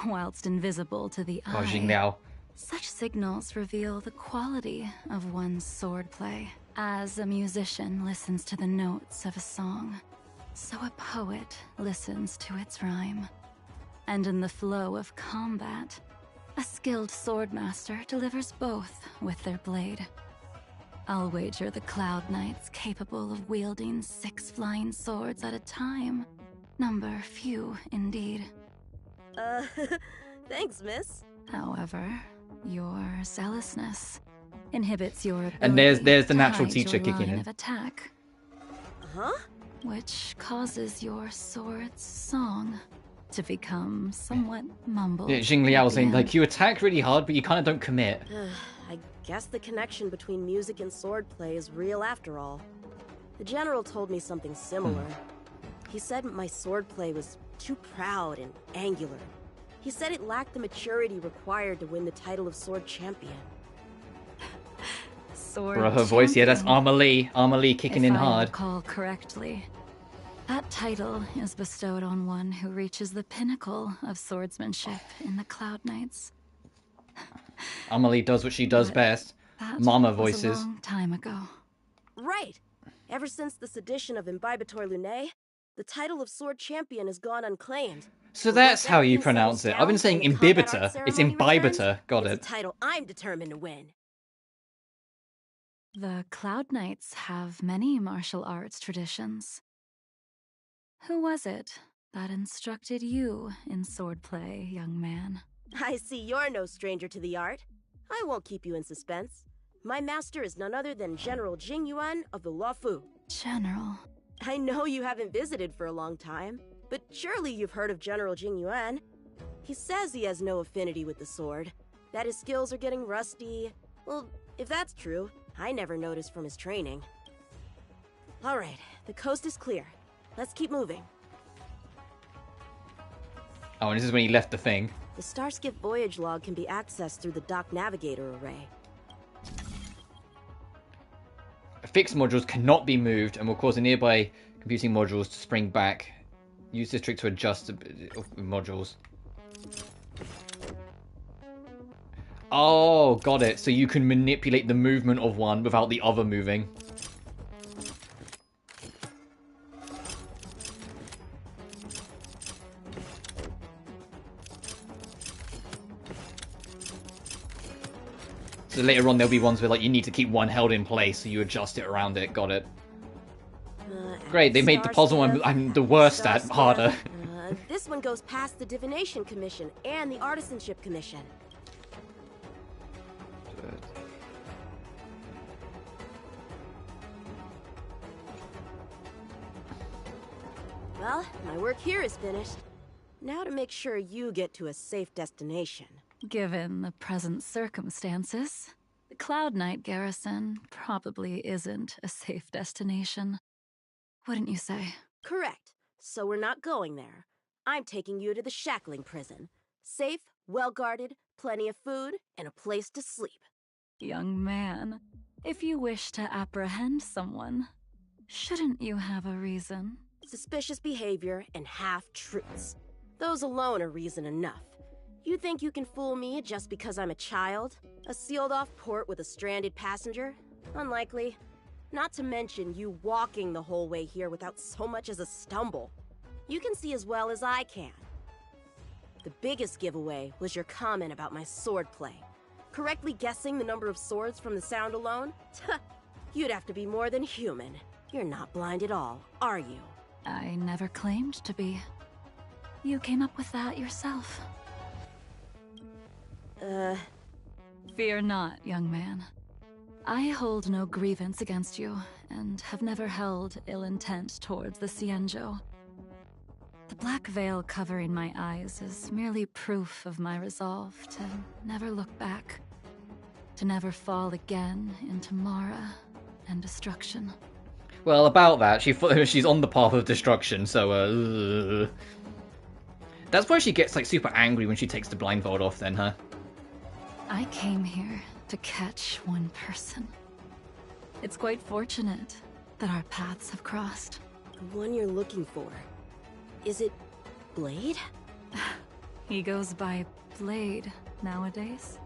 Whilst invisible to the eye, Xingliao. such signals reveal the quality of one's swordplay. As a musician listens to the notes of a song, so a poet listens to its rhyme. And in the flow of combat, a skilled swordmaster delivers both with their blade. I'll wager the Cloud Knights capable of wielding 6 flying swords at a time. Number few, indeed. Thanks, miss. However, your zealousness inhibits your ability And there's the to natural hide teacher your kicking line in. of attack, Huh? which causes your sword's song to become somewhat mumbled. Yeah, Xingliao at the saying, end. like, you attack really hard, but you kind of don't commit. I guess the connection between music and swordplay is real after all. The general told me something similar. He said my swordplay was too proud and angular. He said it lacked the maturity required to win the title of sword champion. Sword Bro, her voice, yeah, that's champion. Armor Lee kicking If in I hard. recall correctly, that title is bestowed on one who reaches the pinnacle of swordsmanship in the Cloud Knights. Armor Lee does what she does But best. that Mama was voices. a long time ago. Right! Ever since the sedition of Imbibitor Lunae, the title of sword champion has gone unclaimed. So But that's once how you everything pronounce settles it. I've been down saying and the combat art imbibitor. It's ceremony returns, imbibitor. Got it's it. a title I'm determined to win. The Cloud Knights have many martial arts traditions. Who was it that instructed you in swordplay, young man? I see you're no stranger to the art. I won't keep you in suspense. My master is none other than General Jingyuan of the Luofu. General. I know you haven't visited for a long time, but surely you've heard of General Jingyuan. He says he has no affinity with the sword, that his skills are getting rusty. Well, if that's true, I never noticed from his training. Alright, the coast is clear. Let's keep moving. Oh, and this is when he left the thing. The Starskip voyage log can be accessed through the dock navigator array. Fixed modules cannot be moved and will cause the nearby computing modules to spring back. Use this trick to adjust modules. Oh, got it. So you can manipulate the movement of one without the other moving. So later on there'll be ones where like you need to keep one held in place, so you adjust it around it. Got it. Great, they made the puzzle I'm the worst at harder. This one goes past the Divination Commission and the Artisanship Commission. Well, my work here is finished. Now to make sure you get to a safe destination. Given the present circumstances, the Cloud Knight garrison probably isn't a safe destination. Wouldn't you say? Correct. So we're not going there. I'm taking you to the shackling prison. Safe, well-guarded, plenty of food, and a place to sleep. Young man, if you wish to apprehend someone, shouldn't you have a reason? Suspicious behavior and half-truths. Those alone are reason enough. You think you can fool me just because I'm a child? A sealed-off port with a stranded passenger? Unlikely. Not to mention you walking the whole way here without so much as a stumble. You can see as well as I can. The biggest giveaway was your comment about my swordplay. Correctly guessing the number of swords from the sound alone? You'd have to be more than human. You're not blind at all, are you? I never claimed to be. You came up with that yourself. Fear not, young man. I hold no grievance against you, and have never held ill intent towards the Xianzhou. The black veil covering my eyes is merely proof of my resolve to never look back, to never fall again into Mara and destruction. Well, about that, she's on the path of destruction, so, That's why she gets, like, super angry when she takes the blindfold off then, huh? I came here to catch one person. It's quite fortunate that our paths have crossed. The one you're looking for. Is it Blade? He goes by Blade nowadays.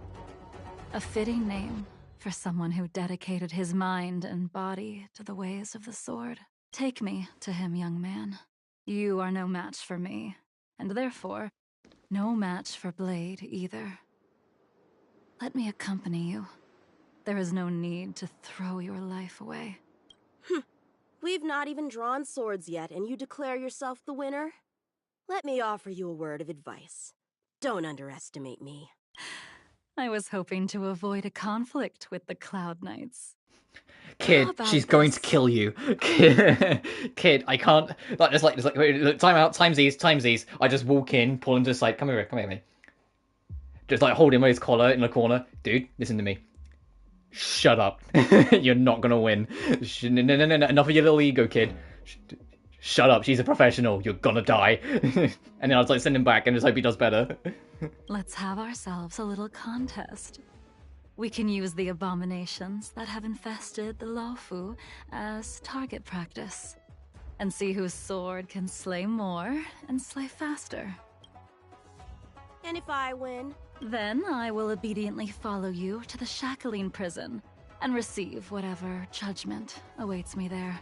A fitting name for someone who dedicated his mind and body to the ways of the sword. Take me to him, young man. You are no match for me, and therefore, no match for Blade either. Let me accompany you. There is no need to throw your life away. We've not even drawn swords yet, and you declare yourself the winner? Let me offer you a word of advice. Don't underestimate me. I was hoping to avoid a conflict with the Cloud Knights. Kid, she's going to kill you. Kid, I can't. It's like, wait, time out, times these. I just walk in, pull him to the side. Come here, me. Just like hold him by his collar in the corner. Dude, listen to me. Shut up. You're not gonna win. No. Enough of your little ego, kid. Shut up. She's a professional. You're gonna die. And then I was like, send him back and just hope he does better. Let's have ourselves a little contest. We can use the abominations that have infested the Luofu as target practice, and see whose sword can slay more and slay faster. And if I win? Then I will obediently follow you to the Shackling prison and receive whatever judgment awaits me there.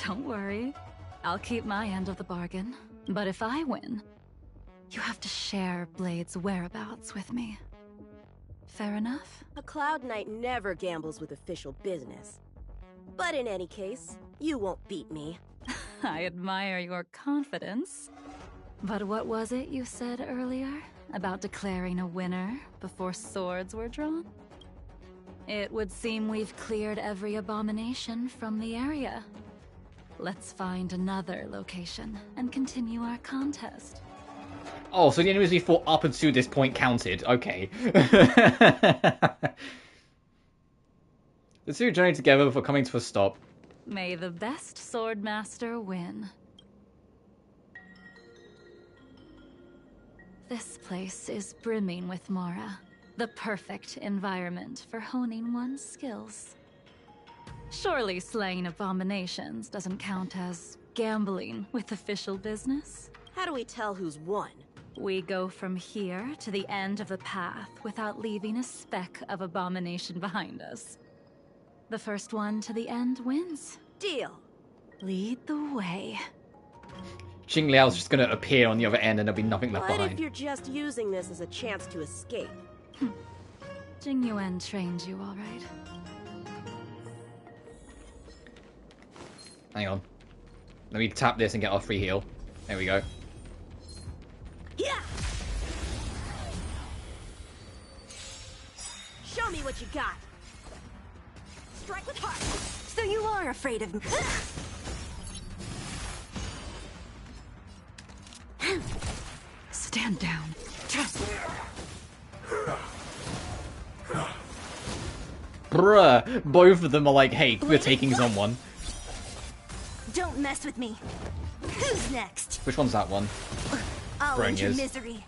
Don't worry, I'll keep my end of the bargain. But if I win, you have to share Blade's whereabouts with me. Fair enough? A Cloud Knight never gambles with official business. But in any case, you won't beat me. I admire your confidence. But what was it you said earlier about declaring a winner before swords were drawn? It would seem we've cleared every abomination from the area. Let's find another location and continue our contest. Oh, so the enemies we fought up until this point counted. Okay. The two journey together before coming to a stop. May the best swordmaster win. This place is brimming with Mara, the perfect environment for honing one's skills. Surely slaying abominations doesn't count as gambling with official business? How do we tell who's won? We go from here to the end of the path without leaving a speck of abomination behind us. The first one to the end wins. Deal. Lead the way. Xing Liao's just gonna appear on the other end and there'll be nothing left What behind. if you're just using this as a chance to escape? Jing Yuan trained you all right. Hang on. Let me tap this and get our free heal. There we go. Yeah. Show me what you got. Strike with heart. So you are afraid of me. Stand down. Trust me. Bruh, both of them are like, hey, we're taking someone. Don't mess with me. Who's next? Which one's that one? I'll end your Bronya's. misery.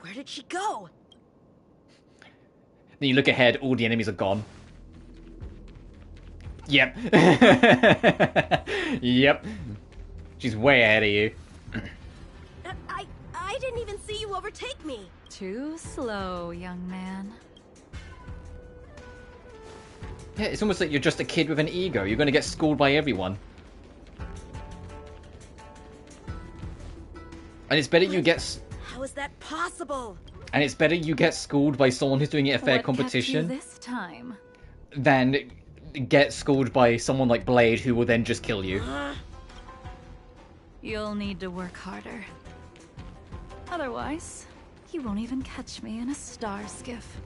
Where did she go? Then you look ahead, all the enemies are gone. Yep. Yep. She's way ahead of you. I didn't even see you overtake me. Too slow, young man. Yeah, it's almost like you're just a kid with an ego. You're gonna get schooled by everyone. And it's better you get... How is that possible? And it's better you get schooled by someone who's doing it a fair What kept competition you this time? than get schooled by someone like Blade who will then just kill you. You'll need to work harder. Otherwise, you won't even catch me in a star skiff.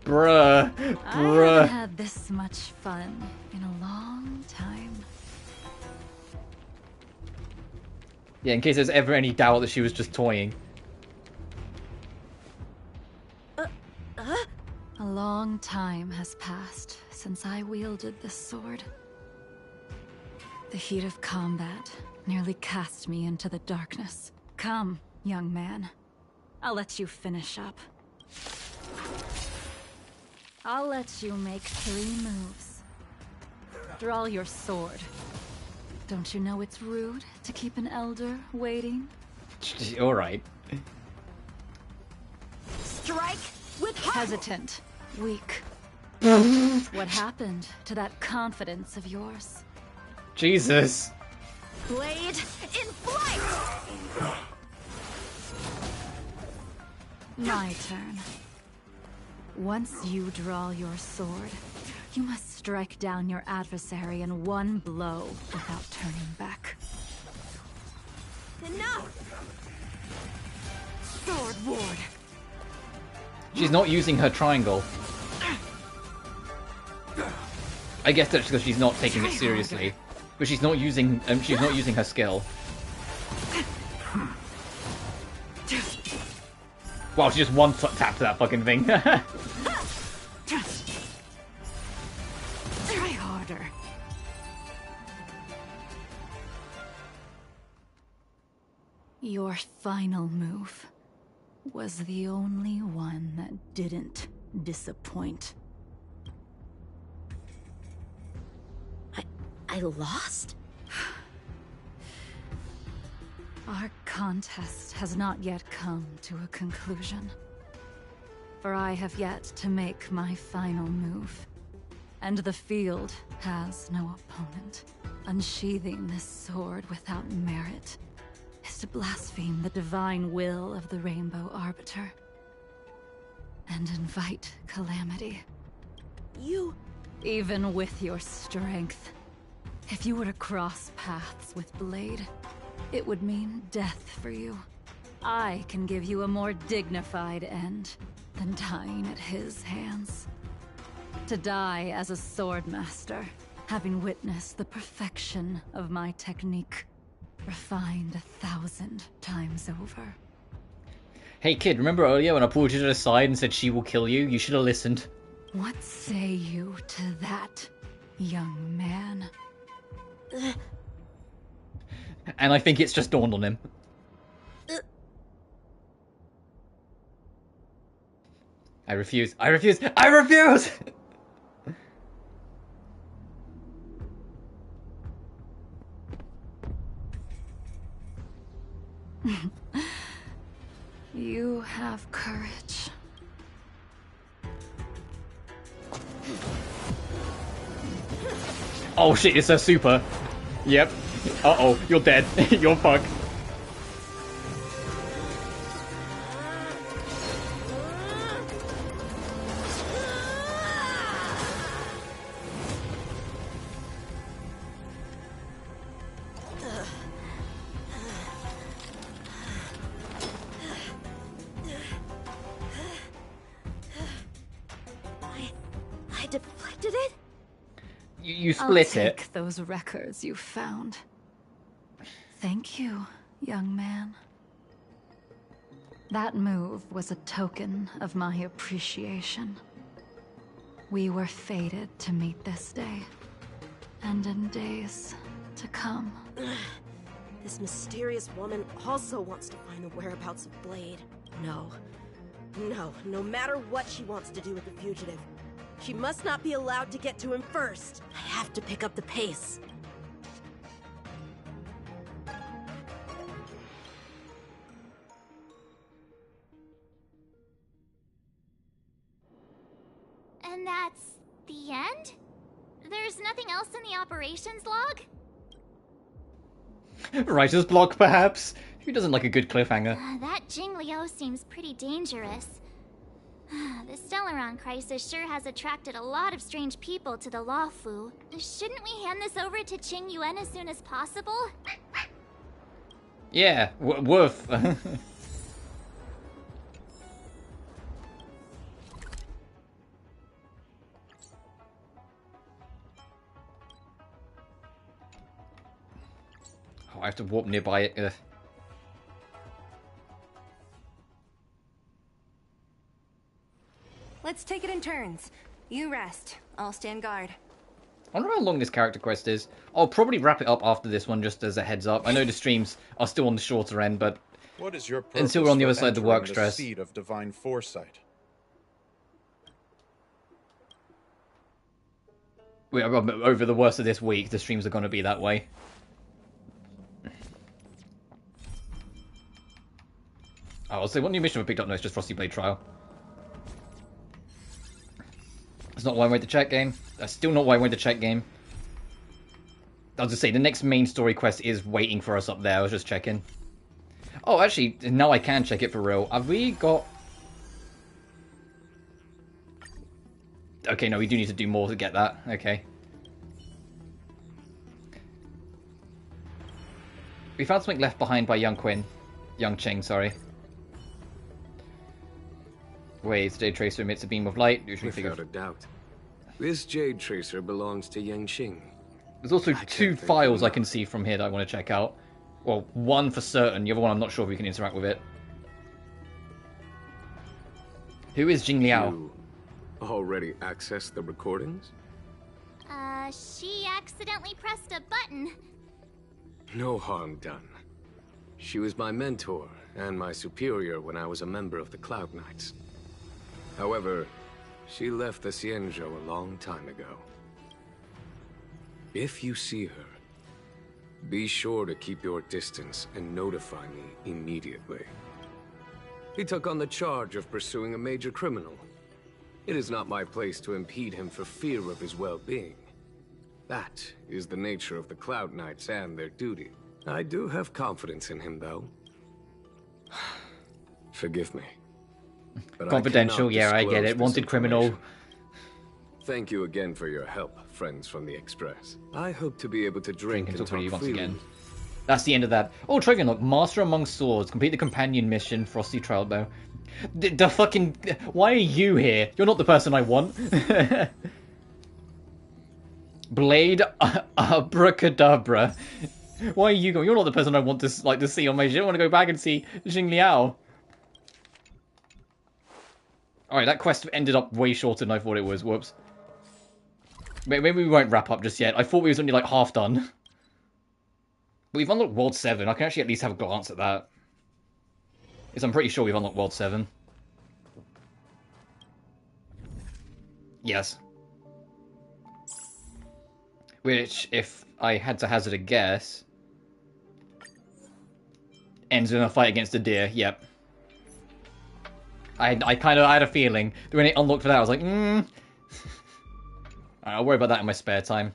Bruh. I Bruh. haven't had this much fun in a long time. Yeah, in case there's ever any doubt that she was just toying. A long time has passed since I wielded this sword. The heat of combat nearly cast me into the darkness. Come, young man. I'll let you finish up. I'll let you make 3 moves. Draw your sword. Don't you know it's rude to keep an elder waiting? Alright. Strike with hesitant, weak. What happened to that confidence of yours? Jesus. Blade in flight! My turn. Once you draw your sword, you must strike down your adversary in one blow without turning back. Enough! Sword ward. She's not using her triangle. I guess that's because she's not taking it seriously. But she's not using her skill. Wow, she just one-tapped that fucking thing. Try harder. Your final move was the only one that didn't disappoint. I lost? Our contest has not yet come to a conclusion. For I have yet to make my final move. And the field has no opponent. Unsheathing this sword without merit is to blaspheme the divine will of the Rainbow Arbiter. And invite calamity. You... Even with your strength, if you were to cross paths with Blade, it would mean death for you. I can give you a more dignified end than dying at his hands. To die as a swordmaster, having witnessed the perfection of my technique, refined 1,000 times over. Hey kid, remember earlier when I pulled you to the side and said she will kill you? You should have listened. What say you to that, young man? And I think it's just dawned on him. I refuse. I refuse. I refuse! You have courage. Oh shit, it's a super. Yep. Uh-oh, you're dead. You're fucked. I deflected it? You split I'll it. take those records you found. Thank you, young man. That move was a token of my appreciation. We were fated to meet this day, and in days to come. This mysterious woman also wants to find the whereabouts of Blade. No matter what she wants to do with the fugitive, she must not be allowed to get to him first. I have to pick up the pace. And that's the end? There's nothing else in the operations log? Writer's block, perhaps? Who doesn't like a good cliffhanger? That Jing Liu seems pretty dangerous. The Stellaron crisis sure has attracted a lot of strange people to the Luofu. Shouldn't we hand this over to Qing Yuan as soon as possible? Yeah, woof. Oh, I have to warp nearby it. Ugh. Let's take it in turns. You rest. I'll stand guard. I wonder how long this character quest is. I'll probably wrap it up after this one, just as a heads up. I know the streams are still on the shorter end, but what is your purpose until we're on the for other side of the work entering stress. Seat of divine foresight? Over the worst of this week, the streams are going to be that way. Oh, I'll say, what new mission have we picked up? No, it's just Frosty Blade Trial. It's not why I went to check game. That's still not why I went to check game. I was just saying, the next main story quest is waiting for us up there. I was just checking. Oh, actually, now I can check it for real. Have we got... Okay, no, we do need to do more to get that. Okay. We found something left behind by Young Qing, sorry. Wait, the Jade Tracer emits a beam of light. Without a doubt. This Jade Tracer belongs to Yangqing. There's also two files I can see from here that I want to check out. Well, one for certain, the other one I'm not sure if we can interact with it. Who is Jing Liao? You already accessed the recordings? She accidentally pressed a button. No harm done. She was my mentor and my superior when I was a member of the Cloud Knights. However, she left the Xianzhou a long time ago. If you see her, be sure to keep your distance and notify me immediately. He took on the charge of pursuing a major criminal. It is not my place to impede him for fear of his well-being. That is the nature of the Cloud Knights and their duty. I do have confidence in him, though. Forgive me. But confidential, yeah, I get it. Wanted criminal. Thank you again for your help, friends from the Express. I hope to be able to drink and talk freely. Once again. That's the end of that. Oh, Dragon, look, Master Among Swords. Complete the companion mission, Frosty Trailbow. The fucking... Why are you here? You're not the person I want. Blade Abracadabra. Why are you going? You're not the person I want to see on my shit. I want to go back and see Jing Liao. Alright, that quest ended up way shorter than I thought it was. Whoops. Maybe we won't wrap up just yet. I thought we was only like half done. But we've unlocked World 7. I can actually at least have a glance at that. Because I'm pretty sure we've unlocked World 7. Yes. Which, if I had to hazard a guess, ends in a fight against a deer. Yep. I had a feeling that when it unlocked for that, I was like, I'll worry about that in my spare time.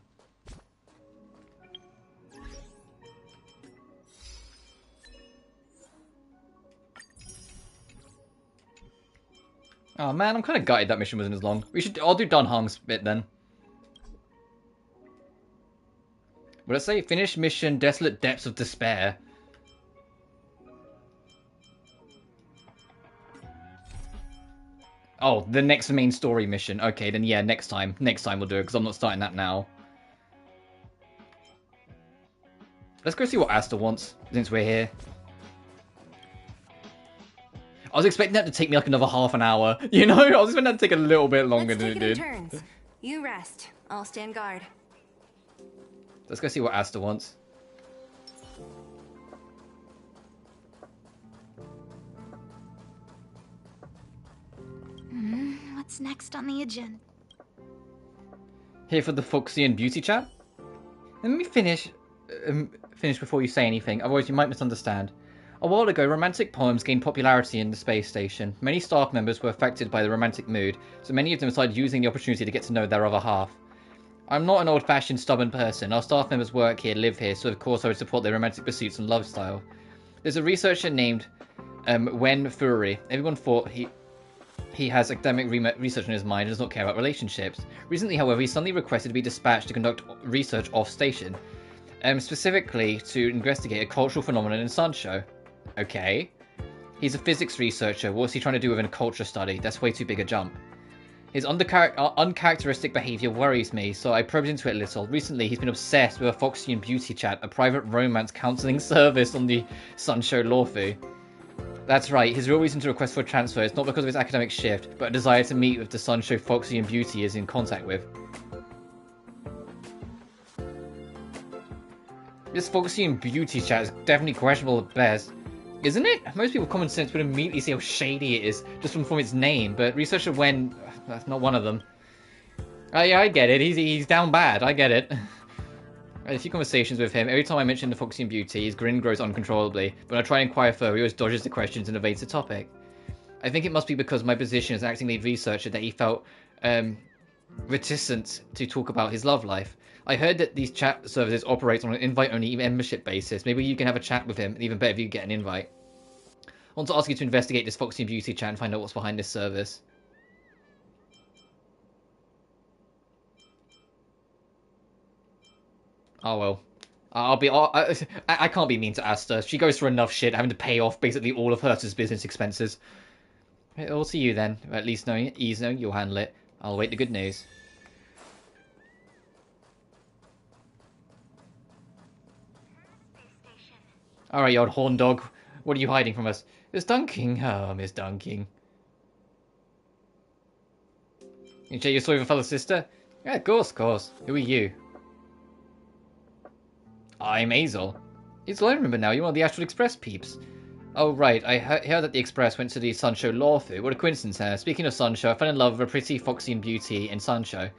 Oh man, I'm kind of gutted that mission wasn't as long. I'll do Dan Hong's bit then. Would I say finish mission Desolate Depths of Despair? Oh, the next main story mission. Okay, then yeah, next time. Next time we'll do it, because I'm not starting that now. Let's go see what Asta wants, since we're here. I was expecting that to take me like another half an hour. You know, I was expecting that to take a little bit longer than it did. Turns. You rest. I'll stand guard. Let's go see what Asta wants. What's next on the agenda? Here for the Fuxian beauty chat? Let me finish before you say anything, otherwise you might misunderstand. A while ago, romantic poems gained popularity in the space station. Many staff members were affected by the romantic mood, so many of them started using the opportunity to get to know their other half. I'm not an old-fashioned, stubborn person. Our staff members work here, live here, so of course I would support their romantic pursuits and lifestyle. There's a researcher named Wen Furi. Everyone thought he has academic research in his mind and does not care about relationships. Recently, however, he suddenly requested to be dispatched to conduct research off-station, specifically to investigate a cultural phenomenon in Xianzhou. Okay. He's a physics researcher. What's he trying to do with a culture study? That's way too big a jump. His uncharacteristic behaviour worries me, so I probed into it a little. Recently, he's been obsessed with a Foxian beauty chat, a private romance counselling service on the Xianzhou Luofu. That's right, his real reason to request for a transfer is not because of his academic shift, but a desire to meet with the Xianzhou Foxy and Beauty he is in contact with. This Foxy and Beauty chat is definitely questionable at best. Isn't it? Most people with common sense would immediately see how shady it is, just from its name, but researcher Wen... that's not one of them. Yeah, I get it, he's down bad, I get it. I had a few conversations with him. Every time I mention the Foxy and Beauty, his grin grows uncontrollably, but when I try and inquire further, he always dodges the questions and evades the topic. I think it must be because of my position as acting lead researcher that he felt reticent to talk about his love life. I heard that these chat services operate on an invite-only membership basis. Maybe you can have a chat with him, and even better if you get an invite. I want to ask you to investigate this Foxy and Beauty chat and find out what's behind this service. Oh well. I can't be mean to Asta. She goes through enough shit having to pay off basically all of Herta's business expenses. All to you then. At least knowing you'll handle it. I'll wait the good news. Alright, you old horn dog. What are you hiding from us? Miss Dunking. Oh, Miss Dunking. You share your story with a fellow sister? Yeah, of course. Who are you? I'm Hazel. Hazel, I remember now. You're one of the Astral Express peeps. Oh, right. I heard that the Express went to the Xianzhou Luofu. What a coincidence, huh? Speaking of Xianzhou, I fell in love with a pretty Foxy and Beauty in Xianzhou.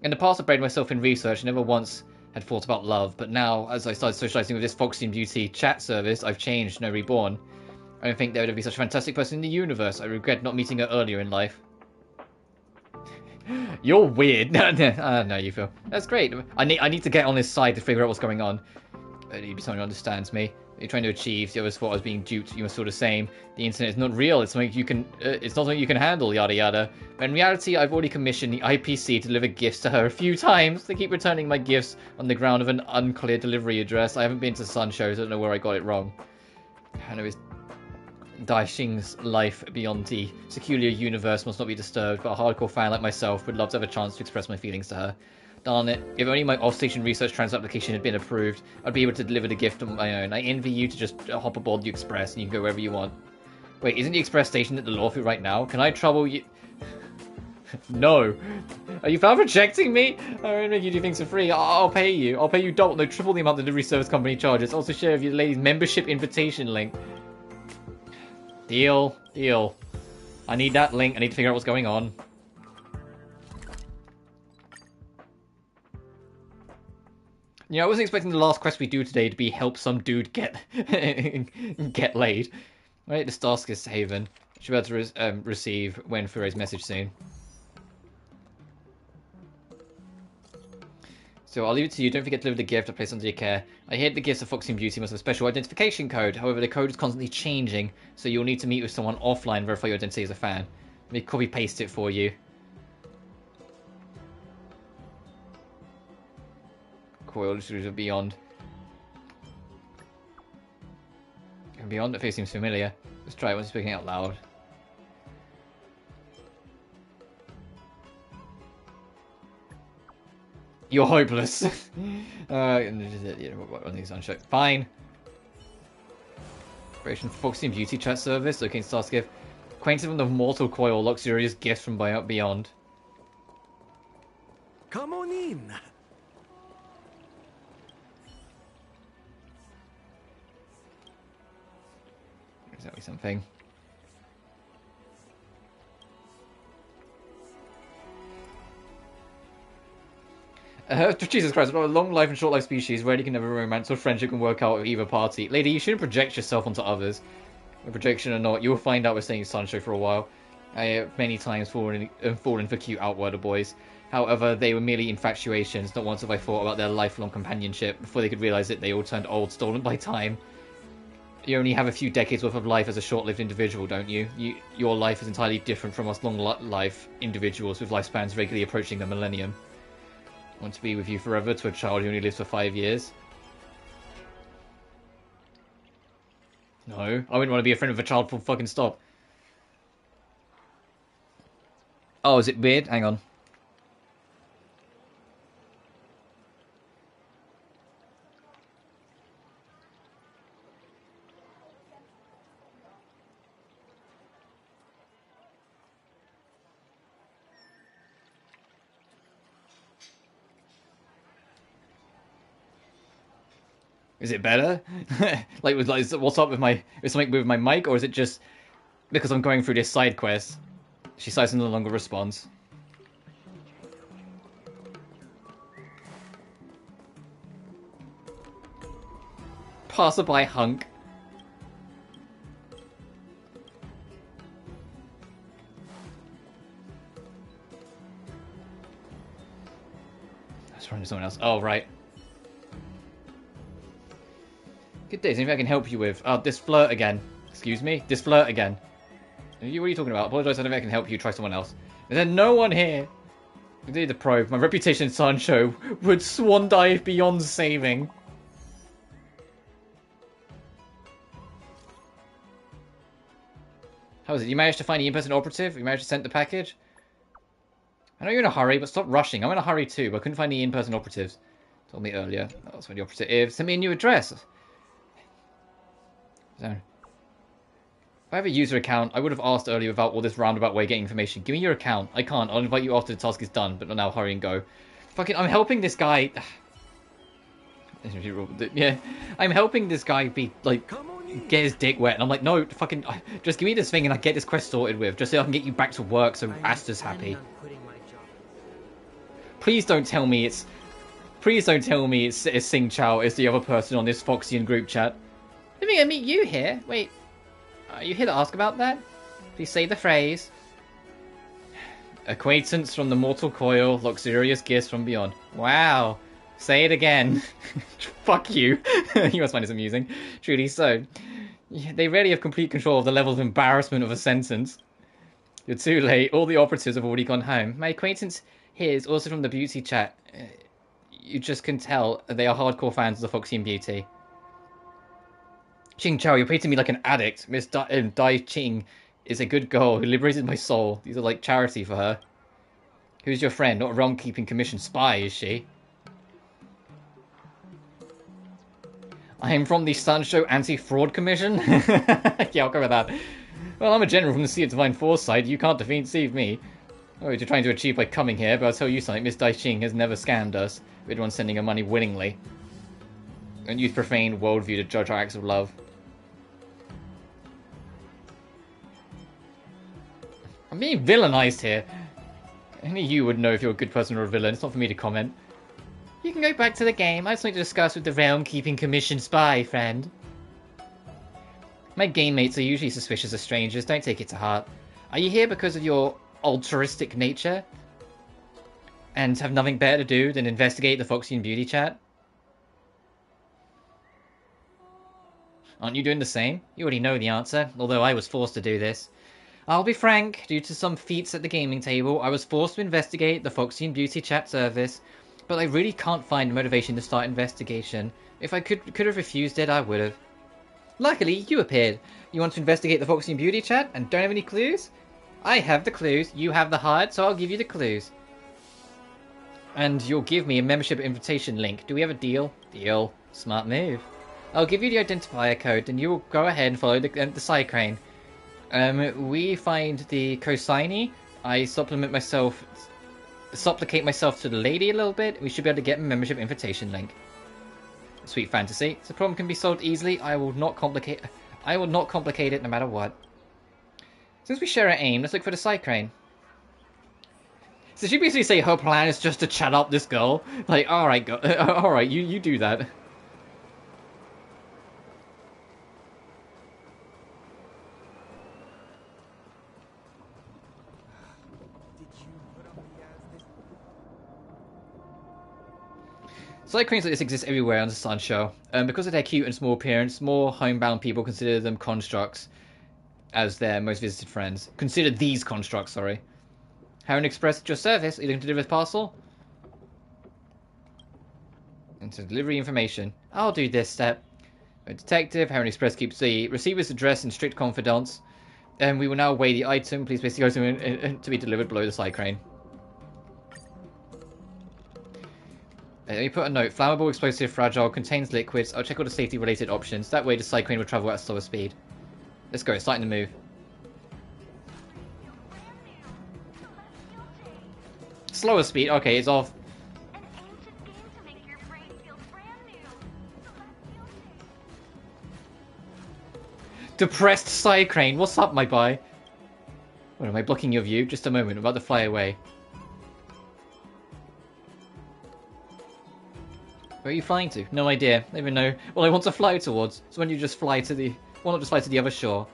In the past, I buried myself in research and never once had thought about love. But now, as I started socializing with this Foxy and Beauty chat service, I've changed, no reborn. I don't think there would be such a fantastic person in the universe. I regret not meeting her earlier in life. You're weird. No, you feel. That's great. I need to get on his side to figure out what's going on. But he'd be someone who understands me. You're trying to achieve. The others thought I was being duped. You must feel the same. The internet is not real. It's something you can. It's not something you can handle. Yada yada. But in reality, I've already commissioned the IPC to deliver gifts to her a few times. They keep returning my gifts on the ground of an unclear delivery address. I haven't been to Xianzhou, so I don't know where I got it wrong. I know it's Daixing's life beyond the secular universe must not be disturbed, but a hardcore fan like myself would love to have a chance to express my feelings to her. Darn it, if only my off-station research transfer application had been approved, I'd be able to deliver the gift on my own. I envy you to just hop aboard the Express and you can go wherever you want. Wait, isn't the Express station at the Luofu right now? Can I trouble you? No. Are you found rejecting me? I won't make you do things for free. I'll pay you. I'll pay you double, no, triple the amount the delivery service company charges. Also share with your lady's membership invitation link. Deal. I need that link. I need to figure out what's going on. You know, I wasn't expecting the last quest we do today to be help some dude get laid. Right, the Starskist Haven. Should be able to receive Wen Furei's message soon. So I'll leave it to you. Don't forget to deliver the gift I place under your care. I hear the gifts of Foxy and Beauty must have a special identification code. However, the code is constantly changing, so you'll need to meet with someone offline and verify your identity as a fan. Let me copy-paste it for you. Coil Distributors of Beyond. Beyond, that face seems familiar. Let's try it once speaking out loud. You're hopeless. Fine. Operation Foxy and Beauty chat service. Locating Starskiff. Acquainted with the mortal coil. Luxurious gifts from beyond. Come on in. Exactly something. Jesus Christ, a long life and short life species rarely can have a romance or friendship can work out with either party. Lady, you shouldn't project yourself onto others. A projection or not, you will find out we're staying in Xianzhou for a while. I have many times fallen for cute outworlder boys. However, they were merely infatuations. Not once have I thought about their lifelong companionship. Before they could realize it, they all turned old, stolen by time. You only have a few decades worth of life as a short-lived individual, don't you? Your life is entirely different from us long-life individuals with lifespans regularly approaching the millennium. I want to be with you forever to a child who only lives for 5 years. No, I wouldn't want to be a friend with a child. Full fucking stop. Oh, is it weird? Hang on. Is it better? like, what's up with my... Is something with my mic, or is it just because I'm going through this side quest? She sighs and no longer responds. Passerby hunk. I was running to someone else. Oh, right. Good day. Is anything I can help you with? Oh, this flirt again. Excuse me? This flirt again. What are you talking about? Apologise, I don't think I can help you. Try someone else. Is there no one here? Indeed, the probe. My reputation in Xianzhou would swan dive beyond saving. How is it? You managed to find the in-person operative? You managed to send the package? I know you're in a hurry, but stop rushing. I'm in a hurry too, but I couldn't find the in-person operatives. Told me earlier. That's when the operative is. Send me a new address. So, if I have a user account, I would have asked earlier without all this roundabout way getting information. Give me your account. I can't. I'll invite you after the task is done, but now hurry and go. Fucking, I'm helping this guy. Yeah, I'm helping this guy be, like, get his dick wet, and I'm like, no, fucking, just give me this thing and I get this quest sorted with, just so I can get you back to work so Asta's happy. Please don't tell me it's Sing Chao is the other person on this Foxian group chat. Let me meet you here. Wait, are you here to ask about that? Please say the phrase. Acquaintance from the mortal coil, luxurious gifts from beyond. Wow. Say it again. Fuck you. You must find this amusing. Truly so. They rarely have complete control of the level of embarrassment of a sentence. You're too late. All the operatives have already gone home. My acquaintance here is also from the beauty chat. You just can tell they are hardcore fans of the Foxian beauty. Xing Chao, you're treating me like an addict. Miss Dai Ching is a good girl who liberated my soul. These are like charity for her. Who's your friend? Not a realm-keeping commission spy, is she? I am from the Xianzhou Anti-Fraud Commission? Yeah, I'll cover that. Well, I'm a general from the Sea of Divine Foresight. You can't deceive me. Oh, what you're trying to achieve by coming here, but I'll tell you something. Miss Dai Ching has never scammed us. We're the ones sending her money willingly. And use profane worldview to judge our acts of love. I'm being villainized here. Only you would know if you're a good person or a villain. It's not for me to comment. You can go back to the game. I have something to discuss with the Realm-Keeping Commission spy, friend. My game mates are usually suspicious of strangers. Don't take it to heart. Are you here because of your altruistic nature? And have nothing better to do than investigate the Foxian beauty chat? Aren't you doing the same? You already know the answer, although I was forced to do this. I'll be frank, due to some feats at the gaming table, I was forced to investigate the Foxian beauty chat service, but I really can't find motivation to start investigation. If I could have refused it, I would have. Luckily, you appeared. You want to investigate the Foxian beauty chat and don't have any clues? I have the clues, you have the heart, so I'll give you the clues. And you'll give me a membership invitation link. Do we have a deal? Deal. Smart move. I'll give you the identifier code, and you will go ahead and follow the side crane. We find the cosigny. I supplicate myself to the lady a little bit. We should be able to get a membership invitation link. Sweet fantasy. The problem can be solved easily. I will not complicate it no matter what. Since we share an aim, let's look for the side crane. So she basically say her plan is just to chat up this girl. Like, alright, alright, you do that. Side cranes like this exist everywhere on the Xianzhou. Because of their cute and small appearance, more homebound people consider them constructs as their most visited friends. Consider these constructs, sorry. Heron Express at your service. Are you looking to deliver this parcel? Enter delivery information. I'll do this step. A detective. Heron Express keeps the receiver's address in strict confidence. And we will now weigh the item. Please place the item to be delivered below the side crane. Let me put a note. Flammable, explosive, fragile, contains liquids. I'll check all the safety related options. That way the side crane will travel at a slower speed. Let's go. It's starting to move. Slower speed? Okay, it's off. Depressed Psycrane, what's up, my boy? What, am I blocking your view? Just a moment, I'm about to fly away. Where are you flying to? No idea. I don't even know. Well, I want to fly towards. So when you just fly to the... Why not just fly to the other shore?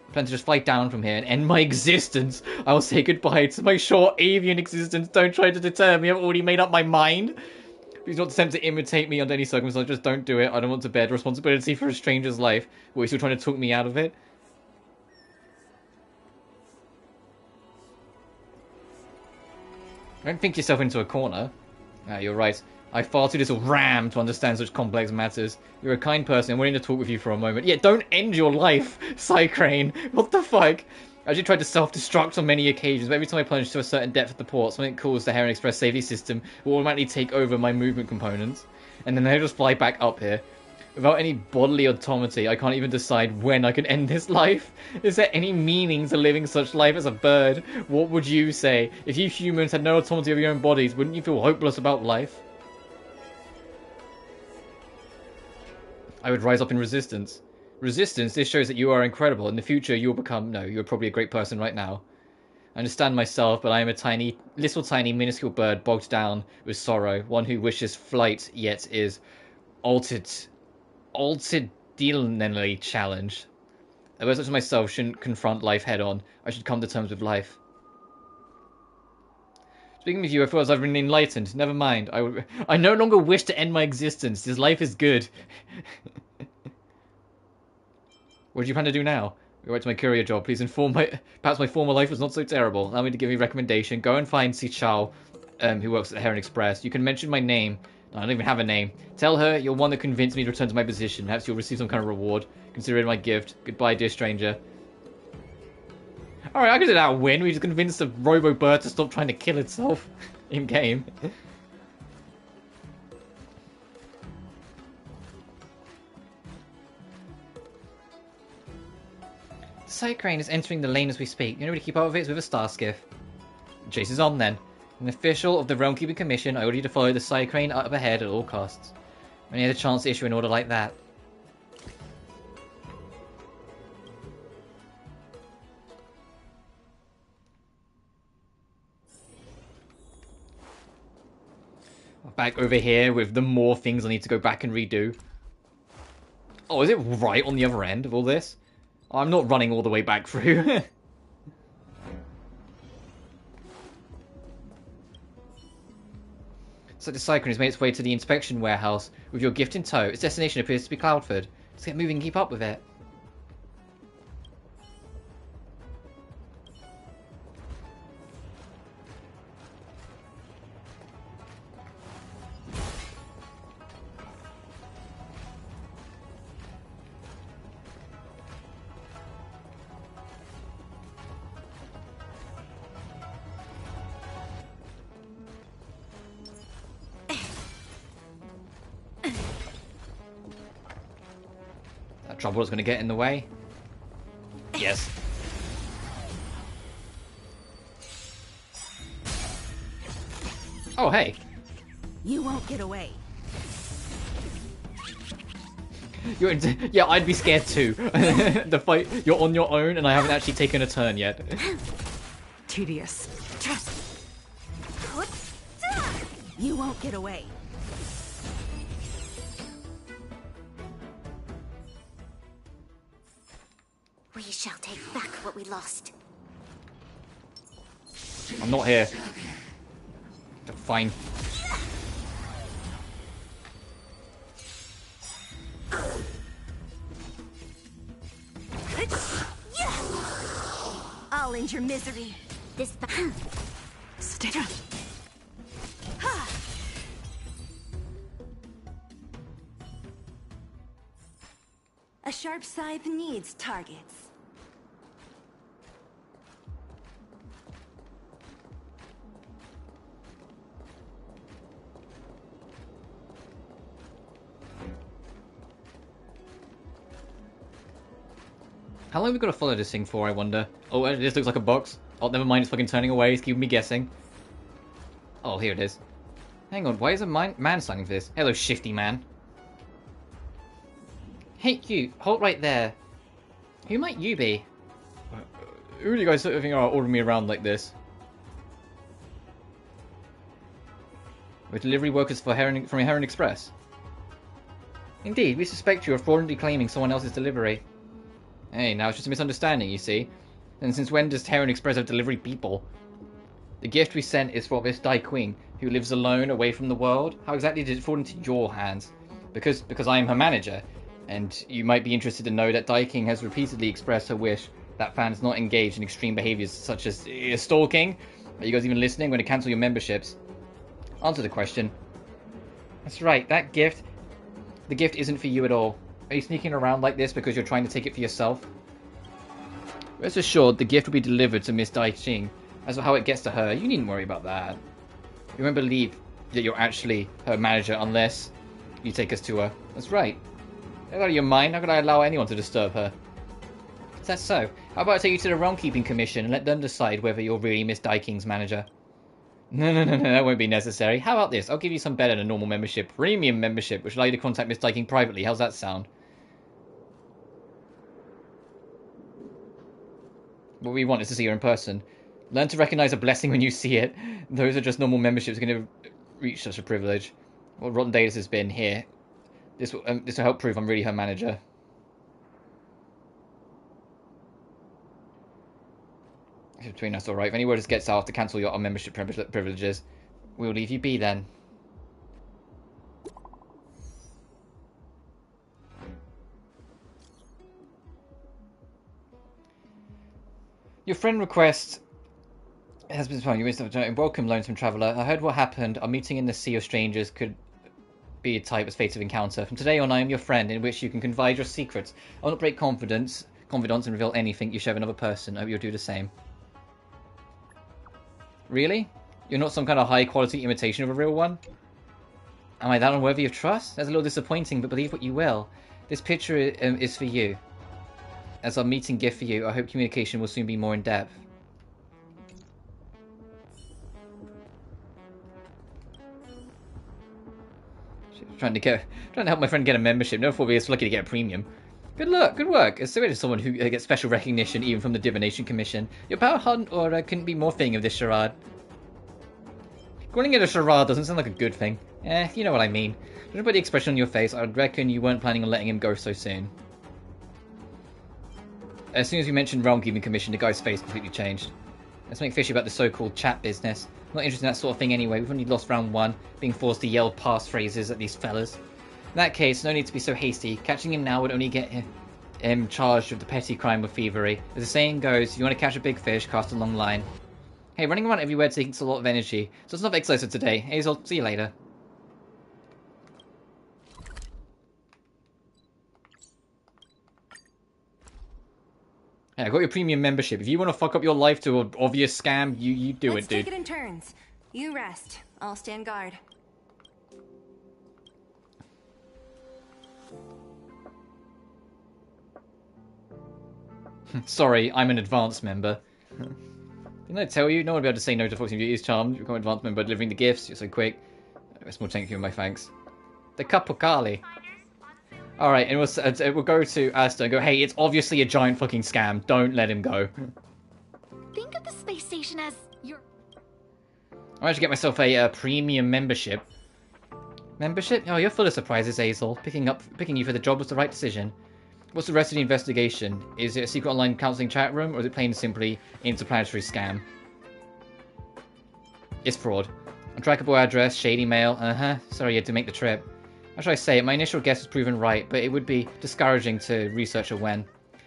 I plan to just fly down from here and end my existence. I will say goodbye to my short avian existence. Don't try to deter me. I've already made up my mind. Please don't attempt to imitate me under any circumstance. Just don't do it. I don't want to bear the responsibility for a stranger's life. Or are you still trying to talk me out of it? Don't think yourself into a corner. Ah, you're right. I far too little ram to understand such complex matters. You're a kind person. I'm willing to talk with you for a moment. Yeah, don't end your life, Psycrane. What the fuck? I actually tried to self-destruct on many occasions, but every time I plunge to a certain depth of the port, something calls the Heron Express safety system will automatically take over my movement components. And then they just fly back up here. Without any bodily autonomy, I can't even decide when I can end this life. Is there any meaning to living such life as a bird? What would you say? If you humans had no autonomy of your own bodies, wouldn't you feel hopeless about life? I would rise up in resistance. Resistance? This shows that you are incredible. In the future, you will become... No, you're probably a great person right now. I understand myself, but I am a tiny, minuscule bird bogged down with sorrow. One who wishes flight, yet is altitudinally challenged. A person such as myself shouldn't confront life head-on. I should come to terms with life. Speaking with you, I feel as I've been enlightened. Never mind. I no longer wish to end my existence. This life is good. What do you plan to do now? Go back to my courier job. Please inform perhaps my former life was not so terrible. Allow me to give you a recommendation. Go and find Xianzhou, who works at the Heron Express. You can mention my name. No, I don't even have a name. Tell her you're one that convinced me to return to my position. Perhaps you'll receive some kind of reward. Consider it my gift. Goodbye, dear stranger. Alright, I consider that a win. We just convinced a Robo bird to stop trying to kill itself in-game. Psycrane is entering the lane as we speak. The only way to keep up with it is with a star skiff. Chase is on then. An official of the Realm Keeping Commission, I order you to follow the Psycrane up ahead at all costs. When you had a chance to issue an order like that. Back over here with the more things I need to go back and redo. Oh, is it right on the other end of all this? I'm not running all the way back through. So the Psycrane has made its way to the inspection warehouse with your gift in tow. Its destination appears to be Cloudford. Let's get moving and keep up with it. Trouble is going to get in the way. Yes. Oh, hey. You won't get away. Yeah, I'd be scared too. The fight, you're on your own, and I haven't actually taken a turn yet. Tedious. You won't get away. We shall take back what we lost. I'm not here. Fine. I'll end your misery. This Stay down. A sharp scythe needs targets. How long have we got to follow this thing for, I wonder? Oh, this looks like a box. Oh, never mind, it's fucking turning away. It's keeping me guessing. Oh, here it is. Hang on, why is a man sung for this? Hello, shifty man. Hey, you. Halt right there. Who might you be? Who do you guys sort of think are ordering me around like this? We're delivery workers for from Heron Express. Indeed, we suspect you of fraudulently claiming someone else's delivery. Hey, now it's just a misunderstanding, you see. And since when does Heron Express have delivery people? The gift we sent is for Miss Dai Queen, who lives alone away from the world. How exactly did it fall into your hands? Because I am her manager, and you might be interested to know that Dai King has repeatedly expressed her wish that fans not engage in extreme behaviors such as stalking. Are you guys even listening? When to cancel your memberships? Answer the question. That's right, that gift, the gift isn't for you at all. Are you sneaking around like this because you're trying to take it for yourself? Rest assured, the gift will be delivered to Miss Dai Qing. As for how it gets to her, you needn't worry about that. You won't believe that you're actually her manager unless you take us to her. That's right. Get out of your mind. How could I allow anyone to disturb her? Is that so? How about I take you to the Realm Keeping Commission and let them decide whether you're really Miss Dai King's manager? No, that won't be necessary. How about this? I'll give you some better than normal membership. Premium membership, which will allow you to contact Miss Dai King privately. How's that sound? What we want is to see her in person. Learn to recognize a blessing when you see it. Those are just normal memberships going to reach such a privilege. What rotten day this has been here. This will help prove I'm really her manager. Between us, alright. If any word just gets out to cancel your membership privileges, we'll leave you be then. Your friend request has been fine. Welcome, lonesome traveller. I heard what happened. Our meeting in the Sea of Strangers could be a type as fate of encounter. From today on, I am your friend, in which you can confide your secrets. I will not break confidence and reveal anything you share with another person. I hope you'll do the same. Really? You're not some kind of high-quality imitation of a real one? Am I that unworthy of trust? That's a little disappointing, but believe what you will. This picture is for you. As our meeting gift for you, I hope communication will soon be more in-depth. Trying to help my friend get a membership. Never thought we were lucky to get a premium. Good luck, good work. As someone who gets special recognition even from the Divination Commission. Your power hunt or couldn't be more fitting of this charade. Calling it a charade doesn't sound like a good thing. You know what I mean. Judging by the expression on your face, I'd reckon you weren't planning on letting him go so soon. As soon as we mentioned Realm Keeping Commission, the guy's face completely changed. Let's make fishy about the so-called chat business. I'm not interested in that sort of thing anyway. We've only lost round 1, being forced to yell past phrases at these fellas. In that case, no need to be so hasty. Catching him now would only get him charged with the petty crime of thievery. As the saying goes, if you want to catch a big fish, cast a long line. Hey, running around everywhere takes a lot of energy, so it's not exercise for today. Hazel, see you later. Yeah, I got your premium membership. If you want to fuck up your life to an obvious scam, you do it, dude. Let's take it in turns. You rest. I'll stand guard. Sorry, I'm an advanced member. Didn't I tell you? No one will be able to say no to Foxy Beauty's charm. You become an advanced member delivering the gifts. You're so quick. A small thank you, my thanks. The Kapokali. Alright, and we'll go to Asta and go, hey, it's obviously a giant fucking scam. Don't let him go. Think of the space station as your... I managed to get myself a premium membership. Membership? Oh, you're full of surprises, Hazel. Picking you for the job was the right decision. What's the rest of the investigation? Is it a secret online counseling chat room, or is it plain and simply interplanetary scam? It's fraud. Untrackable address, shady mail, sorry you had to make the trip. How should I say it? My initial guess was proven right, but it would be discouraging to research her when.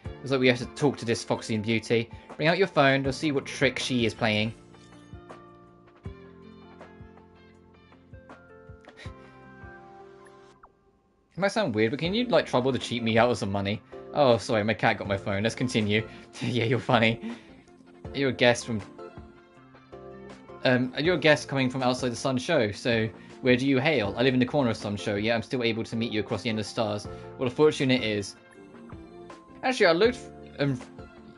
It was like we have to talk to this Foxy and Beauty. Bring out your phone, to see what trick she is playing. It might sound weird, but can you, like, trouble to cheat me out of some money? Oh, sorry, my cat got my phone. Let's continue. Yeah, you're funny. You're a guest from... you're a guest coming from outside the Sun Show, so where do you hail? I live in the corner of Sun Show, yet I'm still able to meet you across the end of the stars. What a fortune it is. Actually, I looked...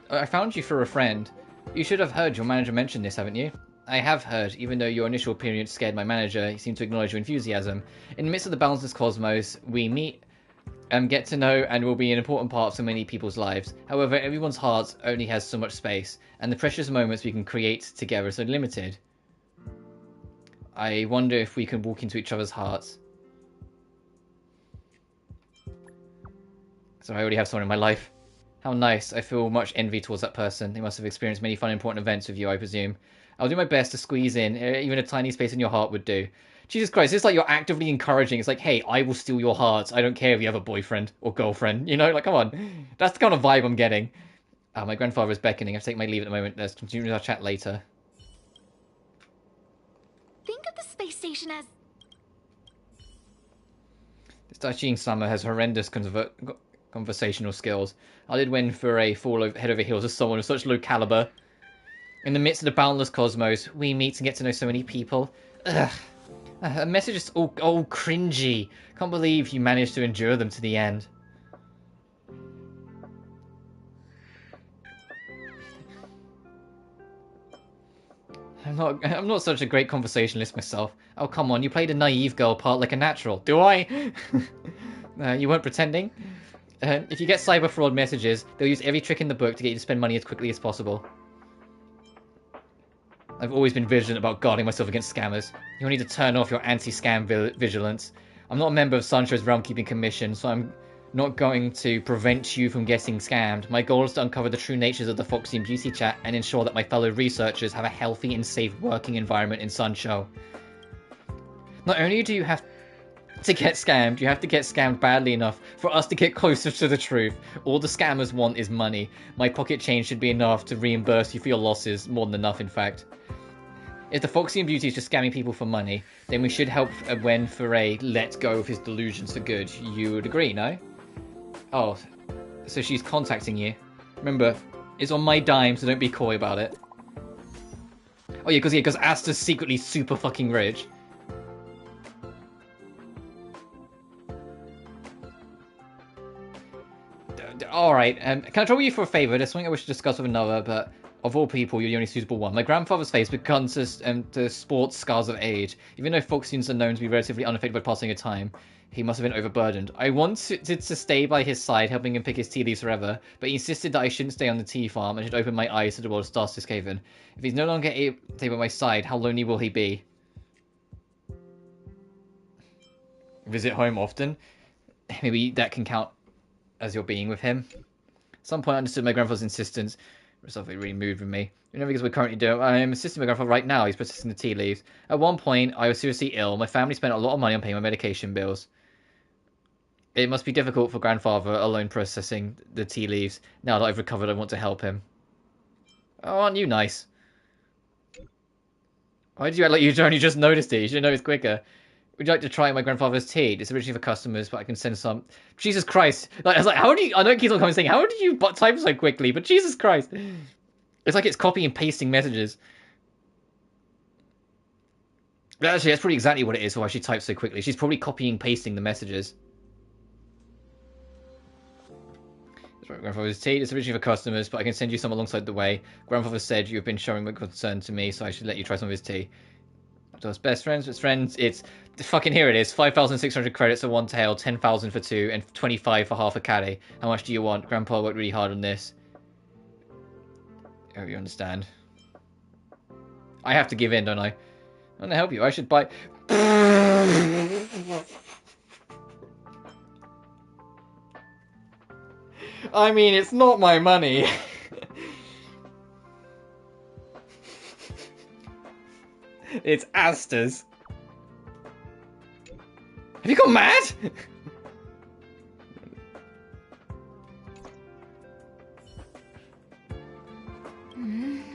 I found you for a friend. You should have heard your manager mention this, haven't you? I have heard, even though your initial appearance scared my manager, he seemed to acknowledge your enthusiasm. In the midst of the boundless cosmos, we meet get to know and will be an important part of so many people's lives. However, everyone's heart only has so much space, and the precious moments we can create together are so limited. I wonder if we can walk into each other's hearts. So I already have someone in my life. How nice. I feel much envy towards that person. They must have experienced many fun and important events with you, I presume. I'll do my best to squeeze in. Even a tiny space in your heart would do. Jesus Christ, it's like you're actively encouraging. It's like, hey, I will steal your hearts. I don't care if you have a boyfriend or girlfriend. You know, like, come on. That's the kind of vibe I'm getting. My grandfather is beckoning. I have to take my leave at the moment. Let's continue our chat later. Think of the space station as... This Daichi Sama has horrendous conversational skills. I did win for a fall head over heels as someone of such low caliber. In the midst of the boundless cosmos, we meet and get to know so many people. Ugh. A message is all cringy. Can't believe you managed to endure them to the end. I'm not such a great conversationalist myself. Oh, come on, you played a naive girl part like a natural. Do I? You weren't pretending? If you get cyber fraud messages, they'll use every trick in the book to get you to spend money as quickly as possible. I've always been vigilant about guarding myself against scammers. You'll need to turn off your anti-scam vigilance. I'm not a member of Sancho's Realm-Keeping Commission, so I'm not going to prevent you from getting scammed. My goal is to uncover the true natures of the Foxy and Beauty chat and ensure that my fellow researchers have a healthy and safe working environment in Sancho. Not only do you have to get scammed, you have to get scammed badly enough for us to get closer to the truth. All the scammers want is money. My pocket change should be enough to reimburse you for your losses, more than enough in fact. If the Foxy and Beauty is just scamming people for money, then we should help Wen Foray let go of his delusions for good. You would agree, no? Oh, so she's contacting you. Remember, it's on my dime, so don't be coy about it. Oh yeah, because Asta's secretly super fucking rich. Alright, can I trouble you for a favour? There's something I wish to discuss with another, but of all people, you're the only suitable one. My grandfather's face becomes to sports scars of age. Even though Foxians are known to be relatively unaffected by passing of time, he must have been overburdened. I wanted to stay by his side, helping him pick his tea leaves forever, but he insisted that I shouldn't stay on the tea farm and should open my eyes to the world of Starstis Haven. If he's no longer able to stay by my side, how lonely will he be? Visit home often? Maybe that can count as your being with him. At some point I understood my grandfather's insistence. Something really moved with me. You know, because we're currently doing... I'm assisting my grandfather right now. He's processing the tea leaves. At one point, I was seriously ill. My family spent a lot of money on paying my medication bills. It must be difficult for grandfather alone processing the tea leaves. Now that I've recovered, I want to help him. Oh, aren't you nice? Why did you act like you only just noticed it? You should have noticed quicker. Would you like to try my grandfather's tea? It's originally for customers, but I can send some. Jesus Christ! Like, I was like, how do you? I know it keeps on coming saying, how did you type so quickly? But Jesus Christ! It's like it's copying and pasting messages. Actually, that's probably exactly what it is. Why she types so quickly? She's probably copying and pasting the messages. That's right, grandfather's tea. It's originally for customers, but I can send you some alongside the way. Grandfather said you have been showing concern to me, so I should let you try some of his tea. So it's best friends. It's friends. It's fucking here. It is 5,600 credits for one tail, 10,000 for two, and 25 for half a caddy. How much do you want? Grandpa worked really hard on this. I hope you understand. I have to give in, don't I? I want to help you. I should buy. I mean, it's not my money. It's Asta's. Have you gone mad?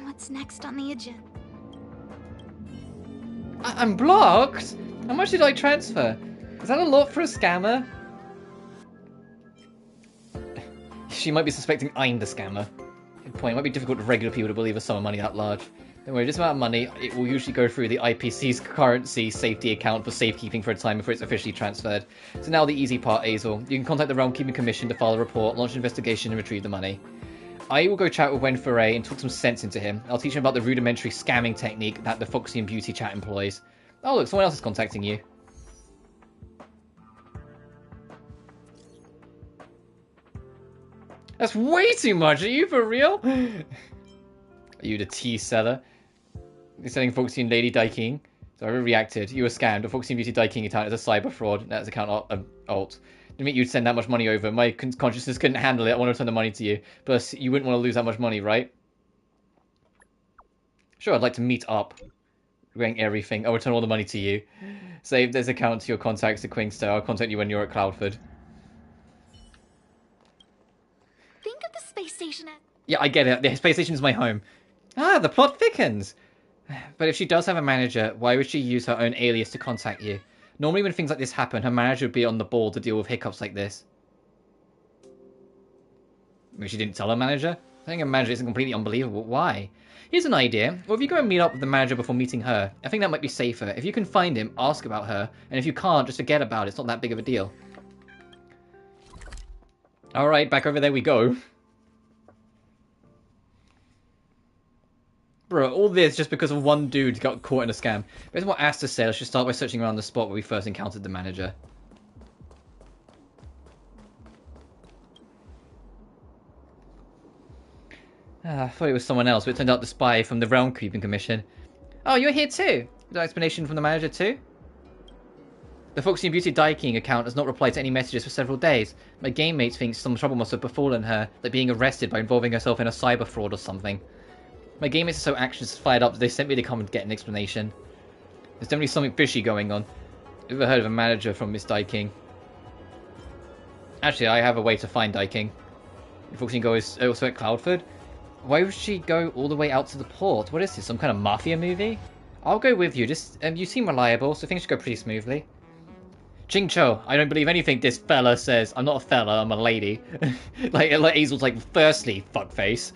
What's next on the agenda? I'm blocked? How much did I transfer? Is that a lot for a scammer? She might be suspecting I'm the scammer. Good point. It might be difficult for regular people to believe a sum of money that large. Don't worry, this amount of money, it will usually go through the IPC's currency safety account for safekeeping for a time before it's officially transferred. So now the easy part, Azel. You can contact the Realm Keeping Commission to file a report, launch an investigation, and retrieve the money. I will go chat with Wen Foray and talk some sense into him. I'll teach him about the rudimentary scamming technique that the Foxy and Beauty chat employs. Oh look, someone else is contacting you. That's way too much. Are you for real? Are you the tea seller? You're selling Foxy and Lady Daiking. So I reacted. You were scammed. The Foxy and Beauty Daiking account is a cyber fraud. That's account alt. Didn't mean you'd send that much money over. My consciousness couldn't handle it. I want to return the money to you. But you wouldn't want to lose that much money, right? Sure, I'd like to meet up. Regarding everything. I'll return all the money to you. Save this account to your contacts at Crystar. I'll contact you when you're at Cloudford. Think of the space station as... Yeah, I get it. The space station is my home. Ah, the plot thickens. But if she does have a manager, why would she use her own alias to contact you? Normally when things like this happen, her manager would be on the ball to deal with hiccups like this. Maybe she didn't tell her manager? I think her manager isn't completely unbelievable. Why? Here's an idea. Well, if you go and meet up with the manager before meeting her, I think that might be safer. If you can find him, ask about her. And if you can't, just forget about it. It's not that big of a deal. Alright, back over there we go. Bro, all this just because of one dude got caught in a scam. Based on what Asta said, I should start by searching around the spot where we first encountered the manager. I thought it was someone else, but it turned out the spy from the Realm Creeping Commission. Oh, you're here too? Is that explanation from the manager too? The Foxy and Beauty Daiking account has not replied to any messages for several days. My game mates think some trouble must have befallen her, like being arrested by involving herself in a cyber fraud or something. My game mates are so anxious fired up that they sent me to come and get an explanation. There's definitely something fishy going on. Ever heard of a manager from Miss Daiking? Actually, I have a way to find Daiking. If Foxy goes also at Cloudford? Why would she go all the way out to the port? What is this, some kind of mafia movie? I'll go with you. Just you seem reliable, so things should go pretty smoothly. Chingcho, I don't believe anything this fella says. I'm not a fella, I'm a lady. like Hazel's like, firstly, fuckface.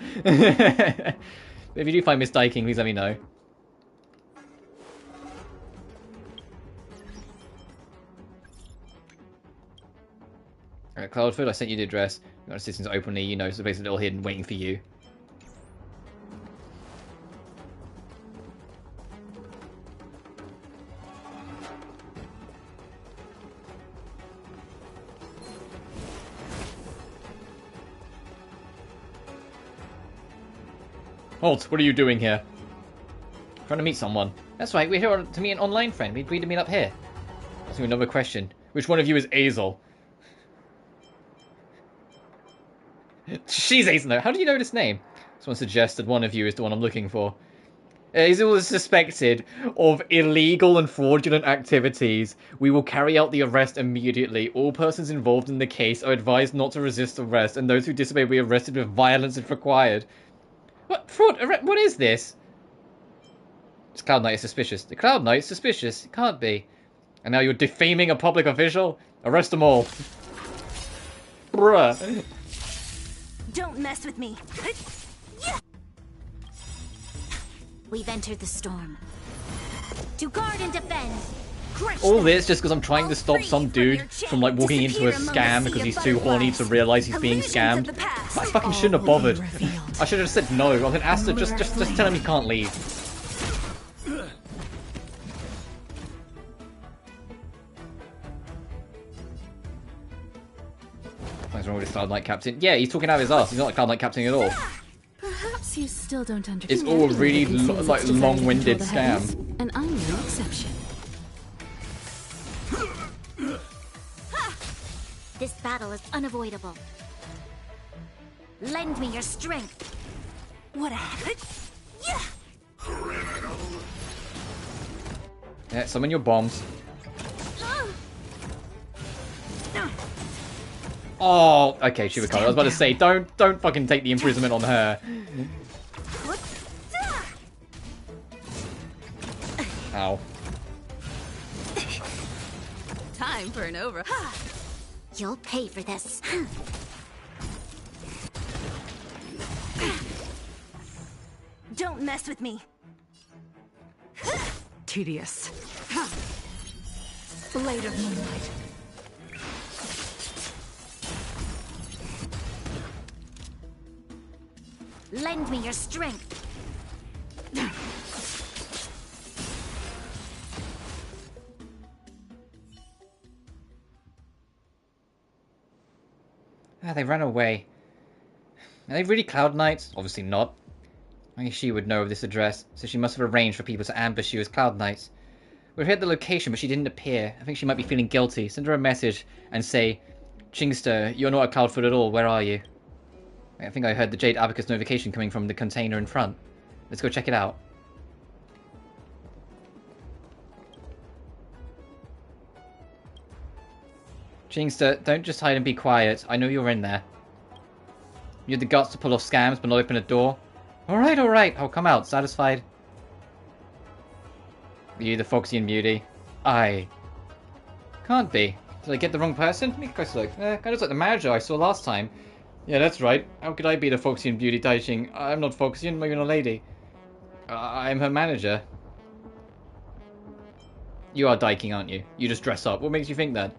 If you do find Miss Daiking, please let me know. Alright, Cloudford, I sent you the address. You've got assistance openly, you know, so basically all hidden waiting for you. Halt, what are you doing here? Trying to meet someone. That's right, we're here to meet an online friend. We agreed to meet up here. Asking another question. Which one of you is Hazel? She's Hazel though. How do you know this name? Someone suggested one of you is the one I'm looking for. Hazel is suspected of illegal and fraudulent activities. We will carry out the arrest immediately. All persons involved in the case are advised not to resist arrest, and those who disobey will be arrested with violence if required. What? Fraud? What is this? This Cloud Knight is suspicious. The Cloud Knight is suspicious. It can't be. And now you're defaming a public official? Arrest them all. Bruh. Don't mess with me. We've entered the storm. To guard and defend. All this just because I'm trying to stop some dude from like walking into a scam because he's too horny to realize he's being scammed. I fucking shouldn't have bothered. I should have said no. I was Asta, just tell him he can't leave. What's wrong with this Cloud Knight captain? Yeah, he's talking out of his ass. He's not a Cloud Knight captain at all. Perhaps you still don't understand. It's all a really like long-winded scam. And I'm no exception. This battle is unavoidable. Lend me your strength. What a heck? Yeah. Yeah, summon your bombs. Oh, okay, she recovered. I was about to say, don't fucking take the imprisonment on her. Ow. Time for an over. You'll pay for this. Don't mess with me. Tedious. Blade of moonlight. Lend me your strength. Ah, they ran away. Are they really Cloud Knights? Obviously not. Only she would know of this address, so she must have arranged for people to ambush you as Cloud Knights. We've hit the location, but she didn't appear. I think she might be feeling guilty. Send her a message and say, Chingster, you're not a Cloudfoot at all. Where are you? I think I heard the Jade Abacus notification coming from the container in front. Let's go check it out. Chingster, don't just hide and be quiet. I know you're in there. You had the guts to pull off scams, but not open a door. Alright, I'll come out, satisfied. Are you the Foxian beauty? I... Can't be. Did I get the wrong person? Make a closer look. Kind of like the manager I saw last time. Yeah, that's right. How could I be the Foxian beauty, Daiching? I'm not Foxian, I'm even a lady. I'm her manager. You are Daiking, aren't you? You just dress up. What makes you think that?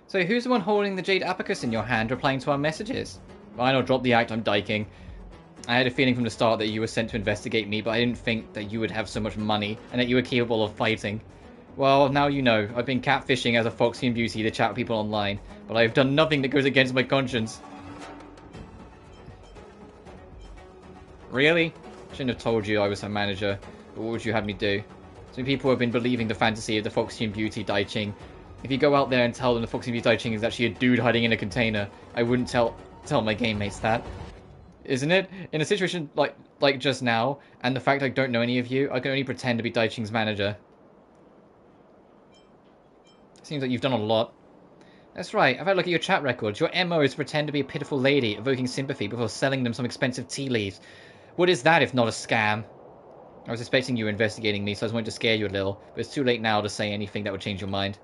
So who's the one holding the Jade Abacus in your hand, replying to our messages? Fine, I'll drop the act, I'm Daiking. I had a feeling from the start that you were sent to investigate me, but I didn't think that you would have so much money, and that you were capable of fighting. Well, now you know. I've been catfishing as a Foxian beauty to chat with people online, but I've done nothing that goes against my conscience. Really? Shouldn't have told you I was her manager, but what would you have me do? So many people have been believing the fantasy of the Foxian beauty Daiching. If you go out there and tell them the Foxian beauty Daiching is actually a dude hiding in a container, I wouldn't tell my game mates that. Isn't it? In a situation like just now, and the fact I don't know any of you, I can only pretend to be Daiching's manager. Seems like you've done a lot. That's right, I've had a look at your chat records. Your MO is to pretend to be a pitiful lady, evoking sympathy before selling them some expensive tea leaves. What is that if not a scam? I was expecting you were investigating me, so I was wanting to scare you a little, but it's too late now to say anything that would change your mind.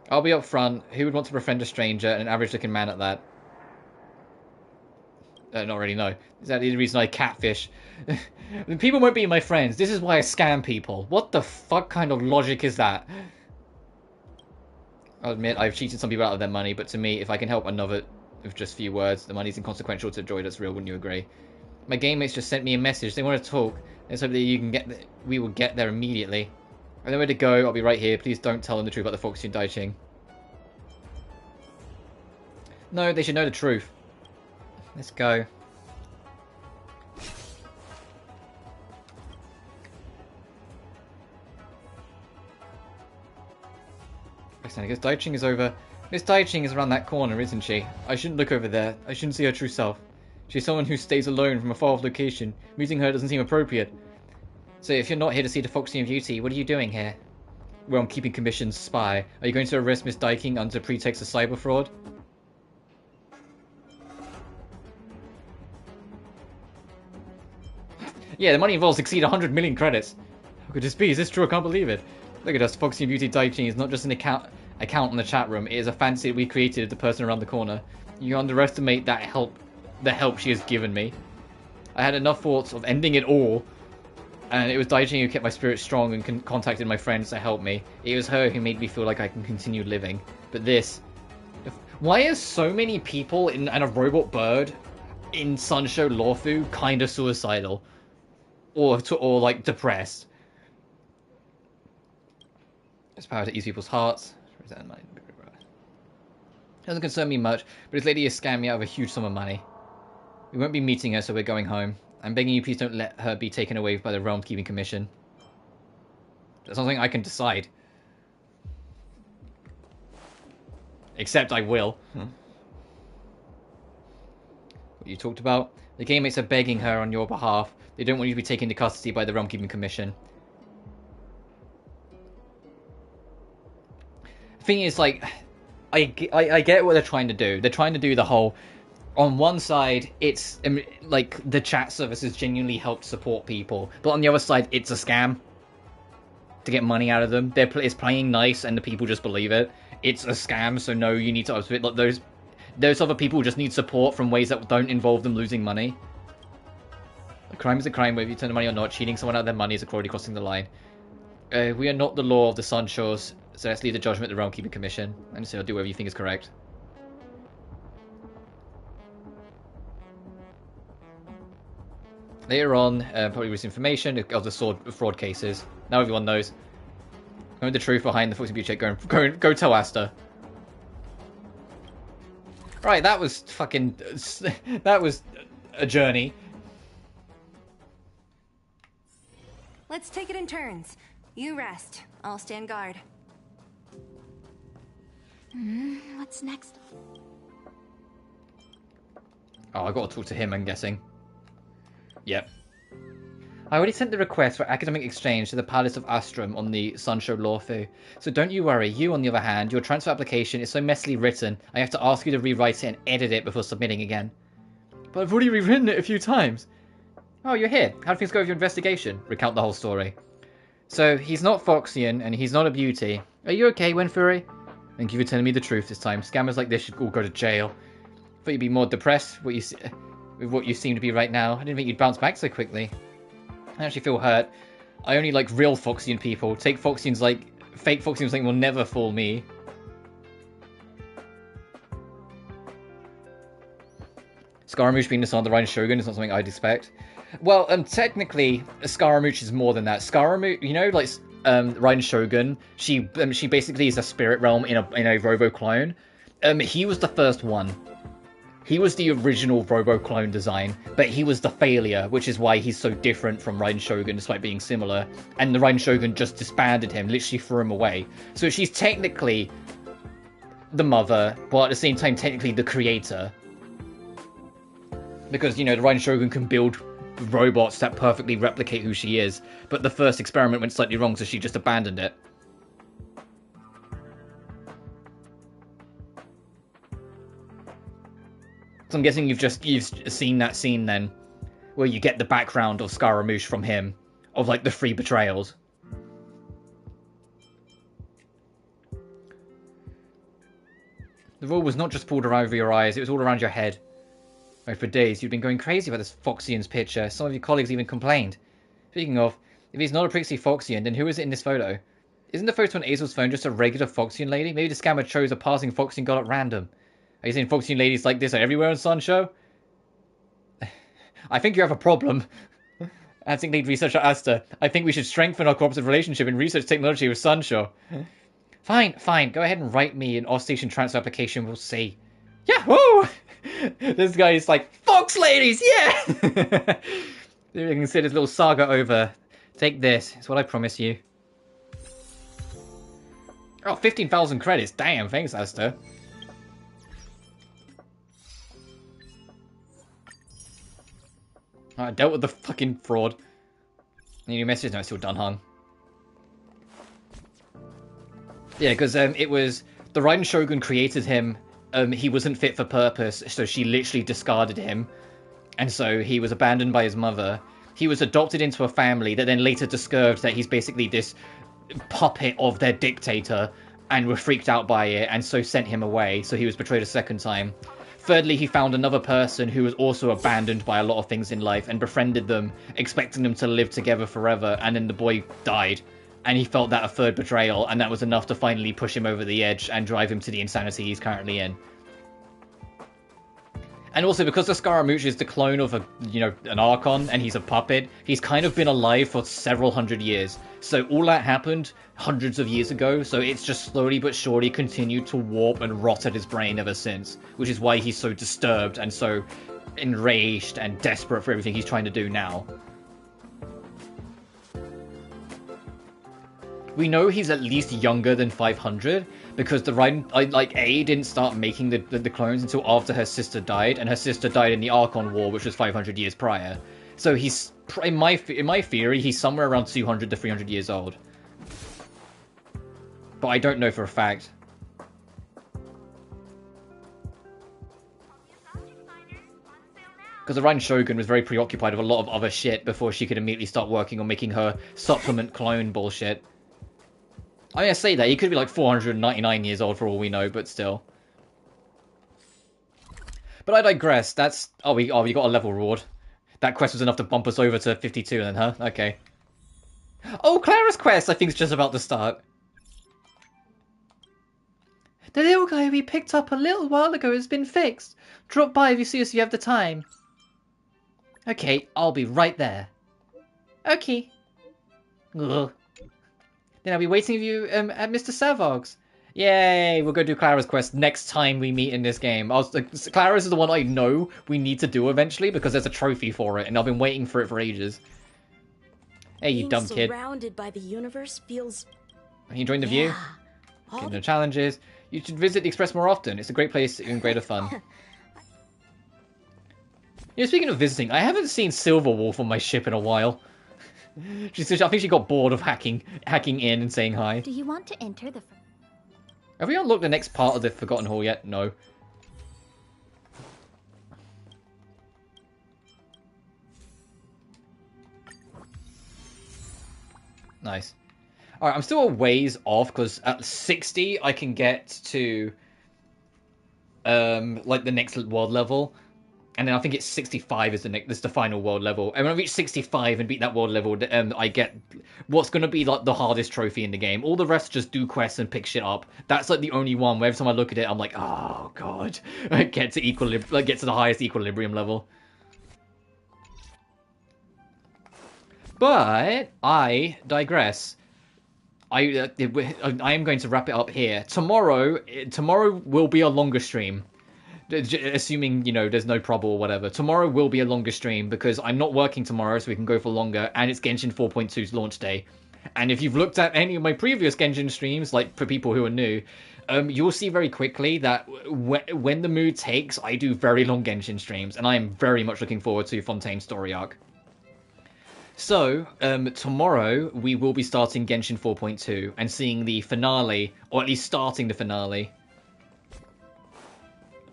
I'll be up front. Who would want to befriend a stranger, and an average-looking man at that? Not really, no. Is that the reason I catfish? People won't be my friends. This is why I scam people. What the fuck kind of logic is that? I'll admit, I've cheated some people out of their money, but to me, if I can help another with just few words, the money's inconsequential to joy that's real, wouldn't you agree? My game mates just sent me a message. They want to talk. Let's hope that we will get there immediately. I know where to go. I'll be right here. Please don't tell them the truth about the Foxian Daiching. No, they should know the truth. Let's go. I guess Daiching is over. Miss Daiching is around that corner, isn't she? I shouldn't look over there. I shouldn't see her true self. She's someone who stays alone from a far-off location. Meeting her doesn't seem appropriate. So if you're not here to see the Foxian beauty, what are you doing here? Well, I'm keeping commission's spy. Are you going to arrest Miss Daiching under pretext of cyber fraud? Yeah, the money involved exceed 100 million credits. How could this be? Is this true? I can't believe it. Look at us. Foxian beauty Daiching is not just an account in the chat room. It is a fantasy that we created of the person around the corner. You underestimate the help she has given me. I had enough thoughts of ending it all, and it was Daiching who kept my spirit strong and contacted my friends to help me. It was her who made me feel like I can continue living. But this... Why are so many people and a robot bird in Sunshow Luofu kind of suicidal? Or like, depressed? It's power to ease people's hearts. It doesn't concern me much, but this lady has scammed me out of a huge sum of money. We won't be meeting her, so we're going home. I'm begging you, please don't let her be taken away by the Realm Keeping Commission. That's something I can decide. Except I will. What you talked about? The game mates are begging her on your behalf. They don't want you to be taken into custody by the Realm Keeping Commission. The thing is, like, I get what they're trying to do. They're trying to do the whole... On one side, it's, like, the chat services genuinely help support people. But on the other side, it's a scam. To get money out of them. It's playing nice and the people just believe it. It's a scam, so no, you need to... Like, those other people just need support from ways that don't involve them losing money. A crime is a crime, whether you turn the money or not. Cheating someone out of their money is a cruelty crossing the line. We are not the law of the Sunshores, so let's leave the judgment to the Realm Keeping Commission. And so I'll do whatever you think is correct. Later on, probably with information of the sword fraud cases. Now everyone knows. Know the truth behind the Foxy Beauty check. Go tell Asta. Right, that was fucking... That was a journey. Let's take it in turns. You rest. I'll stand guard. What's next? Oh, I gotta talk to him, I'm guessing. Yep. I already sent the request for academic exchange to the Palace of Astrum on the Xianzhou Luofu. So don't you worry, you on the other hand, your transfer application is so messily written, I have to ask you to rewrite it and edit it before submitting again. But I've already rewritten it a few times. Oh, you're here. How do things go with your investigation? Recount the whole story. So, he's not Foxian, and he's not a beauty. Are you okay, Wenfuri? Thank you for telling me the truth this time. Scammers like this should all go to jail. Thought you'd be more depressed with what you seem to be right now. I didn't think you'd bounce back so quickly. I actually feel hurt. I only like real Foxian people. Fake Foxians like will never fool me. Scaramouche being the son of the Rhine Shogun is not something I'd expect. Well, technically, Scaramouche is more than that. Scaramouche, you know, like Rhine Shogun, she basically is a spirit realm in a Robo clone. He was the first one. He was the original Robo clone design, but he was the failure, which is why he's so different from Rhine Shogun, despite being similar. And the Rhine Shogun just disbanded him, literally threw him away. So she's technically the mother, but at the same time, technically the creator. Because, you know, the Rhine Shogun can build robots that perfectly replicate who she is, but the first experiment went slightly wrong, so she just abandoned it. So I'm guessing you've seen that scene then, where you get the background of Scaramouche from him, of like the 3 betrayals. The rule was not just pulled over your eyes, it was all around your head. Right, for days, you've been going crazy about this Foxian's picture. Some of your colleagues even complained. Speaking of, if he's not a prickly Foxian, then who is it in this photo? Isn't the photo on Azel's phone just a regular Foxian lady? Maybe the scammer chose a passing Foxian god at random. Are you saying Foxian ladies like this are everywhere in Xianzhou? I think you have a problem. Acting lead researcher Asta. I think we should strengthen our cooperative relationship in research technology with Xianzhou. Fine. Go ahead and write me an off-station transfer application. We'll see. Yahoo! This guy is like, Fox ladies, yeah! You can consider this little saga over. Take this. It's what I promise you. Oh, 15,000 credits. Damn, thanks, Asta. I dealt with the fucking fraud. Any new message? No, it's still done, hung. Yeah, because it was... The Raiden Shogun created him. He wasn't fit for purpose, so she literally discarded him. And so he was abandoned by his mother. He was adopted into a family that then later discovered that he's basically this puppet of their dictator, and were freaked out by it, and so sent him away, so he was betrayed a second time. Thirdly, he found another person who was also abandoned by a lot of things in life and befriended them, expecting them to live together forever, and then the boy died. And he felt that a third betrayal, and that was enough to finally push him over the edge and drive him to the insanity he's currently in. And also, because the Scaramouche is the clone of an Archon, and he's a puppet, he's kind of been alive for several hundred years. So all that happened hundreds of years ago, so it's just slowly but surely continued to warp and rot at his brain ever since. Which is why he's so disturbed and so enraged and desperate for everything he's trying to do now. We know he's at least younger than 500, because the A didn't start making the clones until after her sister died, and her sister died in the Archon War, which was 500 years prior. So he's, in my theory, he's somewhere around 200 to 300 years old. But I don't know for a fact. Because the Raiden Shogun was very preoccupied with a lot of other shit before she could immediately start working on making her supplement clone bullshit. I mean, I say that, he could be like 499 years old for all we know, but still. But I digress, that's... Oh, we got a level reward. That quest was enough to bump us over to 52 then, huh? Okay. Oh, Clara's quest, I think, is just about to start. The little guy we picked up a little while ago has been fixed. Drop by if you see us if you have the time. Okay, I'll be right there. Okay. Ugh. Then I'll be waiting for you at Mr. Savog's. Yay! We'll go do Clara's quest next time we meet in this game. Clara's is the one I know we need to do eventually because there's a trophy for it, and I've been waiting for it for ages. Hey, you dumb kid. Surrounded by the universe feels... Are you enjoying the view? Getting the challenges. You should visit the Express more often. It's a great place and greater fun. You know, speaking of visiting, I haven't seen Silverwolf on my ship in a while. I think she got bored of hacking in and saying hi. Do you want to enter the... Have we unlocked the next part of the Forgotten Hall yet? No. Nice. Alright, I'm still a ways off, because at 60 I can get to like the next world level. And then I think it's 65 is the final world level. And when I reach 65 and beat that world level, I get what's going to be like the hardest trophy in the game. All the rest just do quests and pick shit up. That's like the only one where every time I look at it, I'm like, oh god, I get to get to the highest equilibrium level. But I digress. I am going to wrap it up here. Tomorrow will be a longer stream. Assuming, you know, there's no trouble or whatever. Tomorrow will be a longer stream because I'm not working tomorrow, so we can go for longer, and it's Genshin 4.2's launch day. And if you've looked at any of my previous Genshin streams, like for people who are new, you'll see very quickly that when the mood takes, I do very long Genshin streams, and I am very much looking forward to Fontaine's story arc. So, tomorrow we will be starting Genshin 4.2 and seeing the finale, or at least starting the finale,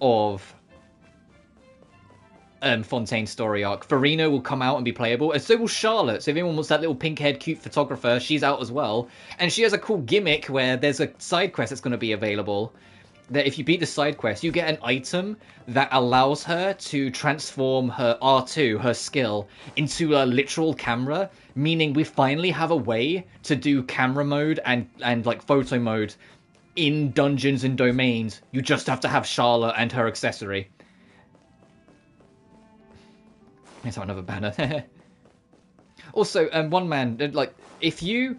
of Fontaine's story arc. Farina will come out and be playable, and so will Charlotte. So if anyone wants that little pink-haired cute photographer, she's out as well. And she has a cool gimmick where there's a side quest that's going to be available. That if you beat the side quest, you get an item that allows her to transform her R2, her skill, into a literal camera, meaning we finally have a way to do camera mode and like photo mode in dungeons and domains. You just have to have Charlotte and her accessory. Let's have another banner. Also, one man, like, if you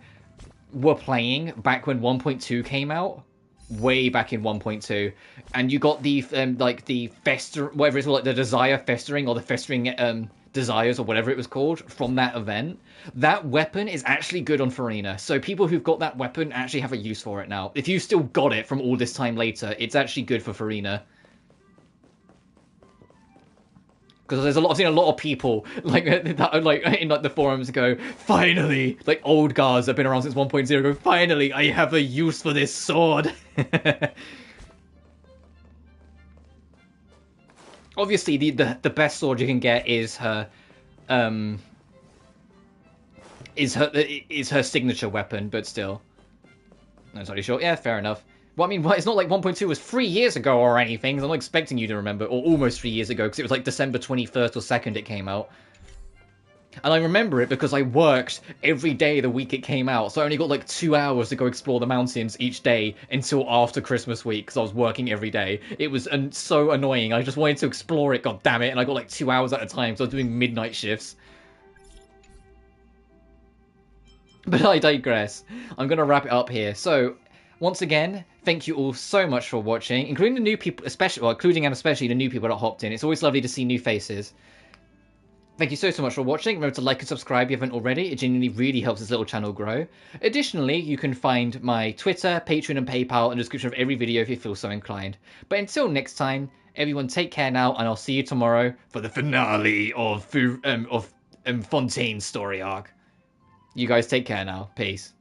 were playing back when 1.2 came out, way back in 1.2, and you got the like the whatever it's called, like the desire festering or the festering desires or whatever it was called from that event, that weapon is actually good on Farina. So people who've got that weapon actually have a use for it now. If you still got it from all this time later, it's actually good for Farina. Because I've seen a lot of people like that, like in like the forums go, finally, like old guards that have been around since 1.0 go, finally, I have a use for this sword. Obviously, the best sword you can get is her signature weapon, but still, no, sorry, sure, yeah, fair enough. Well, I mean, it's not like 1.2 was 3 years ago or anything. I'm not expecting you to remember, or almost 3 years ago, because it was like December 21st or 2nd it came out. And I remember it because I worked every day the week it came out, so I only got like 2 hours to go explore the mountains each day until after Christmas week, because I was working every day. It was so annoying. I just wanted to explore it, god damn it, and I got like 2 hours at a time, so I was doing midnight shifts. But I digress. I'm going to wrap it up here. So, once again, thank you all so much for watching, including the new people, including and especially the new people that hopped in. It's always lovely to see new faces. Thank you so much for watching. Remember to like and subscribe if you haven't already. It genuinely really helps this little channel grow. Additionally, you can find my Twitter, Patreon, and PayPal in the description of every video if you feel so inclined. But until next time, everyone take care now, and I'll see you tomorrow for the finale of Fontaine's story arc. You guys take care now. Peace.